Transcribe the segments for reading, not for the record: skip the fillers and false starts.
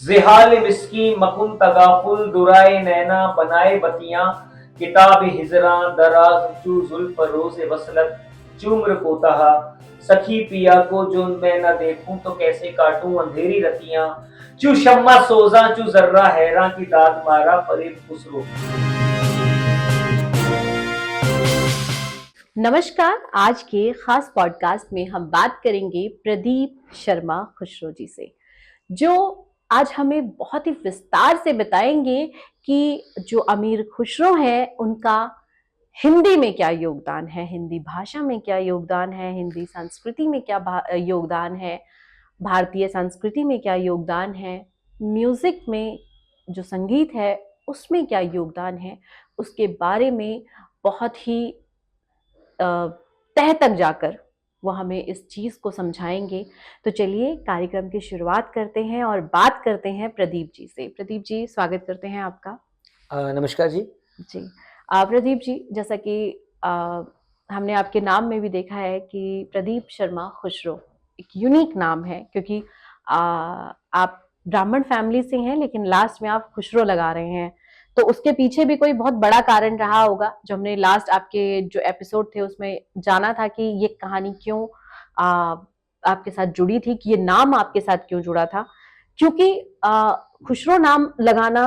जिहाल मिस्की मकुन तगाफुल दुराए नैना बनाए बतियां किताब हिजरा दराज चू जुल्फ रोज वसलत चुम्र कोतहा सखी पिया को जो मैं न देखूं तो कैसे काटूं अंधेरी रतियां चू शम्मा सोजा चू जर्रा हैरा की दाद मारा फरीद खुसरो। नमस्कार। आज के खास पॉडकास्ट में हम बात करेंगे प्रदीप शर्मा खुसरो जी से, जो आज हमें बहुत ही विस्तार से बताएंगे कि जो अमीर खुसरो है उनका हिंदी में क्या योगदान है, हिंदी भाषा में क्या योगदान है, हिंदी संस्कृति में क्या योगदान है, भारतीय संस्कृति में क्या योगदान है, म्यूजिक में जो संगीत है उसमें क्या योगदान है, उसके बारे में बहुत ही तह तक जाकर वो हमें इस चीज को समझाएंगे। तो चलिए कार्यक्रम की शुरुआत करते हैं और बात करते हैं प्रदीप जी से। प्रदीप जी, स्वागत करते हैं आपका। नमस्कार जी। जी, प्रदीप जी, जैसा कि हमने आपके नाम में भी देखा है कि प्रदीप शर्मा खुसरो एक यूनिक नाम है, क्योंकि आप ब्राह्मण फैमिली से हैं लेकिन लास्ट में आप खुसरो लगा रहे हैं। तो उसके पीछे भी कोई बहुत बड़ा कारण रहा होगा, जो हमने लास्ट आपके जो एपिसोड थे उसमें जाना था कि ये कहानी क्यों आपके साथ जुड़ी थी, कि ये नाम आपके साथ क्यों जुड़ा था। क्योंकि खुसरो नाम लगाना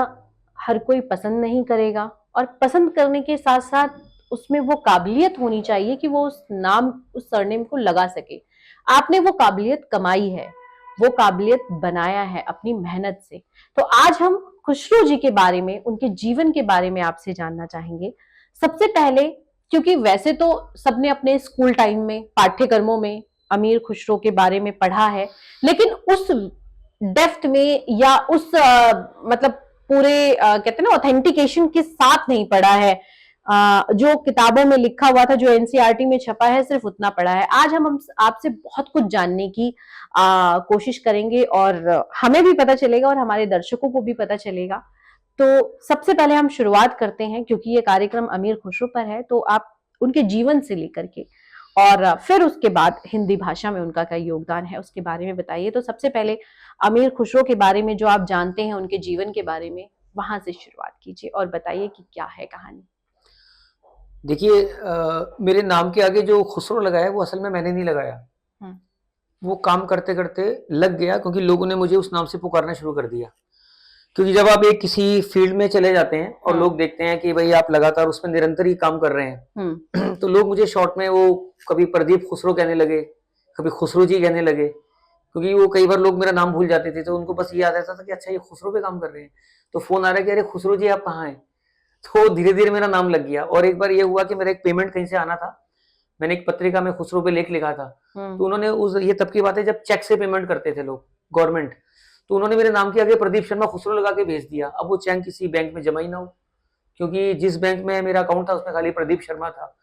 हर कोई पसंद नहीं करेगा, और पसंद करने के साथ साथ उसमें वो काबिलियत होनी चाहिए कि वो उस नाम, उस सरनेम को लगा सके। आपने वो काबिलियत कमाई है, वो काबिलियत बनाया है अपनी मेहनत से। तो आज हम खुसरो जी के बारे में, उनके जीवन के बारे में आपसे जानना चाहेंगे। सबसे पहले, क्योंकि वैसे तो सबने अपने स्कूल टाइम में पाठ्यक्रमों में अमीर खुसरो के बारे में पढ़ा है, लेकिन उस डेप्थ में या उस मतलब पूरे कहते हैं ना ऑथेंटिकेशन के साथ नहीं पढ़ा है। जो किताबों में लिखा हुआ था, जो एनसीईआरटी में छपा है, सिर्फ उतना पढ़ा है। आज हम आपसे बहुत कुछ जानने की कोशिश करेंगे और हमें भी पता चलेगा और हमारे दर्शकों को भी पता चलेगा। तो सबसे पहले हम शुरुआत करते हैं, क्योंकि ये कार्यक्रम अमीर खुसरो पर है, तो आप उनके जीवन से लेकर के और फिर उसके बाद हिंदी भाषा में उनका क्या योगदान है उसके बारे में बताइए। तो सबसे पहले अमीर खुसरो के बारे में जो आप जानते हैं, उनके जीवन के बारे में, वहां से शुरुआत कीजिए और बताइए कि क्या है कहानी। देखिए, मेरे नाम के आगे जो खुसरो लगाया वो असल में मैंने नहीं लगाया। वो काम करते करते लग गया, क्योंकि लोगों ने मुझे उस नाम से पुकारना शुरू कर दिया। क्योंकि जब आप एक किसी फील्ड में चले जाते हैं और लोग देखते हैं कि भाई आप लगातार उसमें निरंतर ही काम कर रहे हैं, तो लोग मुझे शॉर्ट में वो कभी प्रदीप खुसरो कहने लगे, कभी खुसरो जी कहने लगे। क्योंकि वो कई बार लोग मेरा नाम भूल जाते थे, तो उनको बस ये याद रहता था कि अच्छा ये खुसरो पे काम कर रहे हैं। तो फोन आ रहा है कि अरे खुसरो जी आप कहाँ हैं। तो धीरे धीरे मेरा नाम लग गया। और एक बार ये हुआ कि मेरा एक पेमेंट कहीं से आना था, मैंने एक पत्रिका में खुसरो पे लेख लिखा था। तो उन्होंने ये तब की बात है जब चेक से पेमेंट करते थे लोग, गवर्नमेंट। तो उन्होंने मेरे नाम के आगे प्रदीप शर्मा खुसरो लगा के भेज दिया। अब वो चेक किसी बैंक में जमा ही ना हो, क्योंकि जिस बैंक में मेरा अकाउंट था उसमें खाली प्रदीप शर्मा था।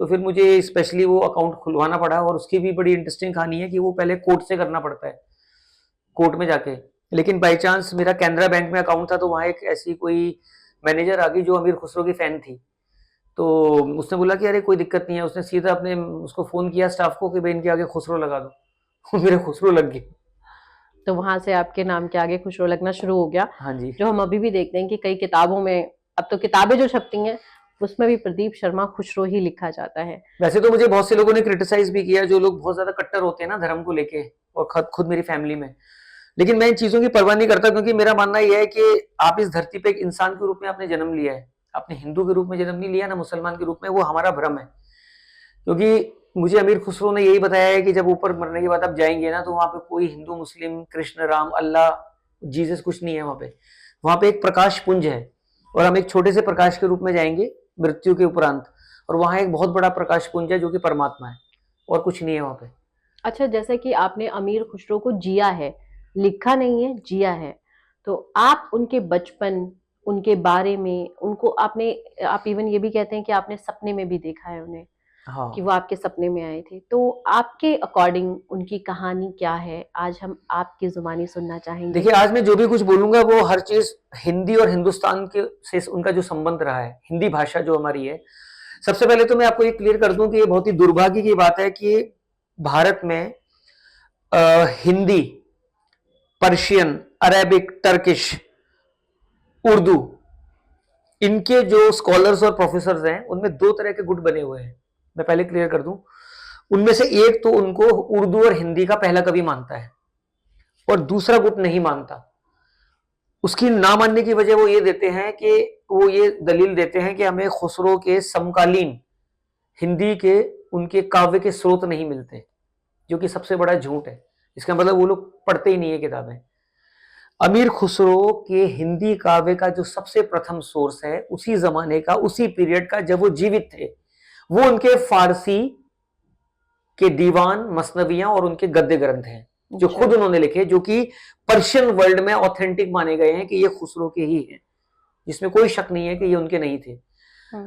तो फिर मुझे स्पेशली वो अकाउंट खुलवाना पड़ा, और उसकी भी बड़ी इंटरेस्टिंग कहानी है कि वो पहले कोर्ट से करना पड़ता है, कोर्ट में जाके। लेकिन बाई चांस मेरा कैनरा बैंक में अकाउंट था, तो वहाँ एक ऐसी कोई मैनेजर आ गई जो अमीर खुसरो की फैन थी। तो उसने बोला कि अरे कोई दिक्कत नहीं है। उसने सीधा अपने उसको फोन किया स्टाफ को कि भाई इनके आगे खुसरो लगा दो। मेरे खुसरो लग गई। तो वहां से आपके नाम के आगे खुसरो लगना शुरू हो गया। हाँ जी। जो हम अभी भी देखते हैं कि कई किताबों में, अब तो किताबें जो छपती हैं उसमें भी प्रदीप शर्मा खुसरो ही लिखा जाता है। वैसे तो मुझे बहुत से लोगों ने क्रिटिसाइज भी किया, जो लोग बहुत ज्यादा कट्टर होते हैं ना धर्म को लेके, और खुद मेरी फैमिली में। लेकिन मैं इन चीजों की परवाह नहीं करता, क्योंकि मेरा मानना यह है कि आप इस धरती पे एक इंसान के रूप में आपने जन्म लिया है। आपने हिंदू के रूप में जन्म नहीं लिया ना मुसलमान के रूप में, वो हमारा भ्रम है। क्योंकि मुझे अमीर खुसरो ने यही बताया है कि जब ऊपर मरने के बाद आप जाएंगे ना, तो वहां पे कोई हिंदू मुस्लिम कृष्ण राम अल्लाह जीसस कुछ नहीं है। वहां पे एक प्रकाश पुंज है, और हम एक छोटे से प्रकाश के रूप में जाएंगे मृत्यु के उपरांत, और वहां एक बहुत बड़ा प्रकाश पुंज है जो कि परमात्मा है, और कुछ नहीं है वहां पे। अच्छा, जैसे कि आपने अमीर खुसरो को जिया है, लिखा नहीं है, जिया है, तो आप उनके बचपन, उनके बारे में, उनको आपने, आप इवन ये भी कहते हैं कि आपने सपने में भी देखा है उन्हें, हाँ। कि वो आपके सपने में आए थे। तो आपके अकॉर्डिंग उनकी कहानी क्या है, आज हम आपकी जुबानी सुनना चाहेंगे। देखिए, आज मैं जो भी कुछ बोलूंगा वो हर चीज हिंदी और हिंदुस्तान के से उनका जो संबंध रहा है, हिंदी भाषा जो हमारी है। सबसे पहले तो मैं आपको ये क्लियर कर दूं कि ये बहुत ही दुर्भाग्य की बात है कि भारत में Hindi, Persian Arabic, Turkish, Urdu, इनके जो स्कॉलर्स और प्रोफेसर्स हैं उनमें दो तरह के गुट बने हुए हैं। मैं पहले क्लियर कर दूं, उनमें से एक तो उनको उर्दू और हिंदी का पहला कवि मानता है और दूसरा गुट नहीं मानता। उसकी ना मानने की वजह वो ये देते हैं कि वो ये दलील देते हैं कि हमें खुसरो के समकालीन हिंदी के उनके काव्य के स्रोत नहीं मिलते, जो कि सबसे बड़ा झूठ है। इसका मतलब वो लोग पढ़ते ही नहीं है किताबें। अमीर खुसरो के हिंदी काव्य का जो सबसे प्रथम सोर्स है उसी जमाने का, उसी पीरियड का जब वो जीवित थे, वो उनके फारसी के दीवान, मसनवियां और उनके गद्य ग्रंथ हैं जो खुद उन्होंने लिखे, जो कि पर्शियन वर्ल्ड में ऑथेंटिक माने गए हैं कि ये खुसरो के ही हैं, जिसमें कोई शक नहीं है कि ये उनके नहीं थे।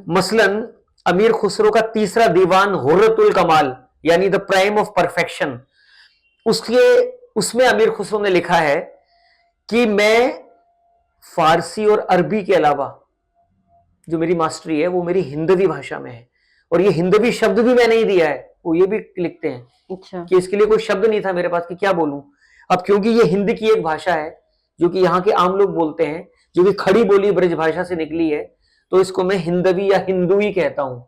मसलन अमीर खुसरो का तीसरा दीवान हुर्रतुल कमाल यानी द प्राइम ऑफ परफेक्शन, उसमें अमीर खुसरो ने लिखा है कि मैं फारसी और अरबी के अलावा जो मेरी मास्टरी है वो मेरी हिंदवी भाषा में है, और ये हिंदवी शब्द भी मैंने ही दिया है। वो ये भी लिखते हैं कि इसके लिए कोई शब्द नहीं था मेरे पास कि क्या बोलूं। अब क्योंकि ये हिंदी की एक भाषा है जो कि यहाँ के आम लोग बोलते हैं, जो कि खड़ी बोली ब्रज भाषा से निकली है, तो इसको मैं हिंदवी या हिंदुई कहता हूं।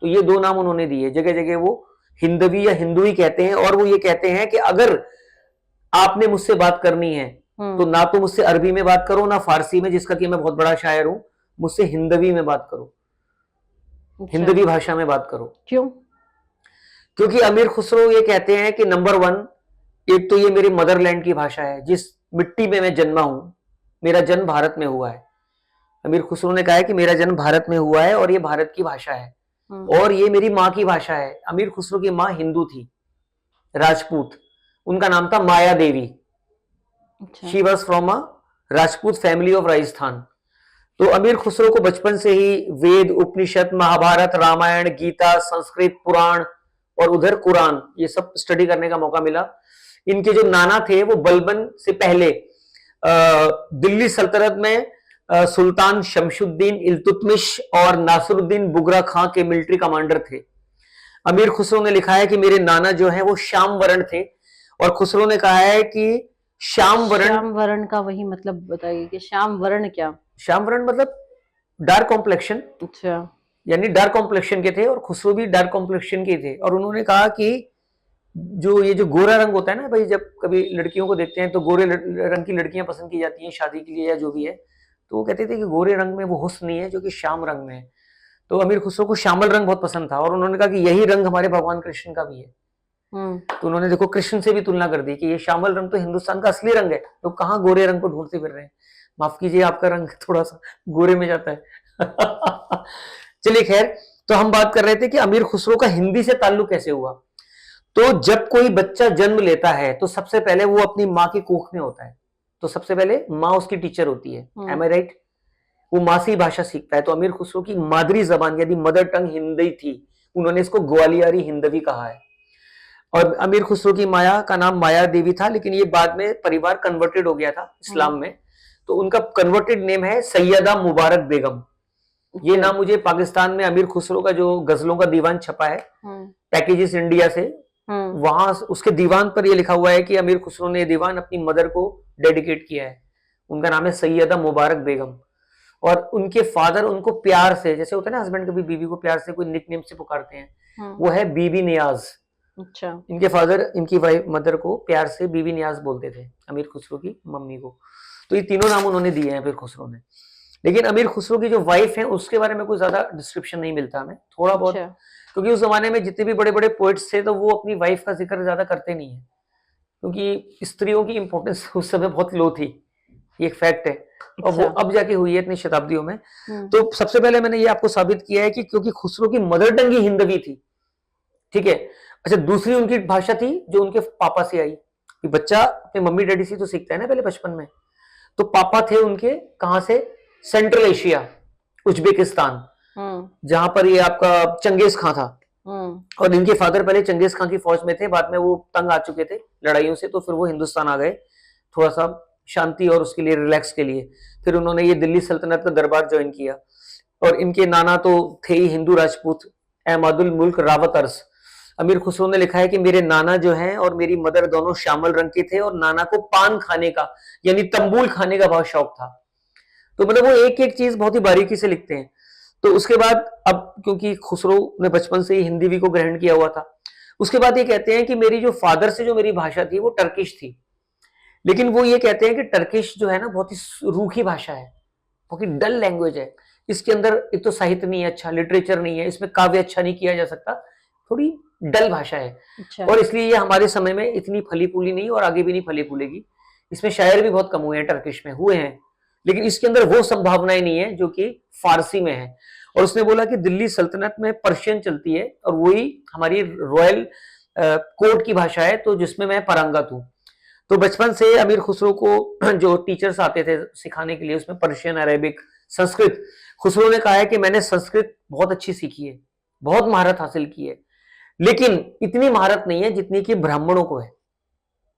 तो ये दो नाम उन्होंने दिए, जगह जगह वो हिंदवी या हिंदुई कहते हैं। और वो ये कहते हैं कि अगर आपने मुझसे बात करनी है तो ना तो मुझसे अरबी में बात करो ना फारसी में, जिसका कि मैं बहुत बड़ा शायर हूं, मुझसे हिंदवी में बात करो, हिंदवी भाषा में बात करो। क्यों? क्योंकि अमीर खुसरो ये कहते हैं कि नंबर वन, एक तो ये मेरी मदरलैंड की भाषा है, जिस मिट्टी में मैं जन्मा हूं, मेरा जन्म भारत में हुआ है। अमीर खुसरो ने कहा है कि मेरा जन्म भारत में हुआ है और ये भारत की भाषा है, और ये मेरी माँ की भाषा है। अमीर खुसरो की माँ हिंदू थी, राजपूत, उनका नाम था Maya Devi. She was from a Rajput family of Rajasthan. तो अमीर खुसरो को बचपन से ही वेद, उपनिषद, महाभारत, रामायण, गीता, संस्कृत, पुराण और उधर कुरान, ये सब स्टडी करने का मौका मिला। इनके जो नाना थे वो बलबन से पहले दिल्ली सल्तनत में सुल्तान शमशुद्दीन इल्तुतमिश और नासरुद्दीन बुगरा खां के मिलिट्री कमांडर थे। अमीर खुसरो ने लिखा है कि मेरे नाना जो है वो श्याम वर्ण थे, और खुसरो ने कहा है कि श्याम वर्ण का वही मतलब बताइए कि श्याम वर्ण क्या? श्याम वर्ण मतलब डार्क कॉम्प्लेक्शन। अच्छा, यानी डार्क कॉम्प्लेक्शन के थे, और खुसरो भी डार्क कॉम्प्लेक्शन के थे। और उन्होंने कहा कि जो गोरा रंग होता है ना भाई, जब कभी लड़कियों को देखते हैं तो गोरे रंग की लड़कियां पसंद की जाती हैं शादी के लिए या जो भी है, तो वो कहते थे कि गोरे रंग में वो हुस्न नहीं है जो कि श्याम रंग में है। तो अमीर खुसरो को श्यामल रंग बहुत पसंद था, और उन्होंने कहा कि यही रंग हमारे भगवान कृष्ण का भी है। तो उन्होंने देखो कृष्ण से भी तुलना कर दी कि ये श्यामल रंग तो हिंदुस्तान का असली रंग है, तो कहाँ गोरे रंग को ढूंढते फिर रहे हैं। माफ कीजिए, आपका रंग थोड़ा सा गोरे में जाता है। चलिए खैर, तो हम बात कर रहे थे कि अमीर खुसरो का हिंदी से ताल्लुक कैसे हुआ। तो जब कोई बच्चा जन्म लेता है तो सबसे पहले वो अपनी माँ की कोख में होता है, तो सबसे पहले माँ उसकी टीचर होती है, एम आई राइट? वो माँ से ही भाषा सीखता है। तो अमीर खुसरो की मादरी जबान यदि मदर टंग हिंदी थी, उन्होंने इसको ग्वालियरी हिंदवी कहा है। और अमीर खुसरो की माया का नाम माया देवी था, लेकिन ये बाद में परिवार कन्वर्टेड हो गया था इस्लाम में, तो उनका कन्वर्टेड नेम है सैयदा मुबारक बेगम। ये नाम मुझे पाकिस्तान में अमीर खुसरो का जो गजलों का दीवान छपा है पैकेजेस इंडिया से, वहां उसके दीवान पर ये लिखा हुआ है कि अमीर खुसरो ने दीवान अपनी मदर को डेडिकेट किया है। उनका नाम है सैयदा मुबारक बेगम, और उनके फादर उनको प्यार से, जैसे होता है ना हस्बैंड कभी बीवी को प्यार से कोई निकनेम से पुकारते हैं, वो है बीबी नियाज। अच्छा, इनके फादर इनकी वाइफ मदर को प्यार से बीबी नियाज बोलते थे, अमीर खुसरो की मम्मी को। तो ये तीनों नाम उन्होंने दिए हैं अमीर खुसरो ने। लेकिन अमीर खुसरो की जो वाइफ है उसके बारे में कोई ज्यादा डिस्क्रिप्शन नहीं मिलता हमें, थोड़ा बहुत, क्योंकि उस जमाने में जितने भी बड़े बड़े पोइट्स थे तो वो अपनी वाइफ का जिक्र ज्यादा करते नहीं है, क्योंकि स्त्रियों की इंपॉर्टेंस उस समय बहुत लो थी, ये एक फैक्ट है। और वो अब जाके हुई है इतनी शताब्दियों में। तो सबसे पहले मैंने ये आपको साबित किया है कि क्योंकि खुसरो की मदर टंग ही हिंदवी थी, ठीक है। अच्छा, दूसरी उनकी भाषा थी जो उनके पापा से आई, कि बच्चा अपने मम्मी डैडी से तो सीखता है ना पहले बचपन में। तो पापा थे उनके कहां से, सेंट्रल एशिया, उज्बेकिस्तान, जहां पर ये आपका चंगेज खां था। और इनके फादर पहले चंगेज खां की फौज में थे, बाद में वो तंग आ चुके थे लड़ाइयों से, तो फिर वो हिंदुस्तान आ गए थोड़ा सा शांति और उसके लिए, रिलैक्स के लिए। फिर उन्होंने ये दिल्ली सल्तनत का दरबार ज्वाइन किया, और इनके नाना तो थे ही हिंदू राजपूत, अहमदुल मुल्क रावत अर्स। अमीर खुसरो ने लिखा है कि मेरे नाना जो हैं और मेरी मदर दोनों श्यामल रंग के थे और नाना को पान खाने का यानी तंबूल खाने का बहुत शौक था। तो मतलब वो एक एक चीज बहुत ही बारीकी से लिखते हैं। तो उसके बाद अब क्योंकि खुसरो ने बचपन से ही हिंदी भी को ग्रहण किया हुआ था, उसके बाद ये कहते हैं कि मेरी जो फादर से जो मेरी भाषा थी वो टर्किश थी, लेकिन वो ये कहते हैं कि टर्किश जो है ना बहुत ही रूखी भाषा है, बहुत ही डल लैंग्वेज है। इसके अंदर एक तो साहित्य नहीं है अच्छा, लिटरेचर नहीं है, इसमें काव्य अच्छा नहीं किया जा सकता, थोड़ी डल भाषा है। अच्छा। और इसलिए ये हमारे समय में इतनी फली फूली नहीं और आगे भी नहीं फली फूलेगी। इसमें शायर भी बहुत कम हुए हैं, टर्किश में हुए हैं, लेकिन इसके अंदर वो संभावनाएं नहीं है जो कि फारसी में है। और उसने बोला कि दिल्ली सल्तनत में पर्शियन चलती है और वही हमारी रॉयल कोर्ट की भाषा है, तो जिसमें मैं पारंगत हूँ। तो बचपन से अमीर खुसरो को जो टीचर्स आते थे सिखाने के लिए, उसमें पर्शियन, अरेबिक, संस्कृत, खुसरो ने कहा है कि मैंने संस्कृत बहुत अच्छी सीखी है, बहुत महारत हासिल की है, लेकिन इतनी महारत नहीं है जितनी कि ब्राह्मणों को है।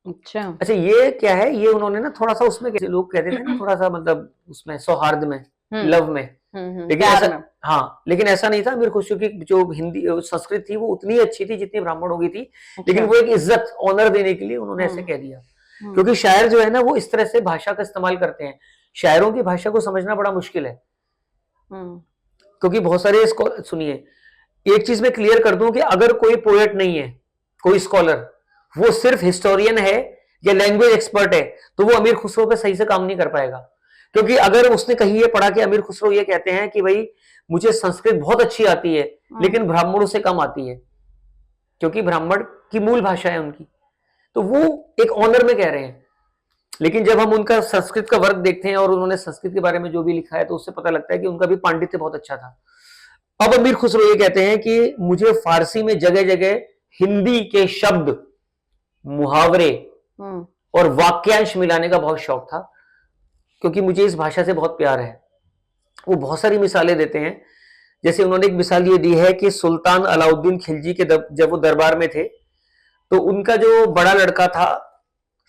अच्छा, ये क्या है, ये उन्होंने ना थोड़ा सा उसमें लोग कहते थे ना थोड़ा सा मतलब उसमें सौहार्द में, लव में, लेकिन ऐसा, हाँ, लेकिन ऐसा नहीं था। अमीर खुसरो की जो हिंदी संस्कृत थी वो उतनी अच्छी थी जितनी ब्राह्मणों की थी, लेकिन वो एक इज्जत, ऑनर देने के लिए उन्होंने ऐसे कह दिया। क्योंकि शायर जो है ना वो इस तरह से भाषा का इस्तेमाल करते हैं, शायरों की भाषा को समझना बड़ा मुश्किल है। क्योंकि बहुत सारे सुनिए, एक चीज मैं क्लियर कर दूं कि अगर कोई पोएट नहीं है, कोई स्कॉलर, वो सिर्फ हिस्टोरियन है या लैंग्वेज एक्सपर्ट है, तो वो अमीर खुसरो पे सही से काम नहीं कर पाएगा। क्योंकि अगर उसने कहीं ये पढ़ा कि अमीर खुसरो ये कहते हैं कि भाई मुझे संस्कृत बहुत अच्छी आती है लेकिन ब्राह्मणों से कम आती है, क्योंकि ब्राह्मण की मूल भाषा है उनकी, तो वो एक ऑनर में कह रहे हैं। लेकिन जब हम उनका संस्कृत का वर्क देखते हैं और उन्होंने संस्कृत के बारे में जो भी लिखा है, तो उससे पता लगता है कि उनका भी पांडित्य बहुत अच्छा था। अब अमीर खुसरो ये कहते हैं कि मुझे फारसी में जगह जगह हिंदी के शब्द, मुहावरे और वाक्यांश मिलाने का बहुत शौक था, क्योंकि मुझे इस भाषा से बहुत प्यार है। वो बहुत सारी मिसालें देते हैं, जैसे उन्होंने एक मिसाल ये दी है कि सुल्तान अलाउद्दीन खिलजी के जब वो दरबार में थे, तो उनका जो बड़ा लड़का था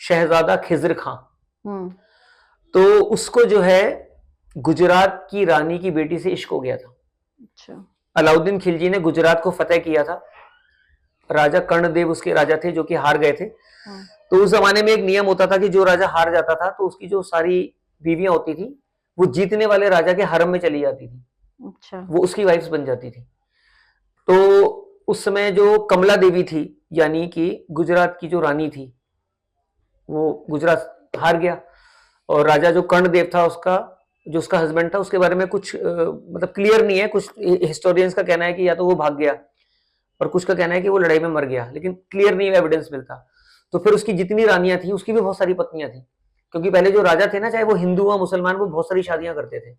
शहजादा खिजर खां, तो उसको जो है गुजरात की रानी की बेटी से इश्क हो गया था। अच्छा। अलाउद्दीन खिलजी ने गुजरात को फतेह किया था, राजा कर्णदेव उसके राजा थे जो कि हार गए थे। तो उस जमाने में एक नियम होता था कि जो राजा हार जाता था तो उसकी जो सारी बीवियां होती थी वो जीतने वाले राजा के हरम में चली जाती थी। अच्छा। वो उसकी वाइफ्स बन जाती थी। तो उस समय जो कमला देवी थी, यानी कि गुजरात की जो रानी थी, वो गुजरात हार गया और राजा जो कर्णदेव था उसका जो उसका हस्बैंड था, उसके बारे में कुछ मतलब क्लियर नहीं है। कुछ हिस्टोरियंस का कहना है कि या तो वो भाग गया और कुछ का कहना है कि वो लड़ाई में मर गया, लेकिन क्लियर नहीं एविडेंस मिलता। तो फिर उसकी जितनी रानियां थी उसकी भी बहुत सारी पत्नियां थी, क्योंकि पहले जो राजा थे ना, चाहे वो हिंदू या मुसलमान, वो बहुत सारी शादियां करते थे।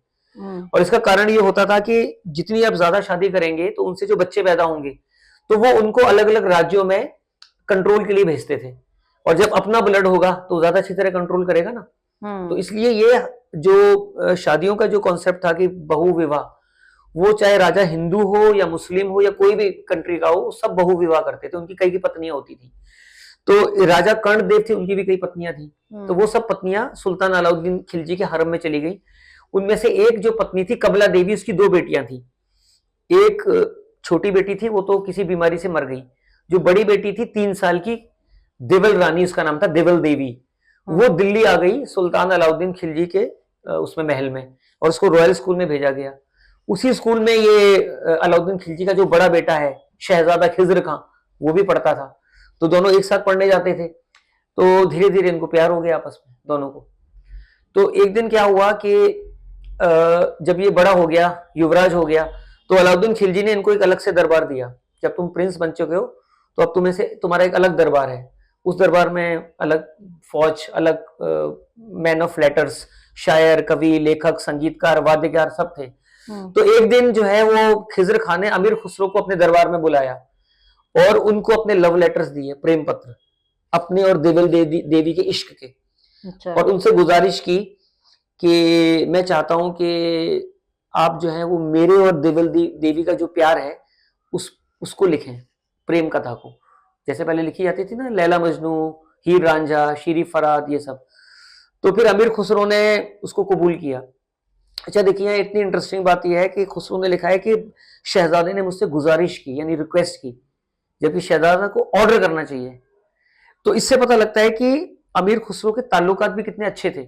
और इसका कारण ये होता था कि जितनी आप ज्यादा शादी करेंगे तो उनसे जो बच्चे पैदा होंगे तो वो उनको अलग अलग राज्यों में कंट्रोल के लिए भेजते थे, और जब अपना ब्लड होगा तो ज्यादा अच्छी तरह कंट्रोल करेगा ना। तो इसलिए ये जो शादियों का जो कॉन्सेप्ट था कि बहु विवाह, वो चाहे राजा हिंदू हो या मुस्लिम हो या कोई भी कंट्री का हो, सब बहु विवाह करते थे, उनकी कई की पत्नियां होती थी। तो राजा कर्णदेव थे, उनकी भी कई पत्नियां थी। तो वो सब पत्नियां सुल्तान अलाउद्दीन खिलजी के हरम में चली गई। उनमें से एक जो पत्नी थी कमला देवी, उसकी दो बेटियां थी। एक छोटी बेटी थी, वो तो किसी बीमारी से मर गई। जो बड़ी बेटी थी 3 साल की, देवल रानी उसका नाम था, देवल देवी, वो दिल्ली आ गई सुल्तान अलाउद्दीन खिलजी के उसमें महल में, और उसको रॉयल स्कूल में भेजा गया। उसी स्कूल में ये अलाउद्दीन खिलजी का जो बड़ा बेटा है शहजादा खिजर खां, वो भी पढ़ता था। तो दोनों एक साथ पढ़ने जाते थे। तो धीरे धीरे इनको प्यार हो गया आपस में दोनों को। तो एक दिन क्या हुआ कि जब ये बड़ा हो गया, युवराज हो गया, तो अलाउद्दीन खिलजी ने इनको एक अलग से दरबार दिया। जब तुम प्रिंस बन चुके हो तो अब तुम्हें से तुम्हारा एक अलग दरबार है। उस दरबार में अलग फौज, अलग मैन ऑफ लेटर्स, शायर, कवि, लेखक, संगीतकार, वाद्यकार सब थे। तो एक दिन जो है वो खिजर खान ने अमीर खुसरो को अपने दरबार में बुलाया और उनको अपने लव लेटर्स दिए, प्रेम पत्र, अपने और देवल देवी के इश्क के। अच्छा। और उनसे गुजारिश की कि मैं चाहता हूं कि आप जो है वो मेरे और देवल देवी का जो प्यार है उसको लिखें, प्रेम कथा को, जैसे पहले लिखी जाती थी ना, लैला मजनू, हीर रांझा, शीरी फराद, ये सब। तो फिर अमीर खुसरो ने उसको कबूल किया। अच्छा देखिए, इतनी इंटरेस्टिंग बात यह है कि खुसरो ने लिखा है कि शहजादे ने मुझसे गुजारिश की, यानी रिक्वेस्ट की जबकि शहजादा को ऑर्डर करना चाहिए। तो इससे पता लगता है कि अमीर खुसरो के ताल्लुकात भी कितने अच्छे थे।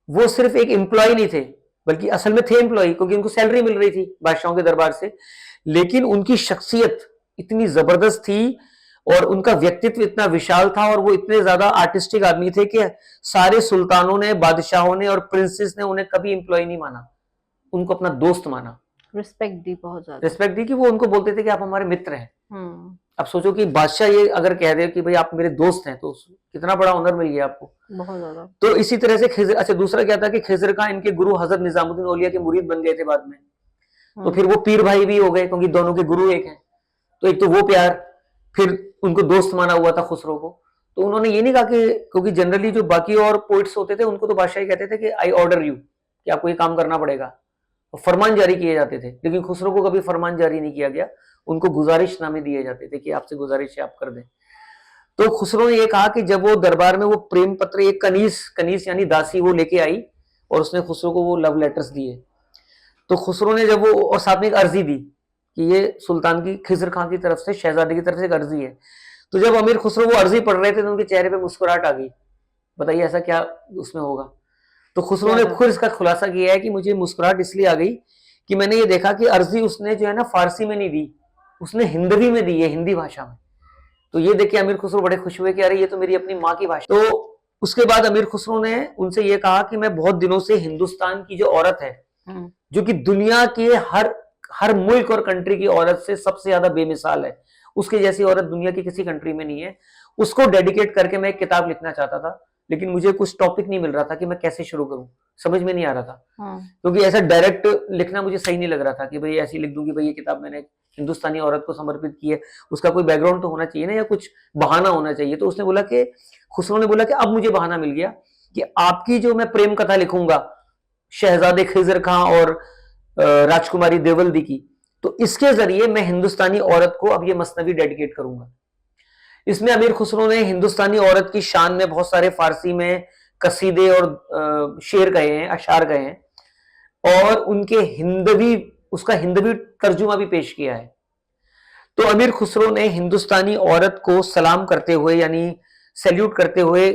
वो सिर्फ एक एम्प्लॉय नहीं थे, बल्कि असल में थे एम्प्लॉय, क्योंकि उनको सैलरी मिल रही थी बादशाहों के दरबार से। लेकिन उनकी शख्सियत इतनी जबरदस्त थी और उनका व्यक्तित्व इतना विशाल था और वो इतने ज्यादा आर्टिस्टिक आदमी थे कि सारे सुल्तानों ने, बादशाहों ने और प्रिंसेस ने उन्हें कभी एम्प्लॉय नहीं माना, उनको अपना दोस्त माना, रिस्पेक्ट दी बहुत ज्यादा। रिस्पेक्ट दी कि वो उनको बोलते थे कि आप हमारे मित्र हैं। अब सोचो कि बादशाह ये अगर कह दे कि भाई आप मेरे दोस्त हैं, तो कितना बड़ा ऑनर मिल गया आपको। बहुत ज्यादा। तो इसी तरह से खिज़र, अच्छा दूसरा क्या था कि खिज़र खां इनके गुरु हजरत निजामुद्दीन औलिया के मुरीद बन गए थे बाद में। तो फिर वो पीर भाई भी हो गए, क्योंकि दोनों के गुरु एक हैं। तो एक तो वो प्यार, फिर उनको दोस्त माना हुआ था खुसरो को। तो उन्होंने ये नहीं कहा कि, क्योंकि जनरली जो बाकी और पोइट्स होते थे उनको तो बादशाह कहते थे कि आई ऑर्डर यू, कि आपको ये काम करना पड़ेगा, तो फरमान जारी किए जाते थे। लेकिन खुसरो को कभी फरमान जारी नहीं किया गया, उनको गुजारिशनामे दिए जाते थे कि आपसे गुजारिश है, आप कर दें। तो खुसरो ने ये कहा कि जब वो दरबार में वो प्रेम पत्र, एक कनीस यानी दासी वो लेके आई और उसने खुसरो को वो लव लेटर्स दिए। तो खुसरो ने जब वो, और साथ में एक अर्जी दी कि ये सुल्तान की, खिज़र खां की तरफ से, शहजादे की तरफ से एक अर्जी है। तो जब अमीर खुसरो वो अर्जी पढ़ रहे थे तो उनके चेहरे पे मुस्कुराहट आ गई। बताइए ऐसा क्या उसमें होगा। तो खुसरो ने खुद इसका खुलासा किया है कि मुझे मुस्कुराहट इसलिए आ गई कि मैंने ये देखा कि अर्जी उसने जो है ना फारसी में नहीं दी, उसने हिंदवी में दी है, हिंदी भाषा में। तो ये देख के अमीर खुसरो बड़े खुश हुए कि अरे ये तो मेरी अपनी माँ की भाषा। तो उसके बाद अमीर खुसरो ने उनसे ये कहा कि मैं बहुत दिनों से हिंदुस्तान की जो औरत है, जो कि दुनिया के हर मुल्क और कंट्री की औरत से सबसे ज्यादा बेमिसाल है, उसके जैसी औरत दुनिया की किसी कंट्री में नहीं है, उसको डेडिकेट करके मैं एक किताब लिखना चाहता था। लेकिन मुझे कुछ टॉपिक नहीं मिल रहा था कि मैं कैसे शुरू करूं, समझ में नहीं आ रहा था। क्योंकि ऐसा डायरेक्ट लिखना मुझे सही नहीं लग रहा था कि भाई ऐसी लिख दूं कि भाई ये किताब मैंने हिंदुस्तानी औरत को समर्पित की है, उसका कोई बैकग्राउंड तो होना चाहिए ना, या कुछ बहाना होना चाहिए। तो उसने बोला कि, खुसरो ने बोला कि अब मुझे बहाना मिल गया कि आपकी जो मैं प्रेम कथा लिखूंगा शहजादे खिज़र खां और राजकुमारी देवल्दी की, तो इसके जरिए मैं हिंदुस्तानी औरत को अब ये मसनवी डेडिकेट करूंगा। इसमें अमीर खुसरो ने हिंदुस्तानी औरत की शान में बहुत सारे फारसी में कसीदे और शेर कहे हैं, अशार कहे हैं, और उनके उसका हिंदवी तर्जुमा भी पेश किया है। तो अमीर खुसरो ने हिंदुस्तानी औरत को सलाम करते हुए, यानी सैल्यूट करते हुए,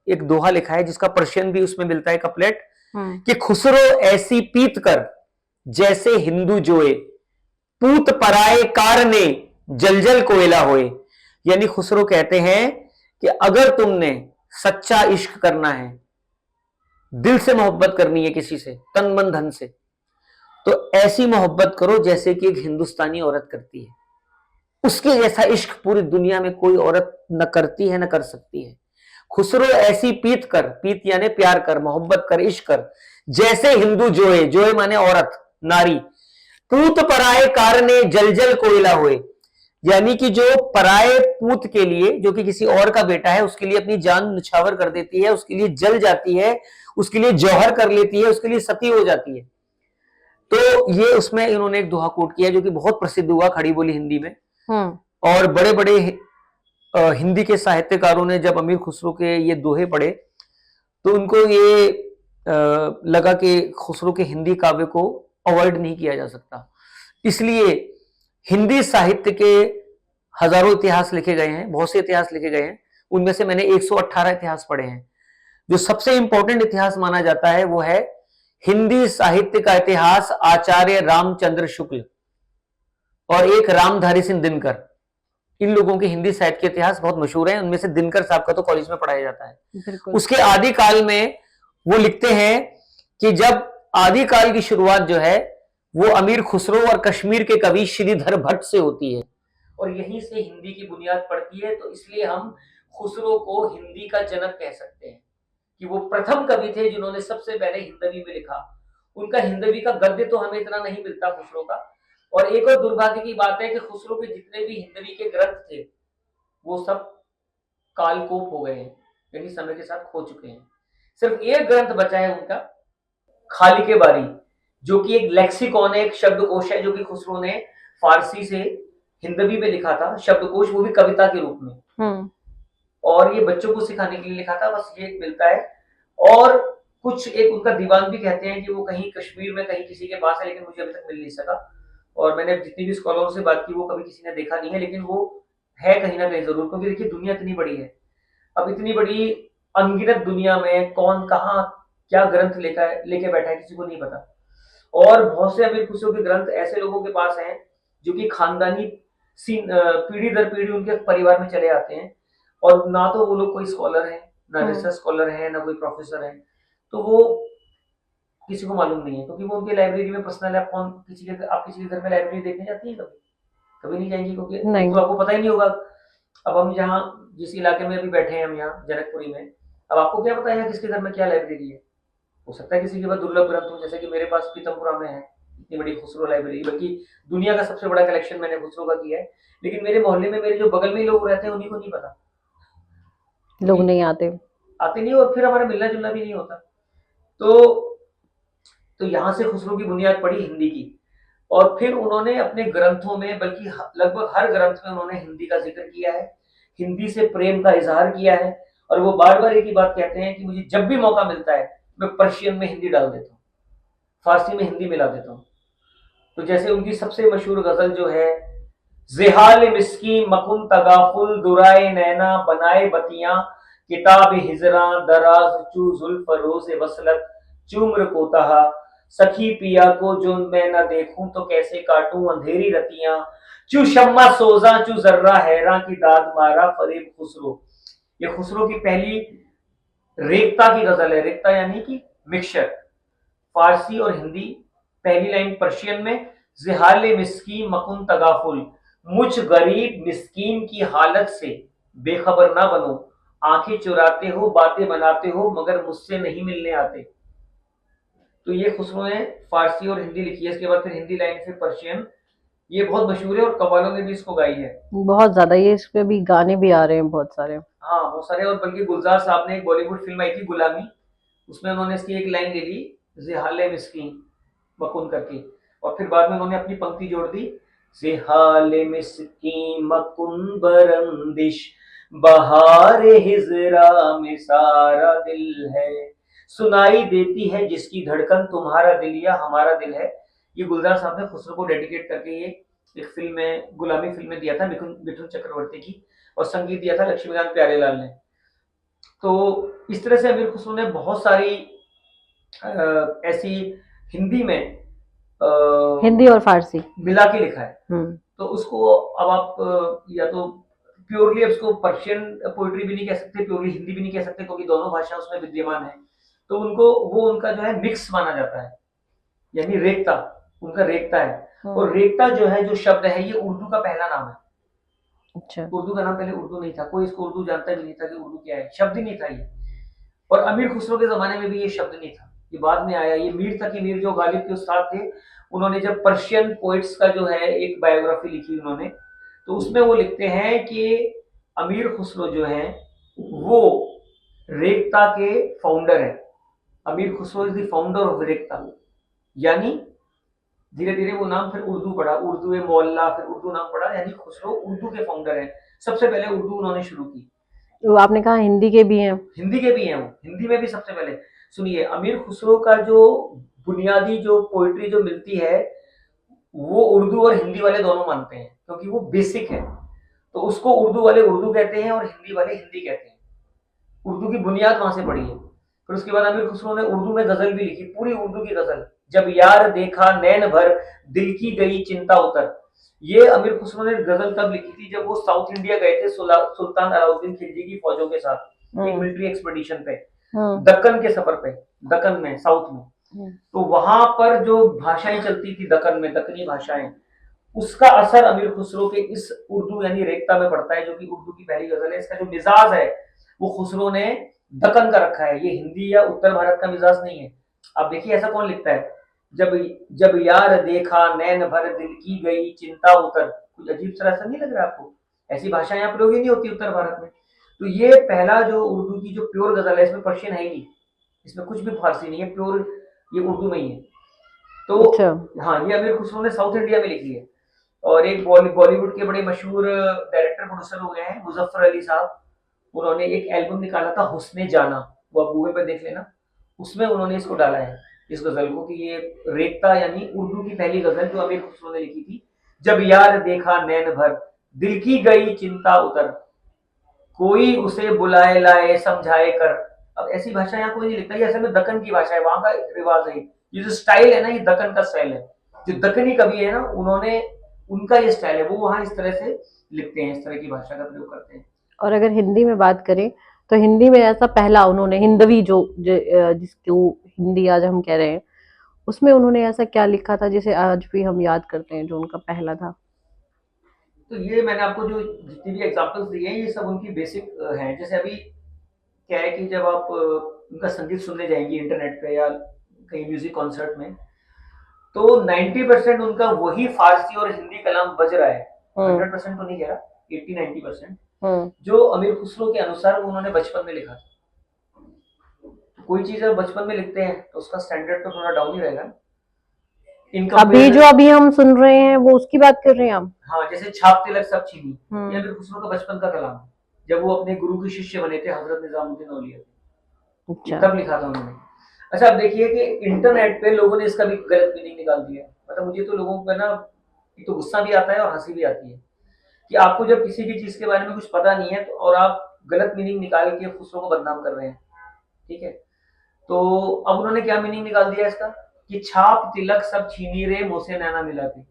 एक दोहा लिखा है जिसका पर्शियन भी उसमें मिलता है, कपलेट, कि खुसरो ऐसी पीत कर जैसे हिंदू जोए, पूत पराए कारने जलजल कोयला होए। यानी खुसरो कहते हैं कि अगर तुमने सच्चा इश्क करना है, दिल से मोहब्बत करनी है किसी से, तन मन धन से, तो ऐसी मोहब्बत करो जैसे कि एक हिंदुस्तानी औरत करती है। उसके जैसा इश्क पूरी दुनिया में कोई औरत न करती है, न कर सकती है। खुसरो ऐसी पीत कर, पीत यानी प्यार कर, मोहब्बत कर, इश्क कर, जैसे हिंदू जोए, जोए माने औरत, नारी, पूत पराए कारने जलजल कोयला होए, यानी कि जो पराए पूत के लिए, जो कि किसी और का बेटा है, उसके लिए अपनी जान निछावर कर देती है, उसके लिए जल जाती है, उसके लिए जौहर कर लेती है, उसके लिए सती हो जाती है। तो ये उसमें इन्होंने एक दोहा कोट किया जो कि बहुत प्रसिद्ध हुआ खड़ी बोली हिंदी में। और बड़े बड़े हिंदी के साहित्यकारों ने जब अमीर खुसरो के ये दोहे पढ़े तो उनको ये लगा कि खुसरो के हिंदी काव्य को अवॉइड नहीं किया जा सकता। इसलिए हिंदी साहित्य के हजारों इतिहास लिखे गए हैं, बहुत से इतिहास लिखे गए हैं, उनमें से मैंने 118 इतिहास पढ़े हैं। जो सबसे इंपॉर्टेंट इतिहास माना जाता है वो है हिंदी साहित्य का इतिहास आचार्य रामचंद्र शुक्ल और एक रामधारी सिंह दिनकर। इन लोगों के हिंदी साहित्य के इतिहास बहुत मशहूर है। उनमें से दिनकर साहब का तो कॉलेज में पढ़ाया जाता है। उसके आदिकाल में वो लिखते हैं कि जब आदिकाल की शुरुआत जो है वो अमीर खुसरो और कश्मीर के कवि श्रीधर भट्ट से होती है और यहीं से हिंदी की बुनियाद पड़ती है। तो इसलिए हम खुसरो को हिंदी का जनक कह सकते हैं कि वो प्रथम कवि थे जिन्होंने सबसे पहले हिंदवी में लिखा। उनका हिंदवी का गद्य तो हमें इतना नहीं मिलता खुसरो का। और एक और दुर्भाग्य की बात है कि खुसरो के जितने भी हिंदवी के ग्रंथ थे वो सब कालकोप हो गए हैं, यानी समय के साथ खो चुके हैं। सिर्फ एक ग्रंथ बचा है उनका, खालिके बारी, जो कि एक लेक्सिकॉन है, एक शब्दकोश है जो कि खुसरो ने फारसी से हिंदवी में लिखा था, शब्दकोश, वो भी कविता के रूप में। और ये बच्चों को सिखाने के लिए लिखा था, बस ये मिलता है। और कुछ एक उनका दीवान भी कहते हैं कि वो कहीं कश्मीर में कहीं किसी के पास है, लेकिन मुझे अभी तक मिल नहीं सका। और मैंने जितनी भी स्कॉलरों से बात की वो कभी किसी ने देखा नहीं है, लेकिन वो है कहीं ना कहीं जरूर, क्योंकि देखिए दुनिया इतनी बड़ी है। अब इतनी बड़ी अनगिनत दुनिया में कौन कहाँ क्या ग्रंथ लेके बैठा है किसी को नहीं पता। और बहुत से अमीर खुशियों के ग्रंथ ऐसे लोगों के पास हैं जो कि खानदानी पीढ़ी दर पीढ़ी उनके परिवार में चले आते हैं, और ना तो वो लोग कोई स्कॉलर है, ना रिसर्च स्कॉलर है, ना कोई प्रोफेसर है, तो वो किसी को मालूम नहीं है, क्योंकि वो उनके लाइब्रेरी में पर्सनल है। आप किसी के घर में लाइब्रेरी देखने जाती है कभी? कभी नहीं जाएंगी, क्योंकि एक नहीं। तो आपको पता ही नहीं होगा। अब हम जहाँ जिस इलाके में अभी बैठे हैं हम यहाँ जनकपुरी में, अब आपको क्या पता है यहाँ किसके घर में क्या लाइब्रेरी है? हो सकता है किसी के पास दुर्लभ ग्रंथ हो, जैसे कि मेरे पास पीतमपुरा में है इतनी बड़ी खुसरो लाइब्रेरी, बल्कि दुनिया का सबसे बड़ा कलेक्शन मैंने खुसरो का किया है। लेकिन मेरे मोहल्ले में मेरे जो बगल में ही लोग रहते हैं उन्हीं को नहीं पता, लोग नहीं आते। आते नहीं, और फिर हमारा मिलना जुलना भी नहीं होता। तो यहाँ से खुसरो की बुनियाद पड़ी हिंदी की, और फिर उन्होंने अपने ग्रंथों में, बल्कि लगभग हर ग्रंथ में उन्होंने हिंदी का जिक्र किया है, हिंदी से प्रेम का इजहार किया है। और वो बार बार एक ही बात कहते हैं कि मुझे जब भी मौका मिलता है मैं पर्शियन में हिंदी डाल देता हूँ, फारसी में हिंदी मिला देता हूँ। तो जैसे उनकी सबसे मशहूर गजल जो है, जिहाल मिस्की मकुन तगाफुल दुराए नैना बनाए बतियां किताब हिजरा दराज चू जुल्फ रोज़ वसलत चुम्र कोतहा सखी पिया को जो मैं न देखूं तो कैसे काटूं अंधेरी रतियां चू शम्मा सोजा चू जर्रा हैरा की दाद मारा फरेब खुसरो। ये खुसरो की पहली रेखता की गजल है। रेखता यानी कि मिक्सचर, फारसी और हिंदी। पहली लाइन पर्शियन में, जिहाले मिस्कीन मकुन तगाफुल, मुझ गरीब मिस्कीन की हालत से बेखबर ना बनो, आंखें चुराते हो बातें बनाते हो मगर मुझसे नहीं मिलने आते। तो ये खुसरो ने फारसी और हिंदी लिखी है। इसके बाद फिर हिंदी लाइन, फिर पर्शियन। ये बहुत मशहूर है और कव्वालों ने भी इसको गाई है। बहुत ज्यादा, ये इस पे भी गाने भी आ रहे हैं बहुत सारे। हाँ बहुत सारे, और बल्कि गुलजार साहब ने एक बॉलीवुड फिल्म आई थी गुलामी, उसमें उन्होंने इसकी एक लाइन ले ली, जिहाले मिस्कीन मकुन करके, और फिर बाद में उन्होंने अपनी पंक्ति जोड़ दी, जिहाले मिस्कीन मकुन बरंदिश बहारे हिजरा में सारा दिल है, सुनाई देती है जिसकी धड़कन तुम्हारा दिल या हमारा दिल है। ये गुलजार साहब ने खुसरो को डेडिकेट करके ये एक फिल्म में, गुलामी फिल्म में दिया था मिथुन चक्रवर्ती की, और संगीत दिया था लक्ष्मीकांत प्यारेलाल ने। तो इस तरह से अमीर खुसरो ने बहुत सारी ऐसी हिंदी में हिंदी और फारसी मिला के लिखा है। तो उसको अब आप या तो प्योरली उसको पर्शियन पोइट्री भी नहीं कह सकते, प्योरली हिंदी भी नहीं कह सकते, क्योंकि दोनों भाषा उसमें विद्यमान है। तो उनका जो है मिक्स माना जाता है, यानी रेखता, उनका रेखता है। और रेखता जो है, जो शब्द है, ये उर्दू का पहला नाम है। अच्छा। उर्दू का नाम पहले उर्दू नहीं था, कोई इसको उर्दू जानता भी नहीं था कि उर्दू क्या है, शब्द ही नहीं था ये। और अमीर खुसरो के जमाने में भी ये शब्द नहीं था, ये बाद में आया। ये मीर तकी मीर जो गालिब के उस्ताद थे, उन्होंने जब पर्शियन पोइट्स का जो है एक बायोग्राफी लिखी उन्होंने, तो उसमें वो लिखते हैं कि अमीर खुसरो जो है वो रेखता के फाउंडर है। Amir Khusro is the founder of Rekhta. यानी धीरे धीरे वो नाम फिर उर्दू पड़ा, उर्दू मोहल्ला, फिर उर्दू नाम पड़ा, यानी खुसरो उर्दू के फाउंडर है। सबसे पहले उर्दू उन्होंने शुरू की। तो आपने कहा हिंदी के भी हैं? हिंदी के भी हैं वो, हिंदी में भी सबसे पहले। सुनिए, अमीर खुसरो का जो बुनियादी जो पोइट्री जो मिलती है, वो उर्दू और हिंदी वाले दोनों मानते हैं, क्योंकि वो बेसिक है। तो उसको उर्दू वाले उर्दू कहते हैं और हिंदी वाले हिंदी कहते हैं। उर्दू की बुनियाद वहां से पड़ी है। फिर उसके बाद अमीर खुसरो ने उर्दू में गजल भी लिखी, पूरी उर्दू की गजल। जब यार देखा नैन भर दिल की गई चिंता उतर, ये अमीर खुसरो ने गजल तब लिखी थी जब वो साउथ इंडिया गए थे सुल्तान अलाउद्दीन खिलजी की फौजों के साथ एक मिलिट्री एक्सपेडिशन पे, दक्कन के सफर पे, दक्कन में, साउथ में। तो वहां पर जो भाषाएं चलती थी दक्कन में, दक्कनी भाषाएं, उसका असर अमीर खुसरो के इस उर्दू यानी रेखता में पड़ता है, जो कि उर्दू की पहली गजल है। इसका जो मिजाज है वो खुसरो ने दक्कन का रखा है, ये हिंदी या उत्तर भारत का मिजाज नहीं है। अब देखिए ऐसा कौन लिखता है, जब जब यार देखा नैन भर दिल की गई चिंता उतर। कुछ अजीब सा ऐसा नहीं लग रहा आपको? ऐसी भाषा यहाँ प्रयोग ही नहीं होती उत्तर भारत में। तो ये पहला जो उर्दू की जो प्योर गजल है, इसमें पर्शियन है ही नहीं, इसमें कुछ भी फारसी नहीं है, प्योर ये उर्दू में ही है। तो हाँ, ये अमीर खुसरो ने साउथ इंडिया में लिखी है। और एक बॉलीवुड के बड़े मशहूर डायरेक्टर प्रोड्यूसर हो गए हैं मुजफ्फर अली साहब, उन्होंने एक एल्बम निकाला था हुस्ने जाना, वो आप गूगल पे देख लेना, उसमें उन्होंने इसको डाला है, इस गजल को, कि ये रेखता यानी उर्दू की पहली गजल जो अमीर खुसरो ने लिखी थी। जब यार देखा नैन भर दिल की गई चिंता उतर, कोई उसे बुलाए लाए समझाए कर। अब ऐसी भाषा यहाँ कोई नहीं लिखता, ये असल में दक्कन की भाषा है, वहां का रिवाज है। ये जो स्टाइल है ना, ये दक्कन का स्टाइल है। जो दक्कनी कवि है ना, उन्होंने, उनका ये स्टाइल है, वो वहां इस तरह से लिखते हैं, इस तरह की भाषा का प्रयोग करते हैं। और अगर हिंदी में बात करें तो हिंदी में ऐसा पहला उन्होंने हिंदवी जिसको हिंदी आज हम कह रहे हैं, उसमें उन्होंने ऐसा क्या लिखा था जिसे आज भी हम याद करते हैं, जो उनका पहला था? तो ये मैंने आपको जो जितनी भी एग्जांपल्स दिए हैं, ये सब उनकी बेसिक हैं। जैसे अभी क्या है कि जब आप उनका संगीत सुनने जाएंगे इंटरनेट पे या कहीं म्यूजिक कॉन्सर्ट में, तो 90% उनका वही फारसी और हिंदी कलाम बज रहा है। 100% तो नहीं कह रहा, 80-90% जो अमीर खुसरो के अनुसार उन्होंने बचपन में लिखा था। कोई चीज आप बचपन में लिखते हैं तो उसका स्टैंडर्ड तो थोड़ा डाउन ही रहेगा। अभी जो अभी हम सुन रहे हैं वो उसकी बात कर रहे हैं हम? हाँ, जैसे छाप तिलक सब छीनी, ये अमीर खुसरो का बचपन का कलाम है, जब वो अपने गुरु के शिष्य बने थे हजरत निजामुद्दीन औलिया, तब लिखा था उन्होंने। अच्छा, अब देखिए कि इंटरनेट पे लोगों ने इसका भी गलत मीनिंग निकाल दिया। मतलब मुझे तो लोगों पे ना, एक तो गुस्सा भी आता है और हंसी भी आती है कि आपको जब किसी भी चीज के बारे में कुछ पता नहीं है तो और आप गलत मीनिंग निकाल के खुसरो को बदनाम कर रहे हैं। ठीक है, तो अब उन्होंने क्या मीनिंग निकाल दिया इसका कि छाप तिलक सब छीनी रे मोसे नैना मिलाती,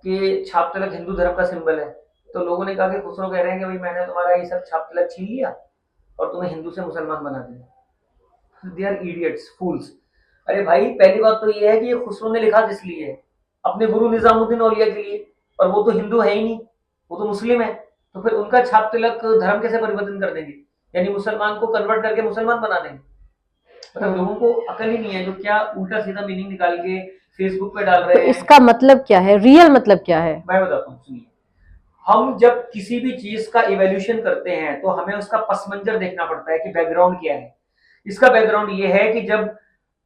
कि छाप तिलक हिंदू धर्म का सिंबल है। तो लोगों ने कहा कि खुसरो कह रहे हैं कि भाई मैंने तुम्हारा ये सब छाप तिलक छीन लिया और तुम्हें हिंदू से मुसलमान बना दिया। दे आर इडियट्स, फूल्स। अरे भाई, पहली बात तो ये है कि ये खुसरो ने लिखा किस लिए है? अपने गुरु निजामुद्दीन औलिया के लिए, और वो तो हिंदू है ही नहीं, वो तो मुस्लिम है। तो फिर उनका छाप तिलक धर्म कैसे परिवर्तन कर देंगे? यानी मुसलमान को कन्वर्ट करके मुसलमान बना देंगे। मतलब लोगों को अकल ही नहीं है, जो क्या उल्टा सीधा मीनिंग निकाल के फेसबुक पे डाल तो रहे हैं। इसका मतलब क्या है, रियल मतलब क्या है? मैं बताता हूँ, सुनिए। हम जब किसी भी चीज का इवैल्यूएशन करते हैं तो हमें उसका पस मंजर देखना पड़ता है कि बैकग्राउंड क्या है। इसका बैकग्राउंड ये है कि जब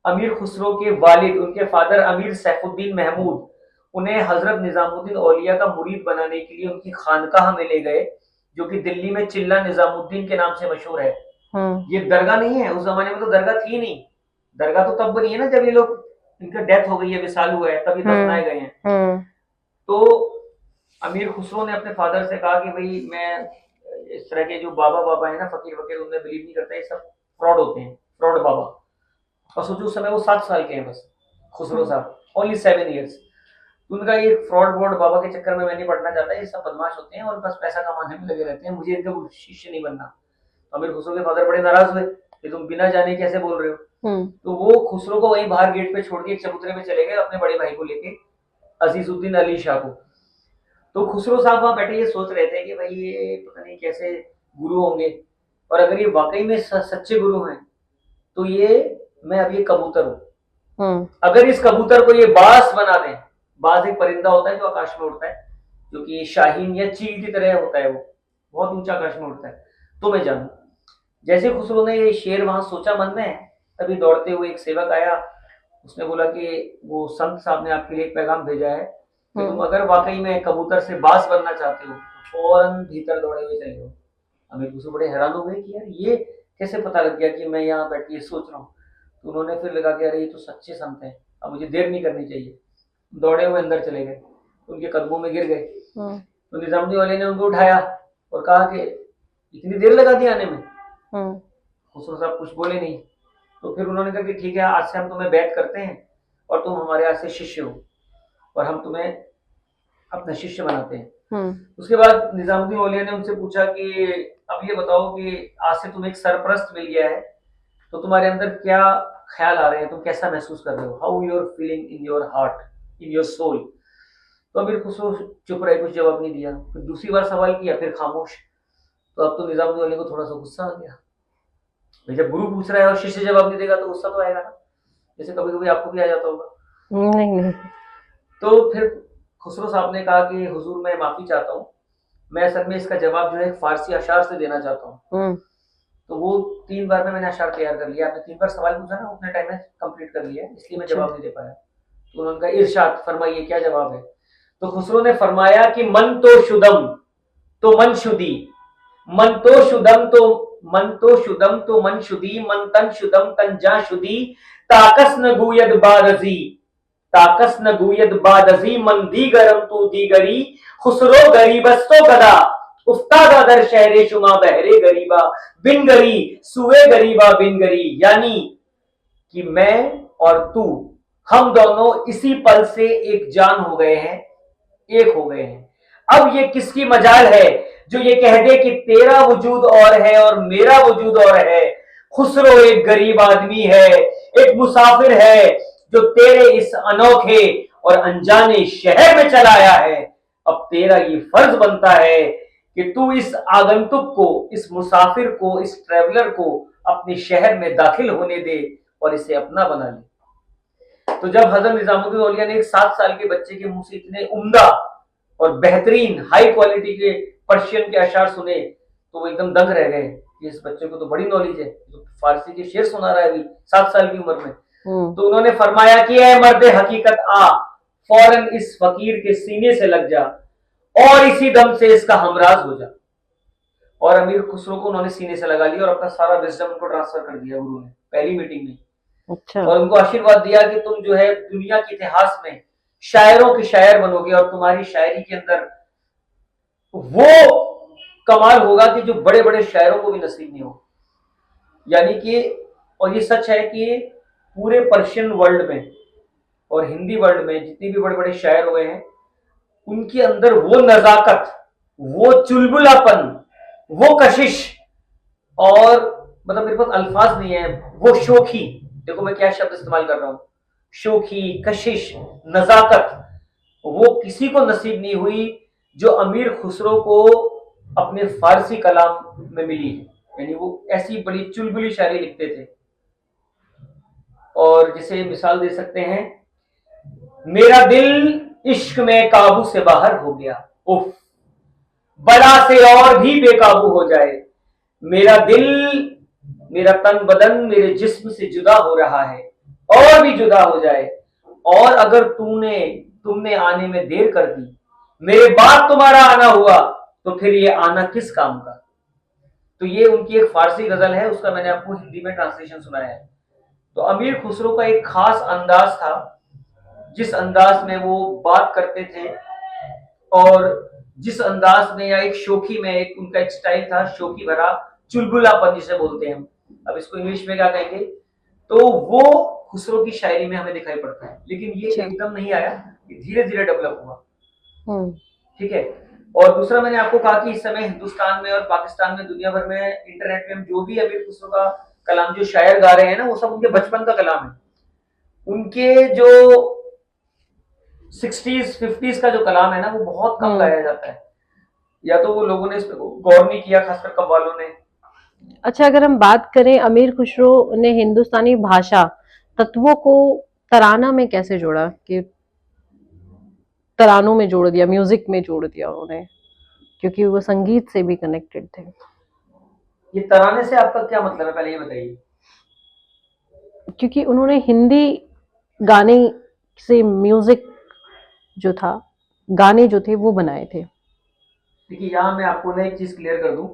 अमीर खुसरो के वालिद, उनके फादर अमीर सैफुद्दीन महमूद, उन्हें हजरत निजामुद्दीन औलिया का मुरीद बनाने के लिए उनकी खानकाह में ले गए, जो कि दिल्ली में चिल्ला निजामुद्दीन के नाम से मशहूर है। ये दरगाह नहीं है, उस जमाने में तो दरगाह थी नहीं। दरगाह तो तब बनी है ना जब ये लोग, इनका डेथ हो गई है, विसाल हुआ है, तब ये दफनाए गए हैं। तो अमीर खुसरो ने अपने फादर से कहा कि भाई मैं इस तरह के जो बाबा बाबा है ना, फकीर वकीर, उनमें बिलीव नहीं करता, ये सब फ्रॉड होते हैं, फ्रॉड बाबा। और सोचो उस समय वो 7 साल के हैं बस, खुसरो साहब, ओनली 7 ईयर्स। तो उनका ये फ्रॉड ब्रॉड बाबा के चक्कर में मैं नहीं पढ़ना चाहता, ये सब बदमाश होते हैं और बस पैसा कमाने में लगे रहते हैं, मुझे इनका शिष्य नहीं बनना। तो अमीर खुसरो के फादर बड़े नाराज हुए कि तुम बिना जाने कैसे बोल रहे हो। तो वो खुसरो को वहीं बाहर गेट पे छोड़ के एक चबूतरे में चले गए अपने बड़े भाई को लेके, अजीजुद्दीन अली शाह को। तो खुसरो साहब वहां बैठे ये सोच रहे थे कि भाई ये पता नहीं कैसे गुरु होंगे, और अगर ये वाकई में सच्चे गुरु हैं तो ये, मैं अब ये कबूतर हूं, अगर इस कबूतर को ये बास बना दें, बाज एक परिंदा होता है जो आकाश में उड़ता है, जो कि शाहीन या चील की तरह होता है, वो बहुत ऊंचा आकाश में उड़ता है, तो मैं जानू। जैसे खुसरो ने ये शेर वहां सोचा मन में, तभी दौड़ते हुए एक सेवक आया, उसने बोला कि वो संत साहब ने आपके लिए एक पैगाम भेजा है कि तुम अगर वाकई में कबूतर से बास बनना चाहते हो तो फौरन भीतर दौड़े हुए चले जाओ। अमीर खुसरो बड़े हैरान हो गए कि यार ये कैसे पता लग गया कि मैं यहाँ बैठ के सोच रहा हूँ। तो उन्होंने फिर लगा कि अरे ये तो सच्चे संत हैं, अब मुझे देर नहीं करनी चाहिए। दौड़े हुए अंदर चले गए, उनके कदमों में गिर गए। तो निजामुद्दीन वाले ने उनको उठाया और कहा कि इतनी देर लगा दी आने में। खुसरो साहब कुछ बोले नहीं। तो फिर उन्होंने कहा कि ठीक है, आज से हम तुम्हें बैत करते हैं और तुम हमारे यहाँ से शिष्य हो और हम तुम्हें अपना शिष्य बनाते हैं। उसके बाद निजामुद्दीन औलिया ने उनसे पूछा कि अब ये बताओ कि आज से तुम्हें एक सरपरस्त मिल गया है, तो तुम्हारे अंदर क्या ख्याल आ रहे हैं, तुम कैसा महसूस कर रहे हो, how you're feeling in your heart, in your soul. तो अमीर खुसरो चुप रहे, कुछ जवाब नहीं दिया। फिर दूसरी बार सवाल किया, फिर खामोश। तो अब तो निजामुद्दीन औलिया को थोड़ा सा गुस्सा आ गया, जब गुरु पूछ रहा है और शिष्य जवाब नहीं देगा तो गुस्सा तो आएगा ना, जैसे कभी कभी आपको भी आ जाता होगा। नहीं। तो फिर खुसरो साहब ने कहा कि हुजूर मैं माफी चाहता हूँ, मैं असल में इसका जवाब जो है फारसी अशार से देना चाहता हूँ। तो वो 3 बार में मैंने अशार तैयार कर लिया, आपने 3 बार सवाल पूछा ना, उतने टाइम में कंप्लीट कर लिया, इसलिए मैं जवाब नहीं दे पाया। तो उन्होंने कहा इरशाद फरमाइए क्या जवाब है। तो खुसरो ने फरमाया कि मन तो शुदम तो मन शुदी, मन तो शुदम तो मन शुदी, मन तन शुदम तन जा शुदी, ताकस न गुयद बारजी। ताकस न गुयद बादजी मन दीगरम तू दीगरी खुसरो गरीबस्तो गदा उफ्तादा दर शहरे शुमा बहरे गरीबा बिन गरी सुए गरीबा बिन गरी। यानी कि मैं और तू, हम दोनों इसी पल से एक जान हो गए हैं, एक हो गए हैं। अब ये किसकी मजाल है जो ये कह दे कि तेरा वजूद और है और मेरा वजूद और है। खुसरो एक गरीब आदमी है, एक मुसाफिर है जो तेरे इस अनोखे और अनजाने शहर में चला आया है। अब तेरा ये फर्ज बनता है कि तू इस आगंतुक को, इस मुसाफिर को, इस ट्रेवलर को अपने शहर में दाखिल होने दे और इसे अपना बना ले। तो जब हजरत निजामुद्दीन औलिया ने एक 7 साल के बच्चे के मुंह से इतने उम्दा और बेहतरीन हाई क्वालिटी के पर्शियन के अशार सुने तो वो एकदम दंग रह गए कि इस बच्चे को तो बड़ी नॉलेज है, तो फारसी के शेर सुना रहा है अभी 7 साल की उम्र में। तो उन्होंने फरमाया कि ऐ मर्दे हकीकत आ, फौरन इस फकीर के सीने से लग जा और इसी दम से इसका हमराज हो जा। और अमीर खुसरो को उन्होंने सीने से लगा लिया और अपना सारा विजडम उनको ट्रांसफर कर दिया गुरु ने पहली मीटिंग में। अच्छा। और उनको आशीर्वाद दिया कि तुम जो है दुनिया के इतिहास में शायरों के शायर बनोगे और तुम्हारी शायरी के अंदर वो कमाल होगा कि जो बड़े बड़े शायरों को भी नसीब नहीं हो। यानी कि, और ये सच है कि पूरे पर्शियन वर्ल्ड में और हिंदी वर्ल्ड में जितने भी बड़े बड़े शायर हुए हैं उनके अंदर वो नजाकत, वो चुलबुलापन, वो कशिश, और मतलब मेरे पास अल्फाज नहीं है, वो शोखी, देखो मैं क्या शब्द इस्तेमाल कर रहा हूं, शोखी, कशिश, नजाकत, वो किसी को नसीब नहीं हुई जो अमीर खुसरो को अपने फारसी कलाम में मिली है। यानी वो ऐसी बड़ी चुलबुली शायरी लिखते थे। और जिसे मिसाल दे सकते हैं, मेरा दिल इश्क में काबू से बाहर हो गया, उफ बला से और भी बेकाबू हो जाए। मेरा दिल, मेरा तन बदन मेरे जिस्म से जुदा हो रहा है और भी जुदा हो जाए। और अगर तुमने आने में देर कर दी, मेरे बाद तुम्हारा आना हुआ तो फिर ये आना किस काम का। तो ये उनकी एक फारसी गजल है, उसका मैंने आपको हिंदी में ट्रांसलेशन सुनाया है। तो अमीर खुसरो का एक खास अंदाज था, जिस अंदाज में वो बात करते थे और जिस अंदाज में, या एक शोखी में, एक उनका एक स्टाइल था शोखी भरा, चुलबुलापन जिसे बोलते हैं हम, अब इसको इंग्लिश में क्या कहेंगे, तो वो खुसरो की शायरी में हमें दिखाई पड़ता है। लेकिन ये एकदम नहीं आया, ये धीरे धीरे डेवलप हुआ। ठीक है। और दूसरा मैंने आपको कहा कि इस समय हिंदुस्तान में और पाकिस्तान में, दुनिया भर में, इंटरनेट में हम जो भी अमीर खुसरो का कलाम जो शायर गा रहे हैं ना, वो सब उनके बचपन का कलाम है। उनके जो 60s 50s का जो कलाम है ना, वो बहुत कम गाया जाता है, या तो वो लोगों ने इस पर गौर नहीं किया, खासकर कव्वालों ने। अच्छा, अगर हम बात करें, अमीर खुसरो ने हिंदुस्तानी भाषा तत्वों को तराना में कैसे जोड़ा, कि तरानों में जोड़ दिया, म्यूजिक में जोड़ दिया उन्होंने, क्योंकि वो संगीत से भी कनेक्टेड थे। ये तराने से आपका क्या मतलब है, पहले ये बताइए। क्योंकि उन्होंने हिंदी गाने से म्यूजिक जो था, गाने जो थे वो बनाए थे। देखिए, यहाँ मैं आपको ना एक चीज क्लियर कर दूं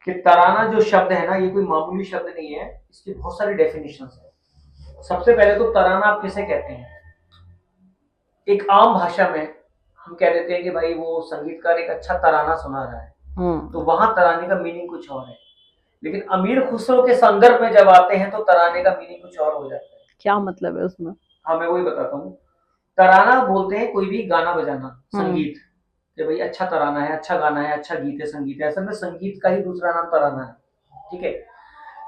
कि तराना जो शब्द है ना, ये कोई मामूली शब्द नहीं है, इसकी बहुत सारी डेफिनेशंस है। सबसे पहले तो तराना आप किसे कहते हैं। एक आम भाषा में हम कह देते हैं कि भाई वो संगीतकार एक अच्छा तराना सुना रहा है, तो वहां तराने का मीनिंग कुछ और है। लेकिन अमीर खुसरो के संदर्भ में जब आते हैं तो तराने का मीनिंग कुछ और हो जाता है। क्या मतलब है उसमें? हाँ, मैं वही बताता हूँ। तराना बोलते हैं कोई भी गाना बजाना, संगीत, कि भाई अच्छा तराना है, अच्छा गाना है, अच्छा गीत है, संगीत है। असल में संगीत का ही दूसरा नाम तराना है। ठीक है।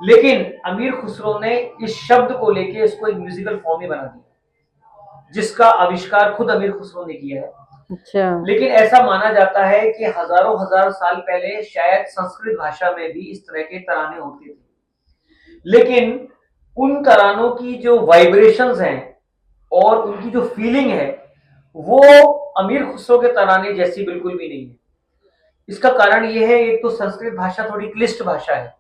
लेकिन अमीर खुसरो ने इस शब्द को लेके इसको एक म्यूजिकल फॉर्म ही बना दिया, जिसका आविष्कार खुद अमीर खुसरो ने किया है। अच्छा। लेकिन ऐसा माना जाता है कि हजारों हजार साल पहले शायद संस्कृत भाषा में भी इस तरह के तराने होते थे। लेकिन उन तरानों की जो वाइब्रेशंस हैं और उनकी जो फीलिंग है, वो अमीर खुसरो के तराने जैसी बिल्कुल भी नहीं है। इसका कारण ये है, एक तो संस्कृत भाषा थोड़ी क्लिष्ट भाषा है,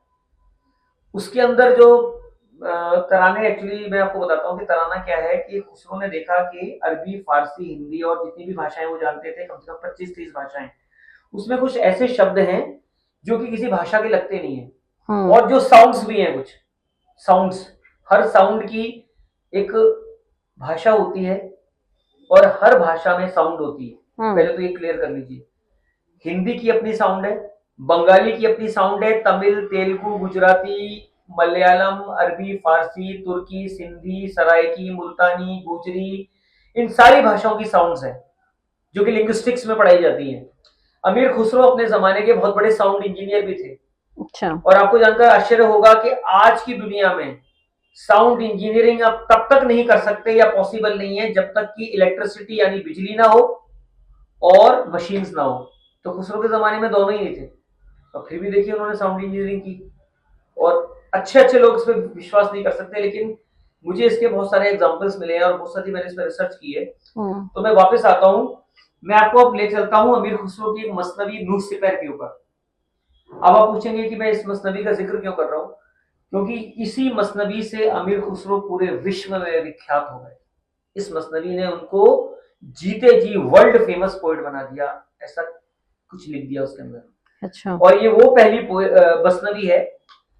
उसके अंदर जो तराने, एक्चुअली मैं आपको बताता हूँ कि तराना क्या है, कि खुसरो ने देखा कि अरबी, फारसी, हिंदी और जितनी भी भाषाएं वो जानते थे, कम से कम 25-30 भाषाएं, उसमें कुछ ऐसे शब्द हैं जो कि किसी भाषा के लगते नहीं है, और जो साउंड्स भी हैं, कुछ साउंड्स, हर साउंड की एक भाषा होती है और हर भाषा में साउंड होती है। हम्म। पहले तो ये क्लियर कर लीजिए। हिंदी की अपनी साउंड है, बंगाली की अपनी साउंड है, तमिल, तेलुगु, गुजराती, मलयालम, अरबी, फारसी, तुर्की, सिंधी, सराइकी, मुल्तानी, गुजरी, इन सारी भाषाओं की साउंड्स हैं जो कि लिंग्विस्टिक्स में पढ़ाई जाती हैं। अमीर खुसरो अपने जमाने के बहुत बड़े साउंड इंजीनियर भी थे। अच्छा। और आपको जानकर आश्चर्य होगा कि आज की दुनिया में साउंड इंजीनियरिंग आप तब तक नहीं कर सकते या पॉसिबल नहीं है जब तक कि इलेक्ट्रिसिटी यानी बिजली ना हो और मशीन्स ना हो। तो खुसरो के जमाने में दोनों ही नहीं थे, और फिर भी देखिए उन्होंने साउंड इंजीनियरिंग की। और अच्छे अच्छे लोग इस पर विश्वास नहीं कर सकते, लेकिन मुझे इसके बहुत सारे एग्जांपल्स मिले हैं और बहुत सारी मैंने इस पर रिसर्च की है। तो मैं वापस आता हूँ, मैं आपको अब ले चलता हूँ अमीर खुसरो की एक मसनवी नूह सिपर के ऊपर। अब आप पूछेंगे कि मैं इस मसनवी का जिक्र क्यों कर रहा हूँ, क्योंकि इसी मसनवी से अमीर खुसरो पूरे विश्व में विख्यात हो गए। इस मसनवी ने उनको जीते जी वर्ल्ड फेमस पोएट बना दिया, ऐसा कुछ लिख दिया उसके अंदर। अच्छा। और ये वो पहली मसनवी है।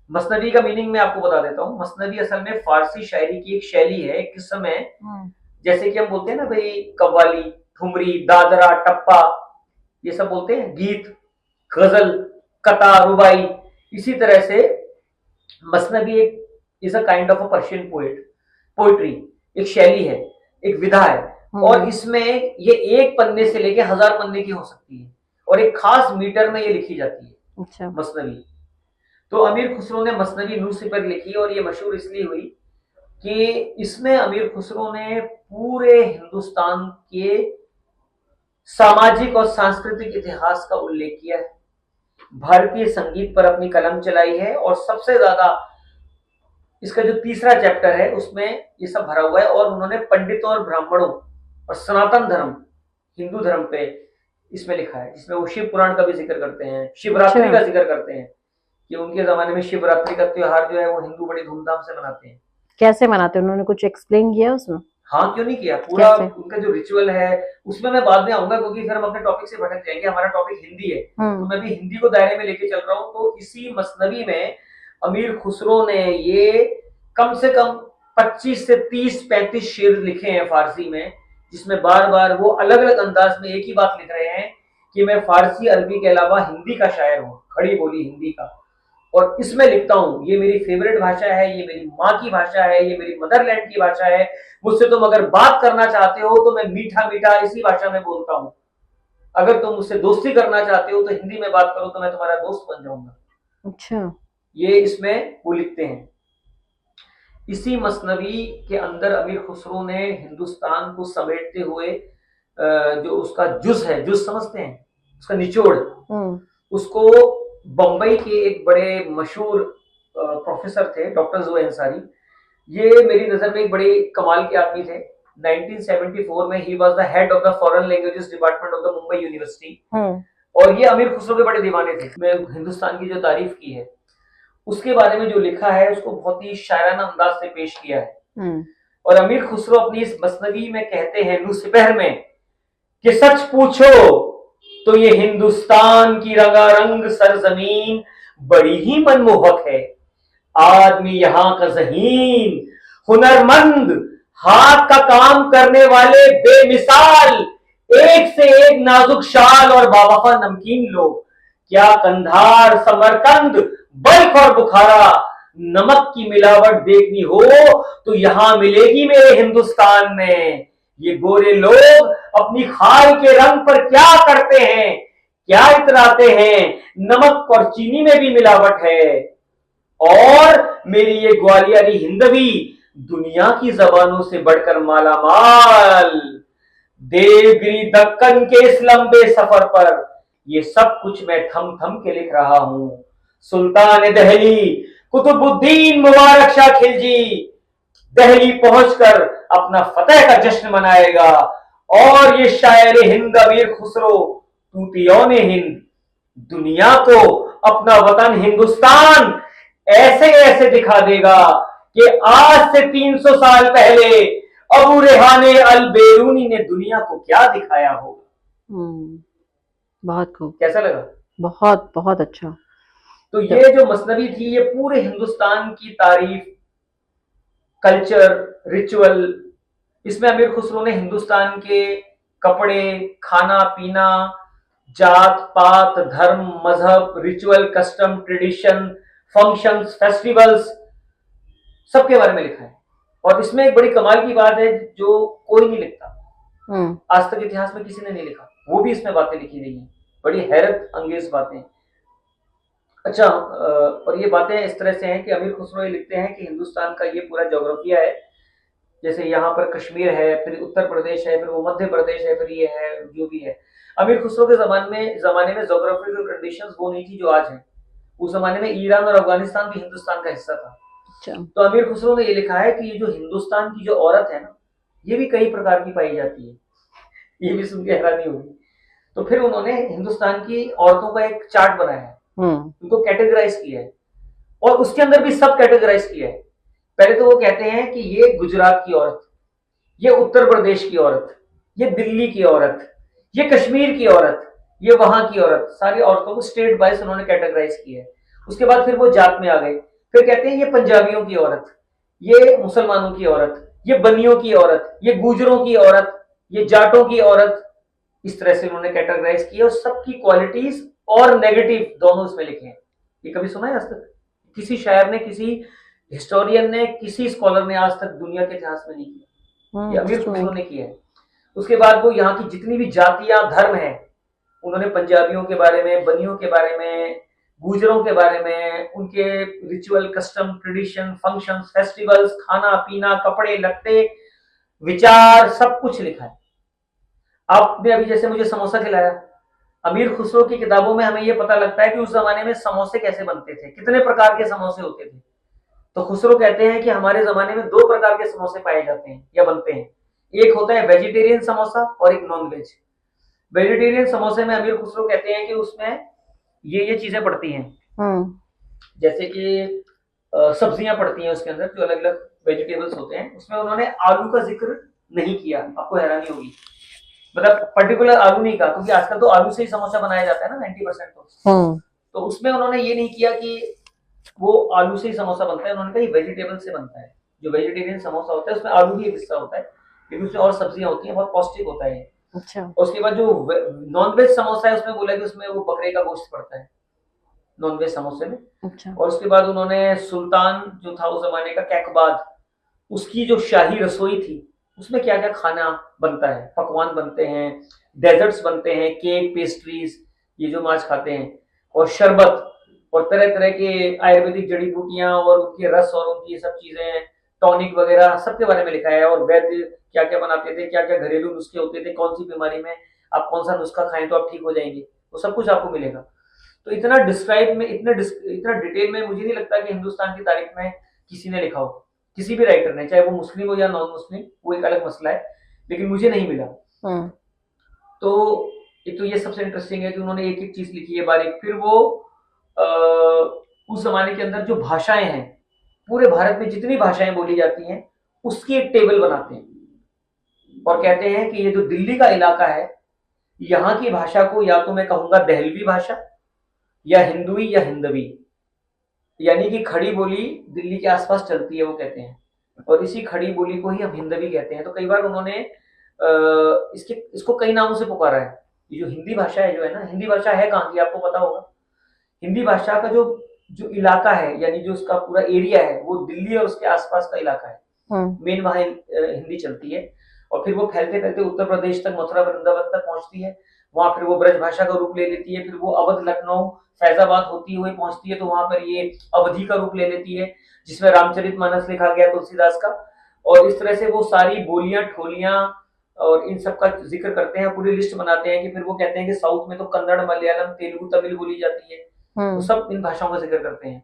मसनवी का मीनिंग मैं आपको बता देता हूँ। मसनवी असल में फारसी शायरी की एक शैली है, एक किस्म है। जैसे कि हम बोलते हैं ना भाई, कव्वाली, ठुमरी, दादरा, टप्पा, ये सब बोलते हैं, गीत, गजल, कथा, रुबाई। इसी तरह से मसनवी एक is a kind of a Persian poetry, एक शैली है, एक विधा है। और इसमें ये एक पन्ने से लेके 1000 पन्ने की हो सकती है और एक खास मीटर में ये लिखी जाती है। अच्छा। मसनवी। तो अमीर खुसरो ने मसनवी नूह सिपर लिखी और ये मशहूर इसलिए हुई कि इसमें अमीर खुसरो ने पूरे हिंदुस्तान के सामाजिक और सांस्कृतिक इतिहास का उल्लेख किया है, भारतीय संगीत पर अपनी कलम चलाई है, और सबसे ज्यादा इसका जो तीसरा चैप्टर है उसमें ये सब भरा हुआ है। और उन्होंने पंडितों और ब्राह्मणों और सनातन धर्म, हिंदू धर्म पे इसमें लिखा है, जिसमें वो शिव पुराण का भी जिक्र करते हैं, शिवरात्रि का जिक्र करते हैं कि उनके जमाने में शिवरात्रि का त्योहार जो है वो हिंदू बड़ी धूमधाम से मनाते हैं। कैसे मनाते हैं, उन्होंने कुछ एक्सप्लेन किया उसमें? हाँ, क्यों नहीं किया, पूरा उनका जो रिचुअल है उसमें मैं बाद में आऊंगा, क्योंकि फिर हम अपने टॉपिक से भटक जाएंगे। हमारा टॉपिक हिंदी है, तो मैं भी हिंदी को दायरे में लेके चल रहा हूँ। तो इसी मसनवी में अमीर खुसरो ने ये कम से कम 25 से 30-35 शेर लिखे हैं फारसी में, जिसमें बार बार वो अलग अलग अंदाज में एक ही बात लिख रहे हैं कि मैं फारसी, अरबी के अलावा हिंदी का शायर हूँ, खड़ी बोली हिंदी का। और इसमें लिखता हूँ, ये मेरी फेवरेट भाषा है, ये मेरी माँ की भाषा है, ये मेरी मदरलैंड की भाषा है। मुझसे तुम अगर बात करना चाहते हो तो मैं मीठा मीठा इसी भाषा में बोलता हूँ। अगर तुम मुझसे दोस्ती करना चाहते हो तो हिंदी में बात करो, तो मैं तुम्हारा दोस्त बन जाऊंगा। अच्छा। ये इसमें वो लिखते हैं। इसी मसनवी के अंदर अमीर खुसरो ने हिंदुस्तान को समेटते हुए जो उसका जुज है, जुज समझते हैं, उसका निचोड़, उसको बंबई के एक बड़े मशहूर प्रोफेसर थे, डॉक्टर ज़ुबैर अंसारी। ये मेरी नजर में एक बड़े कमाल के आदमी थे। 1974 में he was the head of the foreign languages department of the Mumbai university. और ये अमीर खुसरो के बड़े दीवाने थे। मैं हिंदुस्तान की जो तारीफ की है उसके बारे में जो लिखा है उसको बहुत ही शायराना अंदाज से पेश किया है। और अमीर खुसरो अपनी इस मसनवी में कहते हैं नूह सिपर में कि सच पूछो तो ये हिंदुस्तान की रंगारंग सरजमीन बड़ी ही मनमोहक है। आदमी यहाँ का ज़हीन, हुनरमंद, हाथ का काम करने वाले बेमिसाल, एक से एक नाजुक शाल और बावफा नमकीन लोग। क्या कंधार, समरकंद, बल्ख और बुखारा, नमक की मिलावट देखनी हो तो यहाँ मिलेगी मेरे हिंदुस्तान में। ये गोरे लोग अपनी खाल के रंग पर क्या करते हैं, क्या इतराते हैं, नमक और चीनी में भी मिलावट है। और मेरी ये ग्वालियरी हिंदवी दुनिया की जबानों से बढ़कर मालामाल। देवगिरी दक्कन के इस लंबे सफर पर ये सब कुछ मैं थम थम के लिख रहा हूं। सुल्तान दहली कुतुबुद्दीन मुबारक शाह खिलजी दहली पहुंचकर अपना फतेह का जश्न मनाएगा। और ये शायर हिंद अमीर खुसरो तूतियों हिंद दुनिया को अपना वतन हिंदुस्तान ऐसे ऐसे दिखा देगा कि आज से 300 साल पहले अबू रेहाने अल बेरूनी ने दुनिया को क्या दिखाया होगा। बहुत खूब। कैसा लगा? बहुत बहुत अच्छा। तो ये जो मसनवी थी ये पूरे हिंदुस्तान की तारीफ, कल्चर, रिचुअल, इसमें अमीर खुसरो ने हिंदुस्तान के कपड़े, खाना पीना, जात पात, धर्म, मजहब, ritual, custom, tradition, functions, festivals, सबके बारे में लिखा है। और इसमें एक बड़ी कमाल की बात है जो कोई नहीं लिखता, आज तक इतिहास में किसी ने नहीं लिखा, वो भी इसमें बातें लिखी गई हैं, बड़ी हैरत अंगेज बातें। अच्छा, और ये बातें इस तरह से हैं कि अमीर खुसरो ये लिखते हैं कि हिंदुस्तान का ये पूरा ज्योग्राफिया है, जैसे यहाँ पर कश्मीर है, फिर उत्तर प्रदेश है, फिर वो मध्य प्रदेश है, फिर ये है जो भी है। अमीर खुसरो के जमाने में ज्योग्राफिकल कंडीशंस वो नहीं थी जो आज है। उस जमाने में ईरान और अफगानिस्तान भी हिंदुस्तान का हिस्सा था। तो अमीर खुसरो ने ये लिखा है कि ये जो हिंदुस्तान की जो औरत है ना, ये भी कई प्रकार की पाई जाती है। ये भी सुन के हैरानी होगी। तो फिर उन्होंने हिंदुस्तान की औरतों का एक चार्ट बनाया है, उनको कैटेगराइज किया है, और उसके अंदर भी सब कैटेगराइज किया है। पहले तो वो कहते हैं कि ये गुजरात की औरत, ये उत्तर प्रदेश की औरत, ये दिल्ली की औरत, ये कश्मीर की औरत, ये वहां की औरत, सारी औरतों को स्टेट वाइज उन्होंने कैटेगराइज किया है। उसके बाद फिर वो जात में आ गए, फिर कहते हैं ये पंजाबियों की औरत, ये मुसलमानों की औरत, ये बनियों की औरत, ये गुजरों की औरत, ये जाटों की औरत, इस तरह से उन्होंने कैटेगराइज किया और सबकी क्वालिटीज और नेगेटिव दोनों इसमें लिखे हैं। ये कभी सुना है आज तक? किसी शायर ने, किसी हिस्टोरियन ने, किसी स्कॉलर ने आज तक दुनिया के इतिहास में नहीं किया। ये अमीर खुसरो ने किया है। उसके बाद वो यहाँ की जितनी भी जातियां, धर्म है, उन्होंने पंजाबियों के बारे में, बनियों के बारे में, गुजरों के बारे में, उनके ritual, custom, tradition, functions, festivals, खाना पीना, कपड़े लत्ते, विचार, सब कुछ लिखा है। आपने अभी जैसे मुझे समोसा खिलाया, अमीर खुसरो की किताबों में हमें यह पता लगता है कि उस जमाने में समोसे कैसे बनते थे, कितने प्रकार के समोसे होते थे। तो खुसरो कहते हैं कि हमारे जमाने में दो प्रकार के समोसे पाए जाते हैं या बनते हैं, एक होता है वेजिटेरियन समोसा और एक नॉन वेज। वेजिटेरियन समोसे में अमीर खुसरो कहते हैं कि उसमें ये चीजें पड़ती हैं, जैसे कि सब्जियां पड़ती हैं उसके अंदर, जो अलग अलग वेजिटेबल्स होते हैं। उसमें उन्होंने आलू का जिक्र नहीं किया, आपको हैरानी होगी, मतलब पर्टिकुलर आलू नहीं कहा, क्योंकि आजकल तो आलू से ही समोसा बनाया जाता है ना 90% तो उसमें उन्होंने ये नहीं किया कि वो आलू से ही समोसा बनता है, उन्होंने कहा ये वेजिटेबल से बनता है। जो वेजिटेरियन समोसा होता है उसमें आलू भी एक हिस्सा होता है, लेकिन उसमें और सब्जियां होती हैं, बहुत पौष्टिक होता है। अच्छा। और उसके बाद जो नॉन वेज समोसा है उसमें बोला कि उसमें वो बकरे का गोश्त पड़ता है नॉन वेज समोसे में। अच्छा। और उसके बाद उन्होंने सुल्तान जो था उस जमाने का, कैकबाद, उसकी जो शाही रसोई थी उसमें क्या क्या खाना बनता है, पकवान बनते हैं, डेजर्ट्स बनते हैं, केक, पेस्ट्रीज, ये जो हम आज खाते हैं, और शरबत, और तरह तरह के आयुर्वेदिक जड़ी बूटियां और उनके रस और उनकी ये सब चीजें, टॉनिक वगैरह, सबके बारे में लिखा है। और वैद्य क्या क्या बनाते थे, क्या क्या घरेलू नुस्खे होते थे, कौन सी बीमारी में आप कौन सा नुस्खा खाएं तो आप ठीक हो जाएंगे, वो सब कुछ आपको मिलेगा। तो इतना डिस्क्राइब में, इतना डिटेल में मुझे नहीं लगता कि हिंदुस्तान की तारीख में किसी ने लिखा हो, किसी भी राइटर ने, चाहे वो मुस्लिम हो या नॉन मुस्लिम, वो एक अलग मसला है, लेकिन मुझे नहीं मिला। तो एक तो ये सबसे इंटरेस्टिंग है कि उन्होंने एक एक चीज लिखी है बारीक। फिर वो उस जमाने के अंदर जो भाषाएं हैं, पूरे भारत में जितनी भाषाएं बोली जाती हैं उसकी एक टेबल बनाते हैं और कहते हैं कि ये जो दिल्ली का इलाका है, यहाँ की भाषा को या तो मैं कहूंगा दहलवी भाषा, या हिंदुई, या हिंदवी, यानी कि खड़ी बोली दिल्ली के आसपास चलती है वो कहते हैं, और इसी खड़ी बोली को ही हम हिंदवी कहते हैं। तो कई बार उन्होंने इसको कई नामों से पुकारा है। ये जो हिंदी भाषा है, जो है ना, हिंदी भाषा है कहाँ की आपको पता होगा। हिंदी भाषा का जो जो इलाका है, यानी जो उसका पूरा एरिया है, वो दिल्ली और उसके आसपास का इलाका है। मेन वहां हिंदी चलती है, और फिर वो फैलते फैलते उत्तर प्रदेश तक, मथुरा वृंदावन तक पहुंचती है। वहां फिर वो ब्रज भाषा का रूप ले लेती है, फिर वो अवध, लखनऊ, फैजाबाद होती हुई पहुंचती है, तो वहां पर ये अवधि का रूप ले लेती है, जिसमें रामचरितमानस लिखा गया तुलसीदास का। और इस तरह से वो सारी बोलियां, ठोलियां और इन सब का जिक्र करते हैं, पूरी लिस्ट बनाते हैं कि फिर वो कहते हैं कि साउथ में तो कन्नड़, मलयालम, तेलुगु, तमिल बोली जाती है, तो सब इन भाषाओं का जिक्र करते हैं।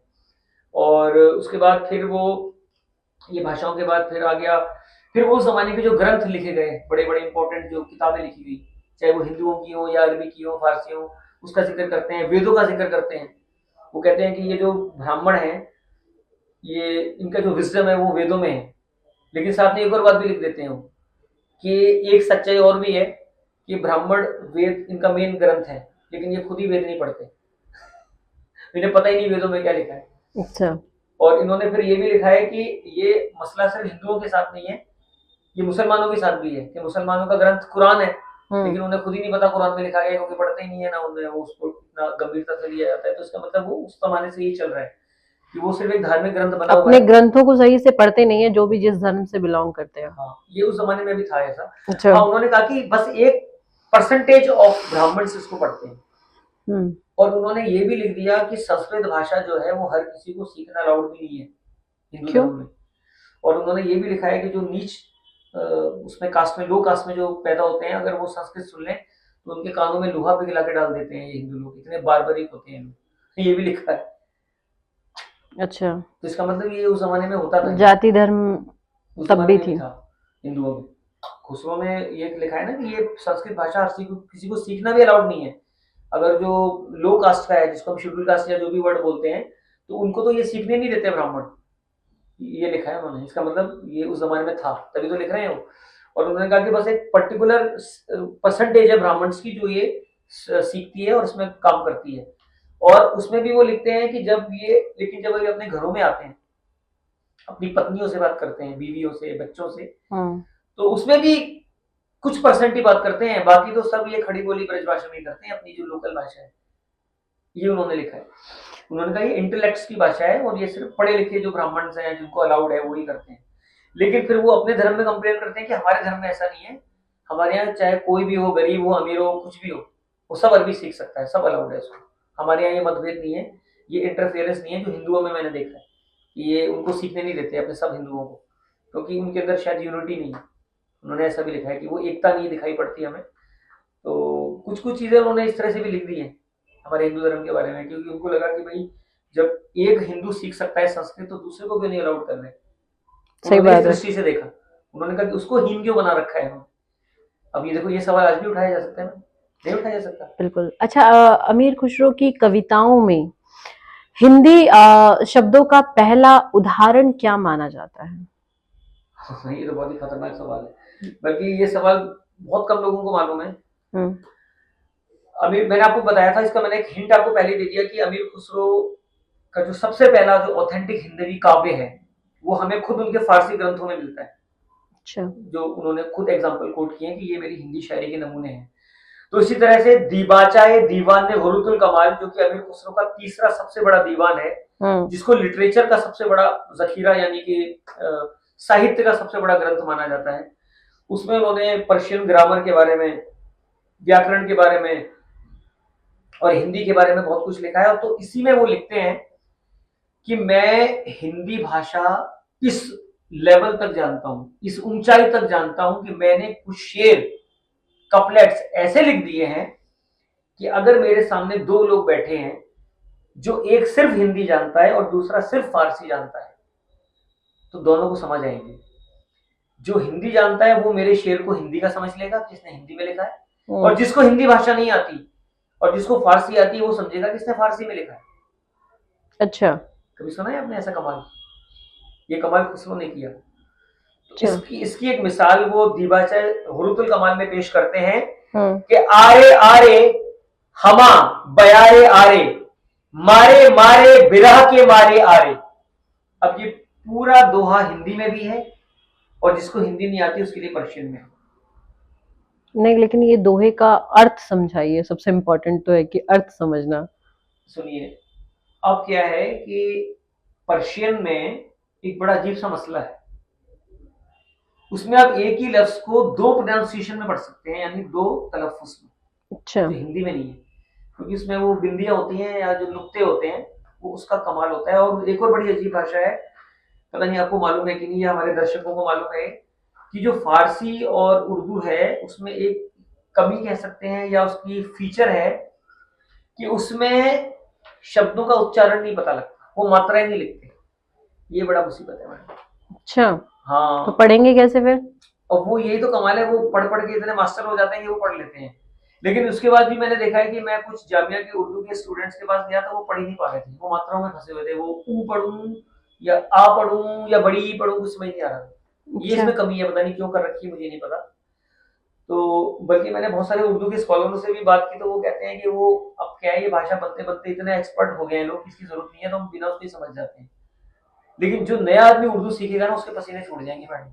और उसके बाद फिर वो, ये भाषाओं के बाद फिर आ गया, फिर वो जमाने के जो ग्रंथ लिखे गए, बड़े बड़े इंपॉर्टेंट जो किताबें लिखी गई, चाहे वो हिंदुओं की हो या अरबी की हो, फारसी हो, उसका जिक्र करते हैं। वेदों का जिक्र करते हैं। वो कहते हैं कि ये जो ब्राह्मण है, ये इनका जो विजडम है वो वेदों में है। लेकिन साथ में एक और बात भी लिख देते हैं कि एक सच्चाई और भी है कि ब्राह्मण वेद इनका मेन ग्रंथ है, लेकिन ये खुद ही वेद नहीं पढ़ते, इन्हें पता ही नहीं वेदों में क्या लिखा है। अच्छा। और इन्होंने फिर ये भी लिखा है कि ये मसला सिर्फ हिंदुओं के साथ नहीं है, ये मुसलमानों के साथ भी है कि मुसलमानों का ग्रंथ कुरान है, हम्म। लेकिन उन्हें खुद ही नहीं पता कुरान में लिखा गया है, क्योंकि पढ़ते ही नहीं है ना, उन्हें वो उसको इतना गंभीरता से लिया जाता है। तो इसका मतलब वो उस जमाने से ही चल रहा है कि वो सिर्फ एक धार्मिक ग्रंथ बना हुआ अपने है। ग्रंथों को सही से पढ़ते नहीं है, जो भी जिस धर्म से बिलोंग करते हैं। हाँ, ये उस जमाने में भी था ऐसा। अच्छा। हाँ, उन्होंने कहा कि बस 1% ऑफ ब्राह्मण्स इसको पढ़ते हैं। हम्म। और उन्होंने ये भी लिख दिया कि संस्कृत भाषा जो है वो हर किसी को सीखना अलाउड भी नहीं है हिंदू क्यों? धर्म में। और उन्होंने ये भी लिखा है कि जो नीच उसमें कास्ट में, लो कास्ट में जो पैदा होते हैं, अगर वो संस्कृत सुन लें तो उनके कानों में लोहा पिघला के डाल देते हैं ये हिंदू लोग, इतने बार्बरिक होते हैं लोग। ये भी लिखा है। अच्छा। तो इसका मतलब ये उस जमाने में होता था, जाति धर्म उस तब जमाने भी में थी। था हिंदुओं में। खुसरो में ये लिखा है ना कि ये संस्कृत भाषा हर किसी को सीखना भी अलाउड नहीं है। अगर जो लो कास्ट का है, जिसको हम शेड्यूल कास्ट या जो भी वर्ड बोलते हैं, तो उनको तो ये सीखने नहीं देते ब्राह्मण। ये लिखा है उन्होंने। इसका मतलब ये उस जमाने में था, तभी तो लिख रहे हैं वो। और उन्होंने कहा कि बस एक पर्टिकुलर परसेंटेज है ब्राह्मण्स की जो ये सीखती है और इसमें काम करती है। और उसमें भी वो लिखते हैं कि लेकिन जब ये अपने घरों में आते हैं, अपनी पत्नियों से बात करते हैं, बीवियों से, बच्चों से, तो उसमें भी कुछ परसेंट ही बात करते हैं, बाकी तो सब ये खड़ी बोली ब्रजभाषा में करते हैं, अपनी जो लोकल भाषा है। ये उन्होंने लिखा है। उन्होंने कहा ये इंटेलेक्ट्स की भाषा है और ये सिर्फ पढ़े लिखे जो ब्राह्मण्स हैं, जिनको अलाउड है, वो ही करते हैं। लेकिन फिर वो अपने धर्म में कंप्लेन करते हैं कि हमारे धर्म में ऐसा नहीं है, हमारे यहाँ चाहे कोई भी हो, गरीब हो, अमीर हो, कुछ भी हो, वो सब अरबी सीख सकता है, सब अलाउड है उसको। हमारे यहाँ ये मतभेद नहीं है, ये इंटरफेरेंस नहीं है जो हिंदुओं में मैंने देखा है कि ये उनको सीखने नहीं देते अपने सब हिंदुओं को, क्योंकि उनके अंदर शायद यूनिटी नहीं है। उन्होंने ऐसा भी लिखा है कि वो एकता नहीं दिखाई पड़ती हमें। तो कुछ कुछ चीजें उन्होंने इस तरह से भी लिख दी हैं हमारे हिंदू धर्म के बारे में, क्योंकि उनको लगा कि भाई जब एक हिंदू सीख सकता है संस्कृत, तो दूसरे को क्यों नहीं अलाउड कर रहे। सही उन्होंने बात इस है। दृष्टि से देखा। उन्होंने कहा कि उसको हीन क्यों बना रखा है इन्होंने। अब ये देखो, ये सवाल आज भी उठाया जा सकता है ना, नहीं उठाया जा सकता। बिल्कुल। अच्छा, अमीर खुसरो की कविताओं में हिंदी शब्दों का पहला उदाहरण क्या माना जाता है? ये तो बहुत ही खतरनाक सवाल है, बल्कि ये सवाल बहुत कम लोगों को मालूम है। अमीर, मैंने आपको बताया था, इसका मैंने एक हिंट आपको पहले दे दिया कि अमीर खुसरो का जो सबसे पहला जो ऑथेंटिक हिंदवी काव्य है, वो हमें खुद उनके फारसी ग्रंथों में मिलता है। अच्छा। जो उन्होंने खुद एग्जाम्पल कोट किए हैं कि ये मेरी हिंदी शायरी के नमूने हैं। तो इसी तरह से दीबाचाए दीवान ने हुरुतुल कमाल, जो कि अमीर खुसरो का तीसरा सबसे बड़ा दीवान है, जिसको लिटरेचर का सबसे बड़ा जखीरा यानी कि साहित्य का सबसे बड़ा ग्रंथ माना जाता है, उसमें उन्होंने पर्शियन ग्रामर के बारे में, व्याकरण के बारे में और हिंदी के बारे में बहुत कुछ लिखा है। और तो इसी में वो लिखते हैं कि मैं हिंदी भाषा इस लेवल तक जानता हूं, इस ऊंचाई तक जानता हूं कि मैंने कुछ शेर, कपलेट्स ऐसे लिख दिए हैं कि अगर मेरे सामने दो लोग बैठे हैं, जो एक सिर्फ हिंदी जानता है और दूसरा सिर्फ फारसी जानता है, तो दोनों को समझ आएंगे। जो हिंदी जानता है वो मेरे शेर को हिंदी का समझ लेगा कि इसने हिंदी में लिखा है, और जिसको हिंदी भाषा नहीं आती और जिसको फारसी आती है, वो समझेगा कि इसने फारसी में लिखा है। अच्छा। कभी सुना है आपने ऐसा कमाल? ये कमाल खुसरो ने किया। तो इसकी एक मिसाल वो दीबाचाए हुरुतुल कमाल में पेश करते हैं कि आरे आरे हमा बयारे आरे, मारे मारे बिरह के मारे आरे। अब ये पूरा दोहा हिंदी में भी है और जिसको हिंदी नहीं आती उसके लिए पर्शियन में। नहीं, लेकिन ये दोहे का अर्थ समझाइए, सबसे इम्पोर्टेंट तो है कि अर्थ समझना। सुनिए, अब क्या है कि पर्शियन में एक बड़ा अजीब सा मसला है। उसमें आप एक ही लफ्ज को दो प्रोनाउंसिएशन में पढ़ सकते हैं, यानी दो तलफ्फुज़ में। अच्छा। जो हिंदी में नहीं है, क्योंकि उसमें वो बिंदियां होती हैं या जो नुक्ते होते हैं, वो उसका कमाल होता है। और एक और बड़ी अजीब भाषा है, पता नहीं आपको मालूम है कि नहीं, या हमारे दर्शकों को मालूम है, कि जो फारसी और उर्दू है उसमें एक कमी कह सकते हैं या उसकी फीचर है कि उसमें शब्दों का उच्चारण नहीं पता लगता, वो मात्राएं नहीं लिखते। ये बड़ा मुसीबत है मैडम। अच्छा। हाँ, तो पढ़ेंगे कैसे फिर? और वो यही तो कमाल है, वो पढ़ पढ़ के इतने मास्टर हो जाते हैं कि वो पढ़ लेते हैं। लेकिन उसके बाद भी मैंने देखा है कि मैं कुछ जामिया के उर्दू के स्टूडेंट्स के पास गया तो वो पढ़ ही नहीं पा रहे थे, वो मात्राओं में फंसे हुए थे। वो ऊ पढ़ूं या आ पढ़ूं या बड़ी पढ़ूं, कुछ समझ नहीं आ रहा। ये इसमें कमी है, पता नहीं क्यों कर रखी है, मुझे नहीं पता। तो बल्कि मैंने बहुत सारे उर्दू के स्कॉलरों से भी बात की, तो वो कहते हैं कि वो अब क्या है, ये भाषा बनते बनते इतने एक्सपर्ट हो गए हैं लोग, इसकी जरूरत नहीं है, तो हम बिना उसके समझ जाते हैं। लेकिन जो नया आदमी उर्दू सीखेगा ना, उसके पसीने छूट जाएंगे मैडम।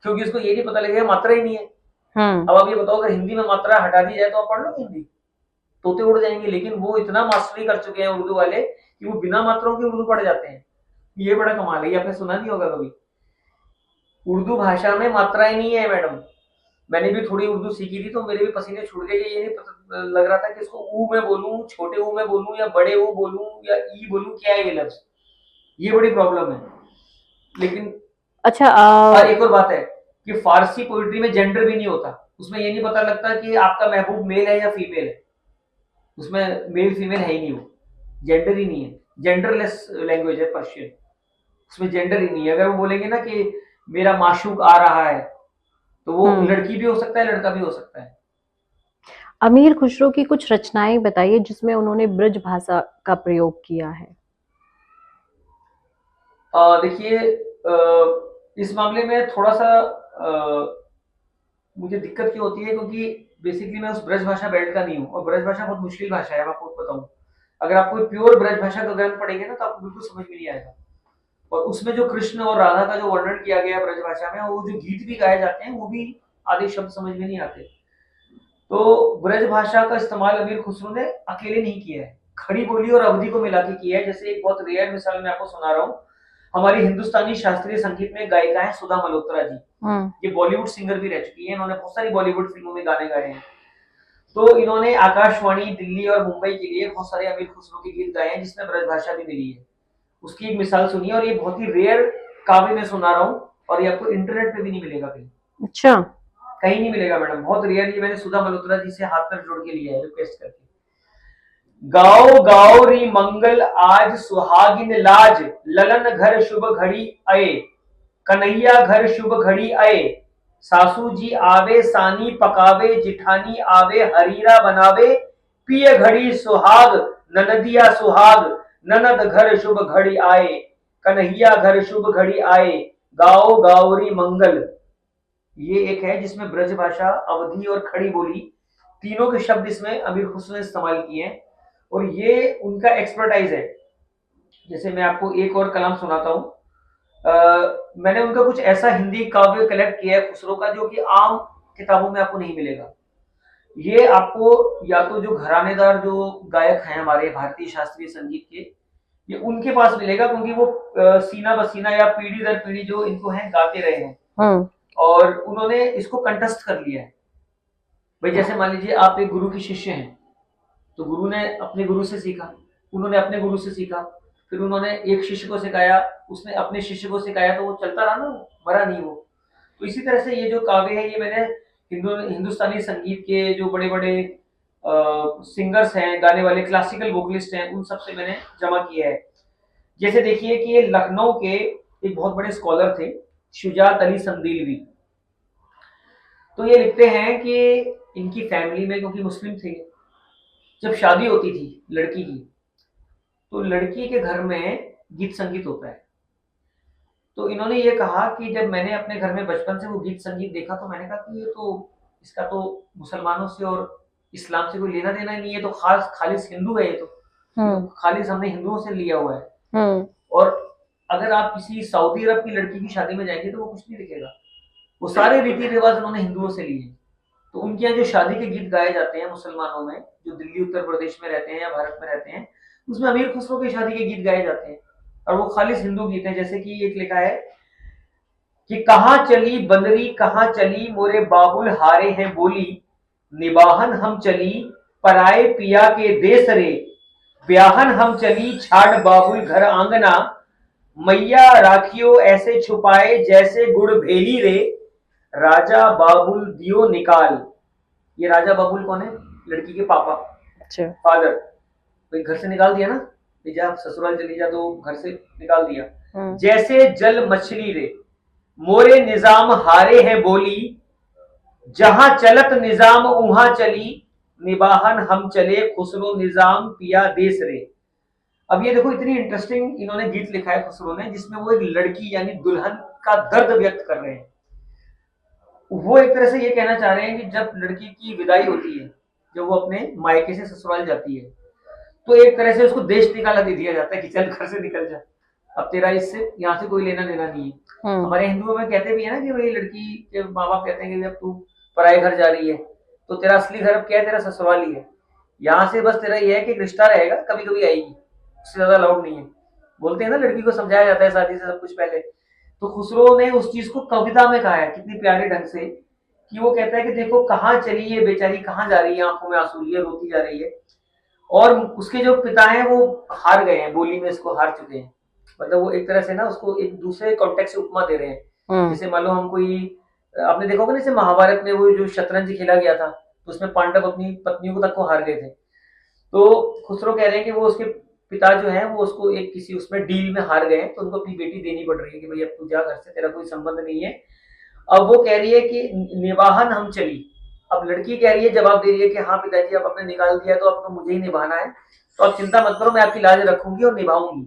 क्योंकि उसको ये नहीं पता लगेगा मात्रा ही नहीं है। अब आप ये बताओ, अगर हिंदी में मात्रा हटा दी जाए तो आप पढ़ लो हिंदी, तोते उड़ जाएंगे। लेकिन वो इतना मास्टरी कर चुके हैं उर्दू वाले कि वो बिना मात्राओं के उर्दू पढ़ जाते हैं। ये बड़ा कमाल है, ये आपने सुना नहीं होगा कभी। उर्दू भाषा में मात्राएं नहीं है मैडम। मैंने भी थोड़ी उर्दू सीखी थी तो मेरे भी पसीने छूट गए। ये नहीं पता लग रहा था कि इसको ऊ में बोलूं, छोटे ऊ में बोलूं, या बड़े ऊ बोलूं, या ई बोलूं, क्या है ये लफ्ज। ये बड़ी प्रॉब्लम है। लेकिन अच्छा और एक और बात है कि फारसी पोइट्री में जेंडर भी नहीं होता। उसमें ये नहीं पता लगता कि आपका महबूब मेल है या फीमेल है। उसमें मेल फीमेल है ही नहीं, वो जेंडर ही नहीं है। जेंडरलेस लैंग्वेज है पर्शियन, उसमें जेंडर ही नहीं है। अगर वो बोलेंगे ना कि मेरा माशूक आ रहा है, तो वो लड़की भी हो सकता है, लड़का भी हो सकता है। अमीर खुसरो की कुछ रचनाएं बताइए जिसमें उन्होंने ब्रज भाषा का प्रयोग किया है। देखिए, इस मामले में थोड़ा सा मुझे दिक्कत क्यों होती है, क्योंकि बेसिकली मैं उस ब्रज भाषा बेल्ट का नहीं हूँ, और ब्रज भाषा बहुत मुश्किल भाषा है। मैं आपको बताऊं, अगर आप कोई प्योर ब्रज भाषा का ग्रंथ पढ़ेंगे ना तो आपको बिल्कुल समझ में नहीं आएगा। और उसमें जो कृष्ण और राधा का जो वर्णन किया गया ब्रज भाषा में, वो जो गीत भी गाए जाते हैं, वो भी आधे शब्द समझ में नहीं आते। तो ब्रज भाषा का इस्तेमाल अमीर खुसरो ने अकेले नहीं किया है, खड़ी बोली और अवधि को मिला के किया है। जैसे एक बहुत रेयर मिसाल मैं आपको सुना रहा हूँ। हमारी हिंदुस्तानी शास्त्रीय संगीत में गायिका है सुधा मल्होत्रा जी। ये बॉलीवुड सिंगर भी रह चुकी है, इन्होंने बहुत सारी बॉलीवुड फिल्मों में गाने गाए हैं। तो इन्होंने आकाशवाणी दिल्ली और मुंबई के लिए बहुत सारे अमीर खुसरो के गीत गाए हैं, जिसमें ब्रज भाषा भी मिली है। उसकी एक मिसाल सुनिए, और ये बहुत ही रेयर काव्य में सुना रहा हूँ, और ये आपको इंटरनेट पे भी नहीं मिलेगा कहीं। अच्छा, कहीं नहीं मिलेगा मैडम, बहुत रेयर। ये मैंने सुधा मल्होत्रा जी से हाथ पर जोड़ के लिया है, रिक्वेस्ट करके। गाओ गाओ री मंगल आज सुहागिन लाज, ललन घर शुभ घड़ी आए, कन्हैया घर शुभ घड़ी आए, सासू जी आवे सानी पकावे, जिठानी आवे हरीरा बनावे, पिय घड़ी सुहाग ननदिया सुहाग, ननद घर शुभ घड़ी आए, कन्हैया घर शुभ घड़ी आए, गाओ गाओरी मंगल। ये एक है जिसमें ब्रज भाषा, अवधी और खड़ी बोली, तीनों के शब्द इसमें अमीर खुसरो ने इस्तेमाल किए हैं, और ये उनका एक्सपर्टाइज है। जैसे मैं आपको एक और कलाम सुनाता हूँ। मैंने उनका कुछ ऐसा हिंदी काव्य कलेक्ट किया है खुसरो का, जो कि आम किताबों में आपको नहीं मिलेगा। ये आपको या तो जो घरानेदार जो गायक हैं हमारे भारतीय शास्त्रीय संगीत के, ये उनके पास मिलेगा, क्योंकि वो सीना बसीना या पीढ़ी दर पीढ़ी जो इनको हैं गाते रहे हैं, और उन्होंने इसको कंठस्थ कर लिया है। भाई जैसे मान लीजिए आप एक गुरु के शिष्य हैं, तो गुरु ने अपने गुरु से सीखा, उन्होंने अपने गुरु से सीखा, फिर उन्होंने एक शिष्य को सिखाया, उसने अपने शिष्य को सिखाया, तो वो चलता रहा ना, मरा नहीं वो। तो इसी तरह से ये जो काव्य है, ये मैंने हिंदुस्तानी संगीत के जो बड़े बड़े सिंगर्स हैं, गाने वाले क्लासिकल वोकलिस्ट हैं, उन सब से मैंने जमा किया है। जैसे देखिए कि ये लखनऊ के एक बहुत बड़े स्कॉलर थे, शुजात अली संदीलवी। तो ये लिखते हैं कि इनकी फैमिली में, क्योंकि मुस्लिम थे, जब शादी होती थी लड़की की, तो लड़की के घर में गीत संगीत होता है। तो इन्होंने ये कहा कि जब मैंने अपने घर में बचपन से वो गीत संगीत देखा, तो मैंने कहा कि ये तो, इसका तो मुसलमानों से और इस्लाम से कोई लेना देना ही नहीं है, तो खालिस हिंदू है ये तो खालिस हमने हिंदुओं से लिया हुआ है। और अगर आप किसी सऊदी अरब की लड़की की शादी में जाएंगे तो वो कुछ नहीं दिखेगा, वो सारे रीति रिवाज उन्होंने हिंदुओं से लिए। तो उनके यहाँ जो शादी के गीत गाए जाते हैं मुसलमानों में, जो दिल्ली उत्तर प्रदेश में रहते हैं या भारत में रहते हैं, उसमें अमीर खुसरो की शादी के गीत गाए जाते हैं, और वो खालिस हिंदू गीत हैं। जैसे कि एक लिखा है कि कहाँ चली बंदरी कहाँ चली, मोरे बाबुल हारे हैं बोली, निबाहन हम चली पराए पिया के देश रे, ब्याहन हम चली छाड़ बाबुल घर आंगना, मैया राखियो ऐसे छुपाए जैसे गुड़ भेली रे, राजा बाबुल दियो निकाल। ये राजा बाबुल कौन है? लड़की के पापा, अच्छा, फादर। तो घर से निकाल दिया ना, जा ससुराल चली जा, तो घर से निकाल दिया। जैसे जल मछली रे, मोरे निजाम हारे हैं बोली, जहां चलत निजाम उहां चली, निबाहन हम चले खुसरो निजाम पिया देश रे। अब ये देखो, इतनी इंटरेस्टिंग इन्होंने गीत लिखा है खुसरो ने, जिसमें वो एक लड़की यानी दुल्हन का दर्द व्यक्त कर रहे हैं। वो एक तरह से ये कहना चाह रहे हैं कि जब लड़की की विदाई होती है, जब वो अपने मायके से ससुराल जाती है, तो एक तरह से उसको देश निकाला दे दिया जाता है कि चल घर से निकल जा, अब तेरा इससे यहाँ से कोई लेना देना नहीं है। हमारे हिंदुओं में कहते भी है ना कि भाई लड़की के माँ बाप कहते हैं कि अब तू पराए घर जा रही है तो तेरा असली घर अब क्या है, तेरा ससुराल ही है। यहाँ से बस तेरा ये है कि एक रिश्ता रहेगा, कभी कभी आएगी, उससे ज्यादा अलाउड नहीं है। बोलते हैं ना लड़की को समझाया जाता है शादी से सब कुछ पहले। तो खुसरो ने उस चीज को कविता में कहा है कितनी प्यारे ढंग से, कि वो कहता है कि देखो कहाँ चली ये बेचारी, कहाँ जा रही है, आंखों में आंसू लिए रोती जा रही है। और उसके जो पिता हैं वो हार गए हैं, बोली में इसको हार चुके हैं। मतलब वो एक तरह से ना उसको एक दूसरे कॉन्टेक्स्ट से उपमा दे रहे हैं। जैसे मान लो हम कोई, आपने देखा होगा ना जैसे महाभारत में वो जो शतरंज खेला गया था तो उसमें पांडव अपनी पत्नियों को तक को हार गए थे। तो खुसरो कह रहे हैं कि वो उसके पिता जो है वो उसको एक किसी उसमें डील में हार गए, तो उनको अपनी बेटी देनी पड़ रही है कि भाई अब तू जा घर से, तेरा कोई संबंध नहीं है। अब वो कह रही है कि निवाहन हम चली। अब लड़की कह रही है, जवाब दे रही है कि हाँ पिताजी अब आपने निकाल दिया तो अब तो मुझे ही निभाना है, तो आप चिंता मत करो, मैं आपकी लाज रखूंगी और निभाऊंगी।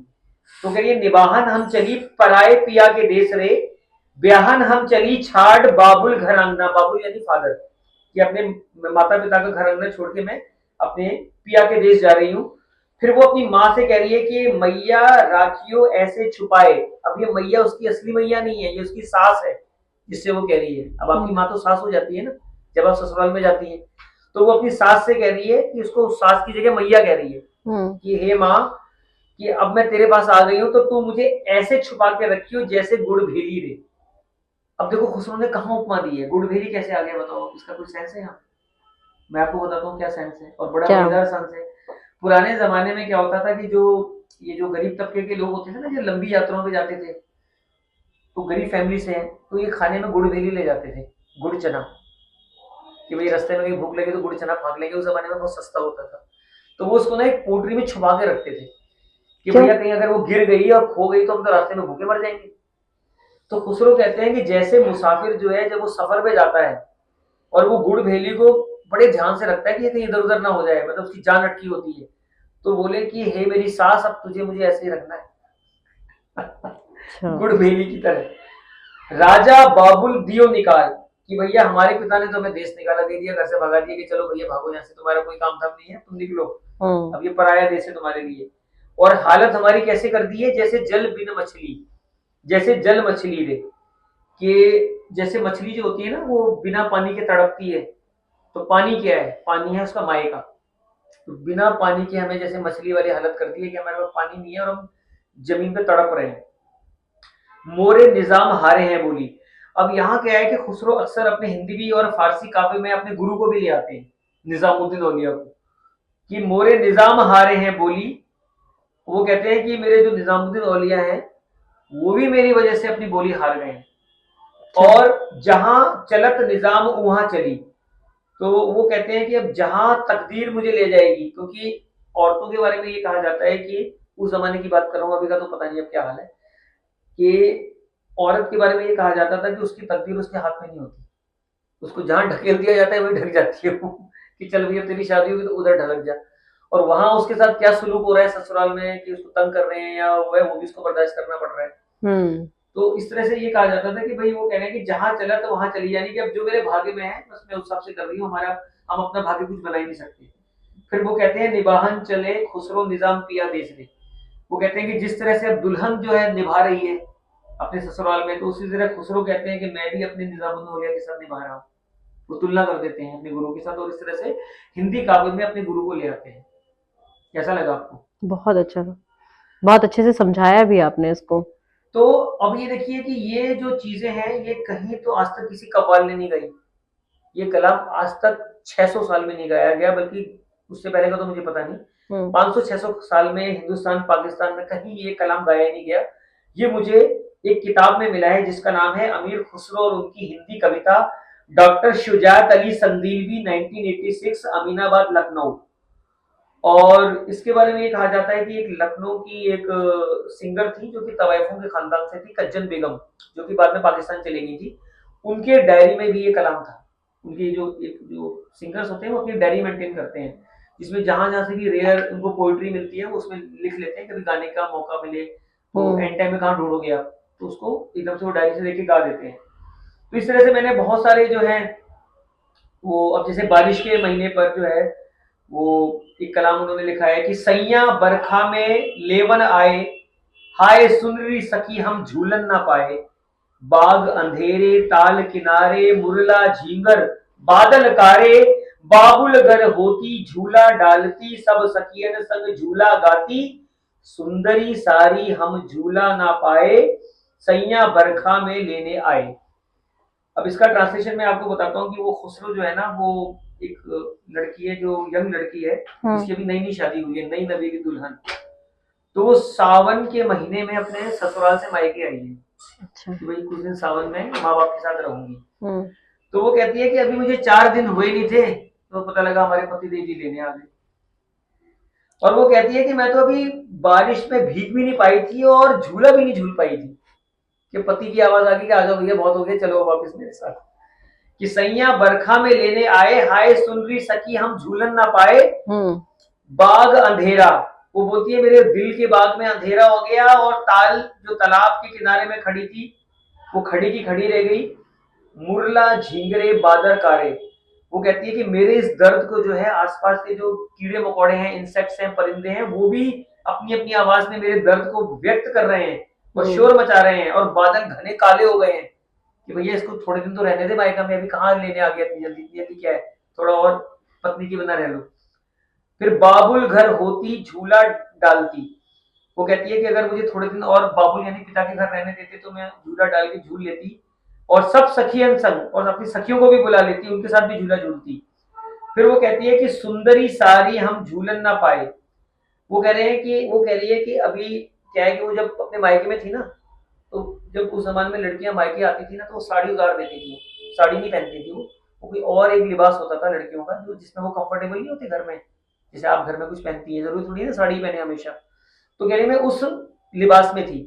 तो कह रही है निवाहन हम चली पराए पिया के देश रे, ब्याहन हम चली छाड़ बाबुल घर अंगना। बाबुल यानी फादर, कि अपने माता पिता का घर अंगना छोड़ के मैं अपने पिया के देश जा रही हूँ। फिर वो अपनी माँ से कह रही है कि मैया राखियो ऐसे छुपाए। अब ये मैया उसकी असली मैया नहीं है, ये उसकी सास है जिससे वो कह रही है। अब आपकी माँ तो सास हो जाती है ना जब आप ससुराल में जाती है, तो वो अपनी सास से कह रही है कि उसको सास की जगह मैया कह रही है कि हे माँ, कि अब मैं तेरे पास आ गई हूँ तो तू मुझे ऐसे छुपा के रखियो जैसे गुड़ भेली रे। अब देखो खुसरो ने कहाँ उपमा दी है, गुड़ भेली कैसे आ गया बताओ, इसका कुछ सेंस है यहाँ? मैं आपको बताता हूँ क्या सेंस है, और बड़ा मजेदार सेंस है। पुराने जमाने में क्या होता था कि जो ये जो गरीब तबके के लोग होते थे ना, जो लंबी यात्राओं पे जाते थे, तो गरीब फैमिली से हैं तो ये खाने में गुड़ भेली ले जाते थे, गुड़ चना, कि भाई रास्ते में कहीं भूख लगे तो गुड़ चना फाक लेंगे। उस जमाने में बहुत सस्ता होता था, तो वो उसको ना एक पोटरी में छुपा के रखते थे कि भैया कहीं अगर वो गिर गई और खो गई तो हम तो रास्ते में भूखे मर जाएंगे। तो खुसरो कहते हैं कि जैसे मुसाफिर जो है जब वो सफर पे जाता है और वो गुड़ भेली को बड़े ध्यान से रखता है कि ये कहीं इधर उधर ना हो जाए, मतलब उसकी जान अटकी होती है, तो बोले कि हे मेरी सास अब तुझे मुझे ऐसे ही रखना है गुड़ भेली की तरह। राजा बाबुल दियो निकाल, कि भैया हमारे पिता ने तो हमें देश निकाला, दे दिया, घर से भगा दिया कि चलो भैया भागो यहाँ से, तुम्हारा कोई काम धाम नहीं है, तुम निकलो, अब ये पराया देश है तुम्हारे लिए। और हालत हमारी कैसे कर दी है, जैसे जल बिन मछली, जैसे जल मछली रे, कि जैसे मछली जो होती है ना वो बिना पानी के तड़पती है, तो पानी क्या है, पानी है उसका मायका, तो बिना पानी के हमें जैसे मछली वाली हालत कर दी है कि हमारे पास पानी नहीं है और हम जमीन पे तड़प रहे हैं। मोरे निजाम हारे हैं बोली। अब यहाँ क्या है कि खुसरो अक्सर अपने हिंदी और फारसी काव्य में अपने गुरु को भी ले आते हैं, निजामुद्दीन औलिया को, कि मोरे निजाम हारे हैं बोली। वो कहते हैं कि मेरे जो निजामुद्दीन औलिया हैं वो भी मेरी वजह से अपनी बोली हार गए हैं, और जहां चलत निजाम वहां चली। तो वो कहते हैं कि अब जहां तकदीर मुझे ले जाएगी, क्योंकि औरतों के बारे में ये कहा जाता है कि उस जमाने की बात कर रहा हूँ, अभी का तो पता नहीं अब क्या हाल है, कि औरत के बारे में ये कहा जाता था कि उसकी तकदीर उसके हाथ में नहीं होती, उसको जहां ढकेल दिया जाता है वही ढक जाती है वो, कि चल भैया तेरी शादी होगी तो उधर ढलक जा। और वहां उसके साथ क्या सुलूक हो रहा है ससुराल में, कि उसको तंग कर रहे हैं या वह वो भी उसको बर्दाश्त करना पड़ रहा है। तो इस तरह से ये कहा जाता था कि भाई वो कह रहे हैं कि जहां चला तो वहां चली, यानी कि अब जो मेरे भाग्य में है बस मैं उस हिसाब से कर रही हूँ, हमारा हम अपना भाग्य कुछ बना ही नहीं सकते। फिर वो कहते हैं निबाहन चले खुसरो निजाम पिया देश ने। वो कहते हैं कि जिस तरह से अब दुल्हन जो है निभा रही है अपने ससुराल में, तो उसी तरह खुसरो कहते हैं कि मैं भी अपने निजामुद्दीन औलिया के साथ निभा रहा हूँ। वो तुलना कर देते हैं अपने गुरु के साथ, और इस तरह से हिंदी काव्य में अपने गुरु को ले आते हैं। कैसा लगा आपको? बहुत अच्छा, बहुत अच्छे से समझाया भी आपने इसको। तो अब ये देखिए कि ये जो चीजें हैं ये कहीं तो आज तक किसी कव्वाल ने नहीं गाई, ये कलाम आज तक 600 साल में नहीं गाया गया, बल्कि उससे पहले का तो मुझे पता नहीं, 500-600 साल में हिंदुस्तान पाकिस्तान में कहीं ये कलाम गाया नहीं गया। ये मुझे एक किताब में मिला है जिसका नाम है अमीर खुसरो और उनकी हिंदी कविता, डॉक्टर शुजात अली संदीलवी 1986, अमीनाबाद लखनऊ। और इसके बारे में ये कहा जाता है कि एक लखनऊ की एक सिंगर थी जो कि तवाइफों के खानदान से थी, कज्जन बेगम, जो कि बाद में पाकिस्तान चली गई थी। उनके डायरी में भी ये कलाम था। उनकी जो सिंगर्स होते हैं वो अपनी डायरी मेंटेन करते हैं, जिसमें जहां जहां से भी रेयर उनको पोइट्री मिलती है वो उसमें लिख लेते हैं, कभी गाने का मौका मिले तो एंड टाइम में कहाँ ढूंढोगे आप, तो उसको एकदम से वो डायरी से लेके गा देते हैं। तो इस तरह से मैंने बहुत सारे जो है वो, अब जैसे बारिश के महीने पर जो है वो एक कलाम उन्होंने लिखा है कि सैया बरखा में लेवन आए, हाय सुनरी सखी हम झूलन ना पाए, बाग अंधेरे ताल किनारे, मुरला झींगर बादल कारे, बाबुल घर होती झूला डालती, सब सखियन संग झूला गाती, सुंदरी सारी हम झूला ना पाए, सैया बरखा में लेने आए। अब इसका ट्रांसलेशन मैं आपको बताता हूँ कि वो खुसरो जो है ना, वो एक लड़की है, जो यंग लड़की है, जिसकी अभी नई नई शादी हुई है, नई नबी की दुल्हन। तो वो सावन के महीने में अपने ससुराल से मायके आई है। अच्छा। कि भाई कुछ दिन सावन में माँ बाप के साथ रहूंगी। तो वो कहती है कि अभी मुझे 4 दिन हुए नहीं थे, तो पता लगा हमारे पति देव जी लेने आ गए। और वो कहती है कि मैं तो अभी बारिश में भीग भी नहीं पाई थी और झूला भी नहीं झूल पाई थी, कि पति की आवाज आ गई कि आ जाओ भैया, बहुत हो गया, चलो वापस मेरे साथ। कि सैया बरखा में लेने आए, हाय सुन रही सखी हम झूलन ना पाए, बाग अंधेरा, वो बोलती है मेरे दिल के बाग में अंधेरा हो गया, और ताल जो तालाब के किनारे में खड़ी थी वो खड़ी की खड़ी रह गई, मुरला झींगरे बादल कारे। वो कहती है कि मेरे इस दर्द को जो है आसपास के जो कीड़े मकोड़े हैं, इंसेक्ट्स हैं, परिंदे हैं, वो भी अपनी अपनी आवाज में मेरे दर्द को व्यक्त कर रहे हैं और शोर मचा रहे हैं, और बादल घने काले हो गए हैं कि भैया इसको थोड़े दिन तो रहने दे मायका में, अभी कहाँ लेने आ गया इतनी जल्दी, इतनी जल्दी क्या है, थोड़ा और पत्नी की बना रह लो। फिर बाबुल घर होती झूला डालती, वो कहती है कि अगर मुझे थोड़े दिन और बाबुल यानी पिता के घर रहने देते तो मैं झूला डाल के झूल लेती, और सब सखियन संग, और अपनी सखियों को भी बुला लेती, उनके साथ भी झूला झूलती। फिर वो कहती है कि सुंदरी सारी हम झूलन ना पाए। वो कह रही है कि अभी क्या है कि वो जब अपने मायके में थी ना, तो जब उस जमाने में लड़कियां मायके आती थी ना, तो वो साड़ी उतार देती थी, साड़ी नहीं पहनती थी वो कोई और एक लिबास होता था लड़कियों का, जो जिसमें वो कंफर्टेबल नहीं होते घर में, जैसे आप घर में कुछ पहनती है, जरूरी थोड़ी ना साड़ी पहने हमेशा। तो कह रही मैं उस लिबास में थी।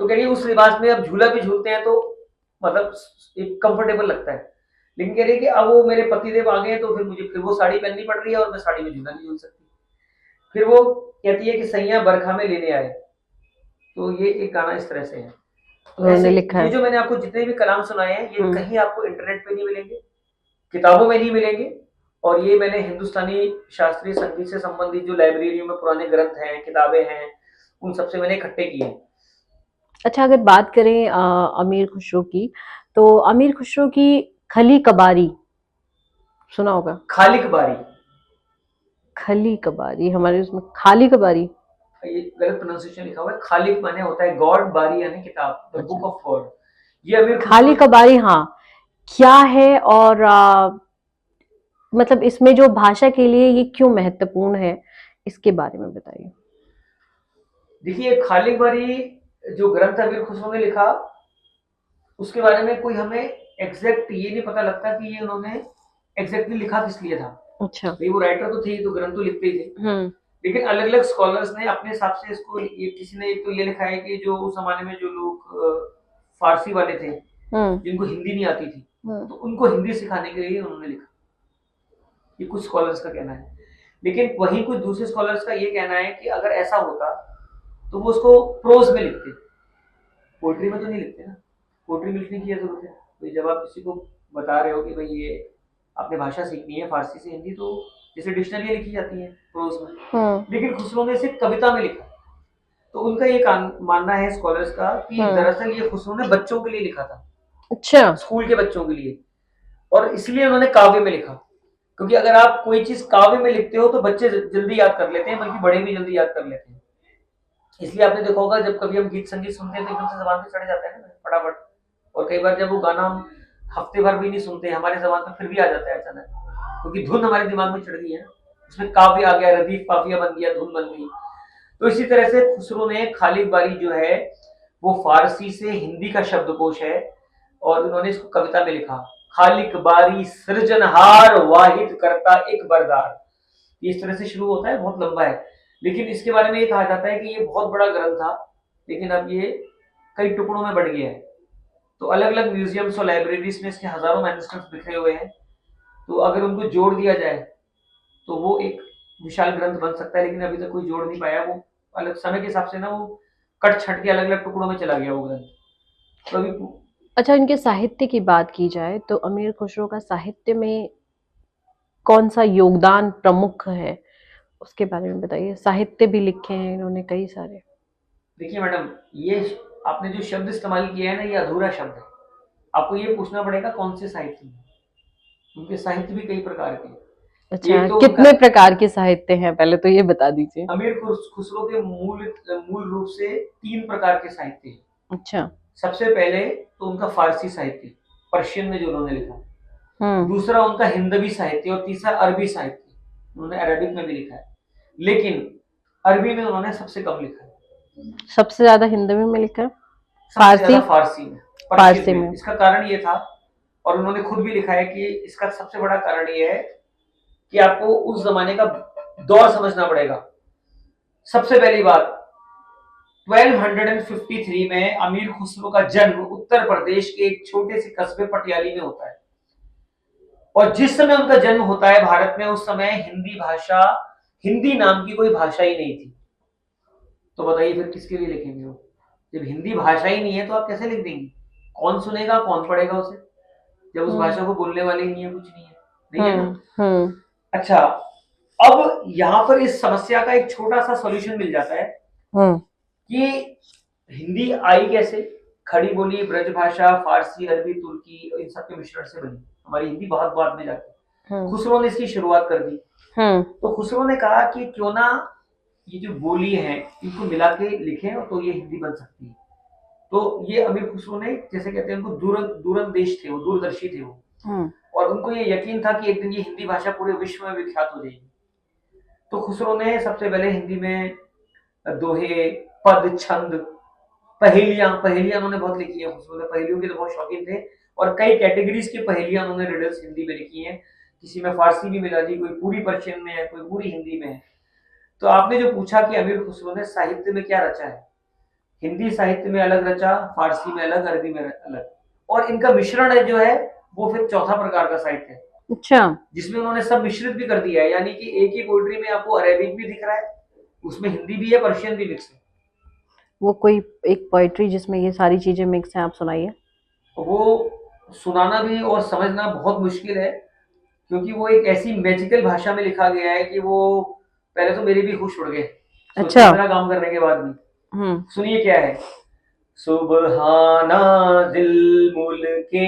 तो कह रही उस लिबास में अब झूला भी झूलते हैं तो मतलब एक कंफर्टेबल लगता है, लेकिन कह रही कि अब वो मेरे पतिदेव आ गए हैं, तो फिर मुझे फिर वो साड़ी पहननी पड़ रही है, और मैं साड़ी में झूला नहीं झूल सकती। फिर वो कहती है कि सैया बरखा में लेने आए। तो ये एक गाना इस तरह से है। तो ऐसे लिखा ये है। जो मैंने आपको जितने भी कलाम सुनाए हैं, ये कहीं आपको इंटरनेट पे नहीं मिलेंगे, किताबों में नहीं मिलेंगे, और ये मैंने हिंदुस्तानी शास्त्रीय संगीत से संबंधित जो लाइब्रेरियों में पुराने ग्रंथ हैं, किताबें हैं, उन सबसे मैंने इकट्ठे किए हैं। अच्छा, अगर बात करें अमीर खुसरो की, तो अमीर खुसरो की खली कबारी सुना होगा। खालिक बारी, खली कबारी, हमारे उसमें खाली कबारी। ये गलत प्रोनाउंसिएशन लिखा हुआ है, खालिक माने होता है गॉड, बारी यानी किताब, द बुक ऑफ गॉड। ये अमीर खाली कबारी, हाँ, क्या है, और मतलब इसमें जो भाषा के लिए ये क्यों महत्वपूर्ण है, इसके बारे में बताइए। देखिए खालिक बारी जो ग्रंथ अमीर खुसरो ने लिखा, उसके बारे में कोई हमें एग्जैक्ट ये नहीं पता लगता कि ये उन्होंने एग्जैक्टली लिखा किस लिए था। अच्छा। भाई वो राइटर तो थे, तो ग्रंथ तो लिखते ही थे, लेकिन अलग अलग स्कॉलर्स ने अपने हिसाब से इसको, ये किसी ने एक तो ये लिखा है कि जो उस जमाने में जो लोग फारसी वाले थे, जिनको हिंदी नहीं आती थी, तो उनको हिंदी सिखाने के लिए उन्होंने लिखा, ये कुछ स्कॉलर्स का कहना है। लेकिन वहीं कुछ दूसरे स्कॉलर्स का ये कहना है कि अगर ऐसा होता तो वो उसको प्रोज में लिखते, पोएट्री में तो नहीं लिखते ना, पोएट्री में लिखने की क्या जरूरत है। तो जब आप किसी को बता रहे हो कि भाई ये आपने भाषा सीखनी है फारसी से हिंदी, तो जैसे डिक्शनरी लिखी जाती है प्रोज में, लेकिन खुसरो ने इसे कविता में लिखा। तो उनका ये मानना है स्कॉलर्स का कि दरअसल ये खुसरो ने बच्चों के लिए लिखा था, अच्छा, स्कूल के बच्चों के लिए, और इसलिए उन्होंने काव्य में लिखा। क्योंकि अगर आप कोई चीज काव्य में लिखते हो तो बच्चे जल्दी याद कर लेते हैं, बल्कि बड़े भी जल्दी याद कर लेते हैं। इसलिए आपने देखा होगा जब कभी हम गीत संगीत सुनते हैं तो एकदम से जबान पे चढ़ जाता है ना फटाफट, और कई बार जब वो गाना हम हफ्ते भर भी नहीं सुनते, हमारे जबान पे फिर भी आ जाता है अचानक, क्योंकि धुन हमारे दिमाग में चढ़ गई है, उसमें काव्य आ गया, रदीफ काफिया बन गया, धुन बन गई। तो इसी तरह से खुसरो ने खालिक बारी जो है वो फारसी से हिंदी का शब्दकोश है, और उन्होंने इसको कविता में लिखा। खालिक बारी सृजनहार वाहिद करता एक बरदार, इस तरह से शुरू होता है, बहुत लंबा है। लेकिन इसके बारे में ये कहा जाता है कि ये बहुत बड़ा ग्रंथ था, लेकिन अब ये कई टुकड़ों में बढ़ गया है। तो अलग अलग म्यूजियम्स और लाइब्रेरीज में इसके हजारों मैन्युस्क्रिप्ट्स बिखरे हुए हैं, तो अगर उनको जोड़ दिया जाए तो वो एक विशाल ग्रंथ बन सकता है, लेकिन अभी तक कोई जोड़ नहीं पाया। वो अलग समय के हिसाब से ना वो कट छट के अलग अलग टुकड़ों में चला गया वो ग्रंथ। तो अभी अच्छा, इनके साहित्य की बात की जाए तो अमीर खुसरो का साहित्य में कौन सा योगदान प्रमुख है, उसके बारे में बताइए। साहित्य भी लिखे हैं इन्होंने कई सारे। देखिए मैडम, ये आपने जो शब्द इस्तेमाल किया है ना, ये अधूरा शब्द है। आपको ये पूछना पड़ेगा कौन से साहित्य में। उनके साहित्य भी कई प्रकार के हैं। अच्छा, एक तो उनका कितने प्रकार के साहित्य हैं, पहले तो ये बता दीजिए। अमीर खुसरो के मूल मूल रूप से 3 प्रकार के साहित्य हैं। अच्छा। सबसे पहले तो उनका फारसी साहित्य, पर्शियन में जो उन्होंने लिखा। हम्म। दूसरा उनका हिंदवी साहित्य और तीसरा अरबी साहित्य, उन्होंने अरबिक में भी लिखा है, लेकिन अरबी में उन्होंने सबसे कम लिखा है। सबसे ज्यादा हिंदवी में लिखा है? सबसे फारसी? ज्यादा फारसी में, पर्शियन फारसी में। में। इसका कारण ये था, और उन्होंने खुद भी लिखा है कि इसका सबसे बड़ा कारण ये है कि आपको उस जमाने का दौर समझना पड़ेगा। सबसे पहली बात, 1253 में अमीर खुसरो का जन्म उत्तर प्रदेश के एक छोटे से कस्बे पटियाली में होता है। और जिस समय उनका जन्म होता है भारत में, उस समय हिंदी भाषा, हिंदी नाम की कोई भाषा ही नहीं थी। तो बताइए फिर किसके लिए लिखेंगे वो? जब हिंदी भाषा ही नहीं है तो आप कैसे लिख देंगे? कौन सुनेगा, कौन पढ़ेगा उसे, जब उस भाषा को बोलने वाले ही नहीं है, कुछ नहीं है, नहीं है ना। अच्छा, अब यहाँ पर इस समस्या का एक छोटा सा सॉल्यूशन मिल जाता है कि हिंदी आई कैसे। खड़ी बोली, ब्रज भाषा, फारसी, अरबी, तुर्की, इन सब के मिश्रण से बनी हमारी हिंदी बहुत बाद में जाके। खुसरो ने इसकी शुरुआत कर दी। तो खुसरो ने कहा कि क्यों ना ये जो बोली है इनको मिला के लिखें, और तो ये हिंदी बन सकती है। तो ये अमीर खुसरो ने, जैसे कहते हैं उनको, दूरंदेश थे वो, दूरदर्शी थे वो, और उनको ये यकीन था कि एक दिन ये हिंदी भाषा पूरे विश्व में विख्यात हो जाएगी। तो खुसरो ने सबसे पहले हिंदी में दोहे, पद, छंद, पहेलियां उन्होंने बहुत लिखी है। खुसरो ने पहेलियों के तो बहुत शौकीन थे, और कई कैटेगरीज की पहेलियां उन्होंने रिडल्स हिंदी में लिखी हैं। किसी में फारसी भी मिला दी, कोई पूरी पर्शियन में है, कोई पूरी हिंदी में है। तो आपने जो पूछा कि अमीर खुसरो ने साहित्य में क्या रचा है, हिंदी साहित्य में अलग रचा, फारसी में अलग, अरबी में अलग, और इनका मिश्रण है जो है वो फिर चौथा प्रकार का साहित्य है। अच्छा। जिसमें उन्होंने सब मिश्रित भी कर दिया है, यानी कि एक ही पोएट्री में आपको अरेबिक भी दिख रहा है, उसमें हिंदी भी है, पर्शियन भी मिक्स है। वो कोई एक पोइट्री जिसमें ये सारी चीजें मिक्स हैं, आप सुनाइए। वो सुनाना भी और समझना बहुत मुश्किल है, क्योंकि वो एक ऐसी मैजिकल भाषा में लिखा गया है कि वो, पहले तो मेरे भी होश उड़ गए अच्छा। इतना काम करने के बाद भी। सुनिए क्या है। सुबहाना जिल मुल्के,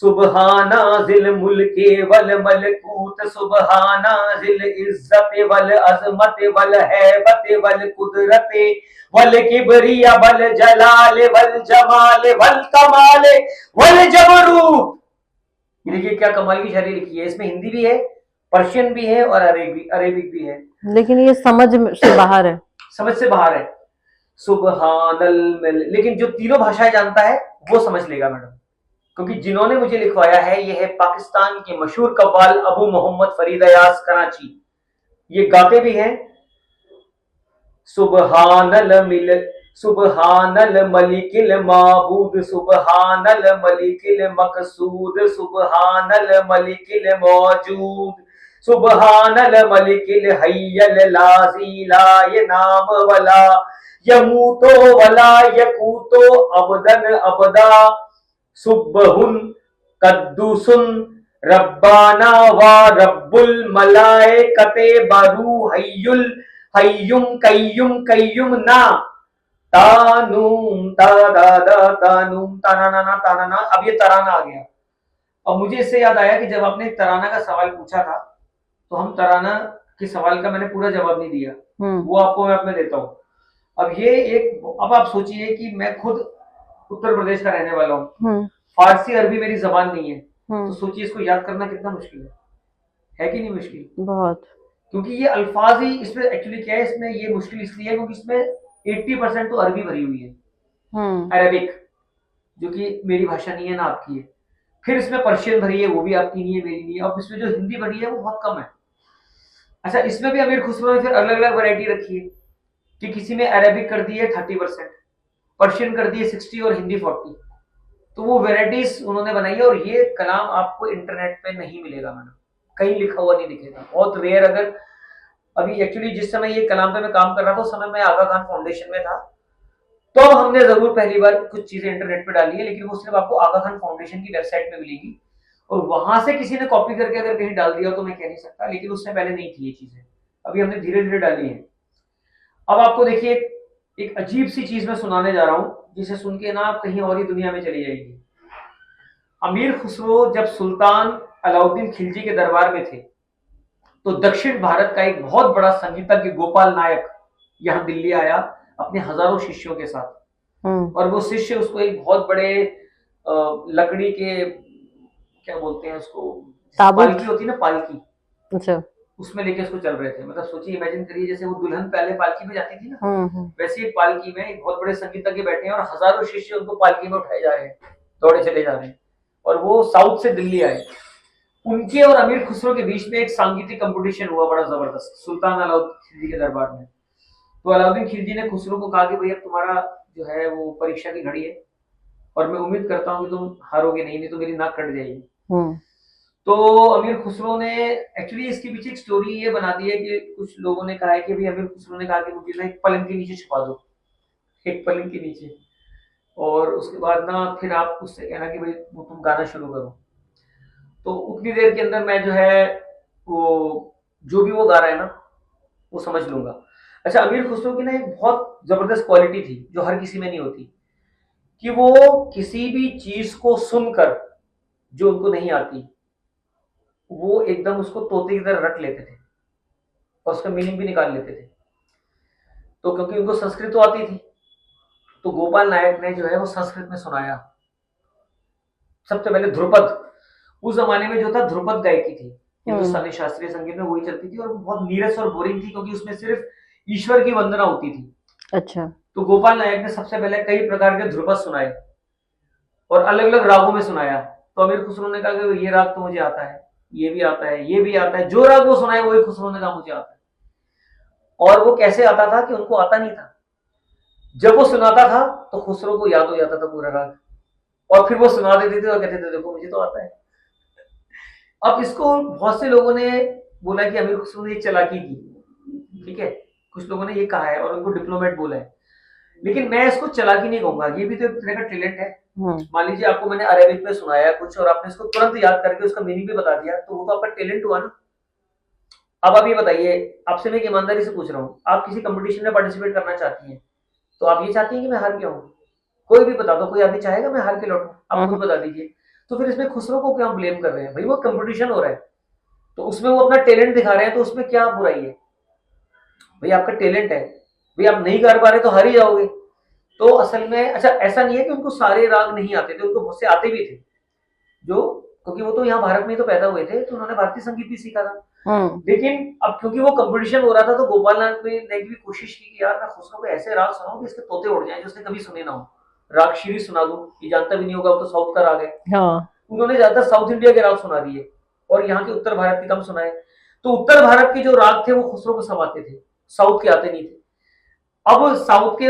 सुबहाना जिल मुल्के वल मलकूत, सुबहाना जिल इज्जत वल अजमत वल हैबत वल कुदरत वल किबरिया वल जलाल वल जमाल वल कमाल वल जबरूत। देखिए क्या कमाल की शायरी लिखी है। इसमें हिंदी भी है, पर्शियन भी है, और अरेबिक भी है। लेकिन ये समझ से बाहर है। समझ से बाहर है। सुबहानल, लेकिन जो तीनों भाषाएं जानता है वो समझ लेगा मैडम, क्योंकि जिन्होंने मुझे लिखवाया है ये है पाकिस्तान के मशहूर कव्वाल अबू मोहम्मद फरीद अयाज कराची। ये गाते भी हैं। सुबहानल मलिकिल माबूद, सुबहानल मलिकिल मकसूद, सुबहानल मलिकिल मौजूद, सुबहानल मलिकिल हय्यल लाजी ला यनाम वला यमूतो वला यकूतो अबदन अबदा, सुब्हुन कद्दुसुन रब्बाना व रब्बुल मलाइकते बरू हय्युल हय्युम कय्युम कय्युम ना तानूम ता दा दा तानूम ताना ना ताना ना। अब ये तराना आ गया। अब मुझे इससे याद आया कि जब आपने तराना का सवाल पूछा था, तो हम तराना के सवाल का मैंने पूरा जवाब नहीं दिया, वो आपको मैं अपने देता हूँ। अब ये एक, अब आप सोचिए कि मैं खुद उत्तर प्रदेश का रहने वाला हूँ, फारसी अरबी मेरी जबान नहीं है, तो सोचिए इसको याद करना कितना मुश्किल है कि नहीं मुश्किल? बहुत। क्योंकि ये अल्फाज ही इसमें एक्चुअली क्या है, इसमें ये मुश्किल इसलिए है क्योंकि इसमें 80% तो अरबी भरी हुई है, अरेबिक, जो कि मेरी भाषा नहीं है ना आपकी है। फिर इसमें पर्शियन भरी है, वो भी आपकी नहीं है, मेरी नहीं है। अब इसमें जो हिंदी भरी है वो बहुत कम है। अच्छा, इसमें भी अमीर खुसरो ने फिर अलग अलग वैरायटी रखी है कि किसी में अरेबिक कर दी है 30%, पर्शियन कर दी है 60 और हिंदी 40। तो वो वैरायटीज उन्होंने बनाई है, और ये कलाम आपको इंटरनेट पे नहीं मिलेगा मैडम, कहीं लिखा हुआ नहीं दिखेगा, बहुत रेयर। अगर अभी एक्चुअली जिस समय ये कलाम पे मैं काम कर रहा था उस समय मैं आगा खान फाउंडेशन में था, तो हमने जरूर पहली बार कुछ चीजें इंटरनेट पे डाली है, लेकिन वो सिर्फ आपको आगा खान फाउंडेशन की वेबसाइट पे मिलेगी, और वहां से किसी ने कॉपी करके अगर कहीं डाल दिया तो मैं कह नहीं सकता, लेकिन उससे पहले नहीं थी ये चीजें, अभी हमने धीरे धीरे डाली है। अब आपको देखिए एक अजीब सी चीज मैं सुनाने जा रहा हूं, जिसे सुन के ना आप कहीं और ही दुनिया में चली जाएगी। अमीर खुसरो जब सुल्तान अलाउद्दीन खिलजी के दरबार में थे, तो दक्षिण भारत का एक बहुत बड़ा संगीतज्ञ गोपाल नायक यहाँ दिल्ली आया अपने हजारों शिष्यों के साथ। और वो शिष्य उसको एक बहुत बड़े लकड़ी के, क्या बोलते हैं उसको, ताबूत। पालकी होती है ना, पालकी, अच्छा। उसमें लेके उसको चल रहे थे। मतलब सोचिए, इमेजिन करिए जैसे वो दुल्हन पहले पालकी में जाती थी ना, वैसे एक पालकी में एक बहुत बड़े संगीतज्ञ बैठे हैं और हजारों शिष्य उनको पालकी में उठाए जा रहे हैं, दौड़े चले जा रहे हैं। और वो साउथ से दिल्ली आए। उनके और अमीर खुसरो के बीच में एक सांगीतिक कंपटीशन हुआ बड़ा जबरदस्त, सुल्तान अलाउद्दीन खिलजी के दरबार में। तो अलाउद्दीन खिलजी ने खुसरो को कहा कि भैया तुम्हारा जो है वो परीक्षा की घड़ी है, और मैं उम्मीद करता हूँ कि तुम हारोगे नहीं तो मेरी नाक कट जाएगी। तो अमीर खुसरो ने, एक्चुअली इसके पीछे एक स्टोरी ये बना दी है कि कुछ लोगों ने कहा है कि भाई अमीर खुसरो ने कहा कि मुझे ना एक पलंग के नीचे छुपा दो, एक पलंग के नीचे, और उसके बाद ना फिर आप उससे कहना कि भाई वो तुम गाना शुरू करो। तो उतनी देर के अंदर मैं जो है वो जो भी वो गा रहा है ना वो समझ लूंगा। अच्छा, अमीर खुसरो की ना एक बहुत जबरदस्त क्वालिटी थी जो हर किसी में नहीं होती, कि वो किसी भी चीज को सुनकर जो उनको नहीं आती, वो एकदम उसको तोते की तरह रट लेते थे और उसका मीनिंग भी निकाल लेते थे। तो क्योंकि उनको संस्कृत तो आती थी, तो गोपाल नायक ने जो है वो संस्कृत में सुनाया सबसे पहले ध्रुपद। उस जमाने में जो था ध्रुपद गायकी थी, हिंदुस्तानी शास्त्रीय संगीत में वही चलती थी, और वो बहुत नीरस और बोरिंग थी क्योंकि उसमें सिर्फ ईश्वर की वंदना होती थी। अच्छा। तो गोपाल नायक ने सबसे पहले कई प्रकार के ध्रुपद सुनाए और अलग अलग रागों में सुनाया। तो अमीर खुसरो ने कहा कि ये राग तो मुझे आता है, ये भी आता है, ये भी आता है, जो राग वो सुनाए वही खुसरो ने कहा मुझे आता है। और वो कैसे आता था कि उनको आता नहीं था, जब वो सुनाता था तो खुसरो को याद हो जाता था पूरा राग, और फिर वो सुना देते थे और कहते थे देखो मुझे तो आता है। अब इसको बहुत से लोगों ने बोला कि अमीर खुसरो ने एक चालाकी की, ठीक है, कुछ लोगों ने ये कहा है और उनको डिप्लोमेट बोला है, लेकिन मैं इसको चालाकी नहीं कहूंगा, ये भी तो एक तरह का टैलेंट है। मान लीजिए आपको मैंने अरेबिक में सुनाया कुछ और आपने इसको तुरंत याद करके उसका मीनिंग भी बता दिया, तो वो तो आपका टैलेंट हुआ ना। अब आप ये बताइए, आपसे मैं एक ईमानदारी से पूछ रहा हूँ, आप किसी कंपटीशन में पार्टिसिपेट करना चाहती हैं, तो आप ये चाहती हैं कि मैं हार के आऊं? कोई भी बता दो, कोई आदमी चाहेगा मैं हार के लौटूं? आप खुद बता दीजिए। तो फिर इसमें खुसरो को क्यों ब्लेम कर रहे हैं? भाई वो कंपटीशन हो रहा है, तो उसमें वो अपना टैलेंट दिखा रहे हैं, तो उसमें क्या बुराई है? भाई आपका टैलेंट है, भाई आप नहीं कर पा रहे तो हार ही जाओगे। तो असल में अच्छा ऐसा नहीं है कि उनको सारे राग नहीं आते थे, उनको बहुत से आते भी थे, जो, क्योंकि वो तो यहाँ भारत में ही तो पैदा हुए थे, तो उन्होंने भारतीय संगीत भी सीखा था। लेकिन अब क्योंकि वो कंपटीशन हो रहा था, तो गोपाल नाथ ने भी कोशिश की कि यार मैं खुसरो को ऐसे राग सुनाऊं कि इसके तोते उड़ जाएं, जो उसने कभी सुने ना हो। राग शीरी सुना दूं, ये जानता भी नहीं होगा, वो तो साउथ का राग है। उन्होंने ज्यादातर साउथ इंडिया के राग सुना दिए और यहाँ के उत्तर भारत के कम सुनाए। तो उत्तर भारत के जो राग थे वो खुसरो को सब आते थे, साउथ के आते नहीं थे। अब साउथ के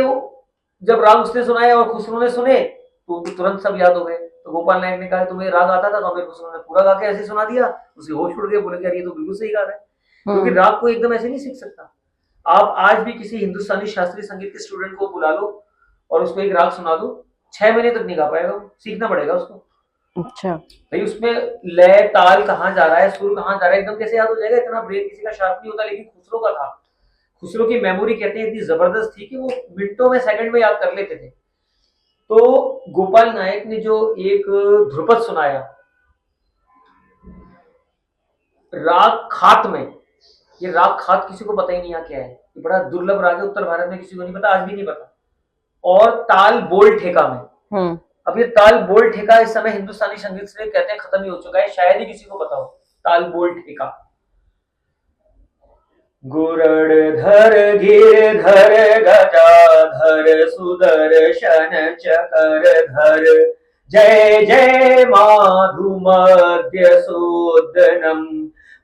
जब राग उसने सुनाए और खुसरो ने सुने तो उनको तुरंत सब याद हो गए। तो गोपाल नायक ने कहा तुम्हें राग आता था, तो अमीर खुसरो ने पूरा गा के ऐसे सुना दिया, उसके होश उड़ गए, बोले यार ये तो बिल्कुल सही गा रहा है। क्योंकि राग को एकदम ऐसे नहीं सीख सकता। आप आज भी किसी हिंदुस्तानी शास्त्रीय संगीत के स्टूडेंट को बुला लो और उसको एक राग सुना दो, 6 महीने तक नहीं गा पाएगा, सीखना पड़ेगा उसको। अच्छा। भाई उसमें लय ताल कहाँ जा रहा है, सुर कहाँ जा रहा है, एकदम कैसे याद हो जाएगा? इतना ब्रेन किसी का शार्प नहीं होता, लेकिन खुसरो का था। खुसरो की मेमोरी कहते हैं इतनी जबरदस्त थी कि वो मिनटों में, सेकंड में याद कर लेते थे। तो गोपाल नायक ने जो एक ध्रुपद सुनाया राग खात में, ये राग खात किसी को पता ही नहीं यहाँ क्या है, ये बड़ा दुर्लभ राग है, उत्तर भारत में किसी को नहीं पता, आज भी नहीं पता। और ताल बोल ठेका में, अब ये ताल बोल ठेका इस समय हिंदुस्तानी संगीत से कहते हैं खत्म ही हो चुका है, शायद ही किसी को पता हो ताल बोल ठेका। गुरधर गिरधर गजाधर सुदर्शन चक्रधर जय जय माधु मध्य सूदनम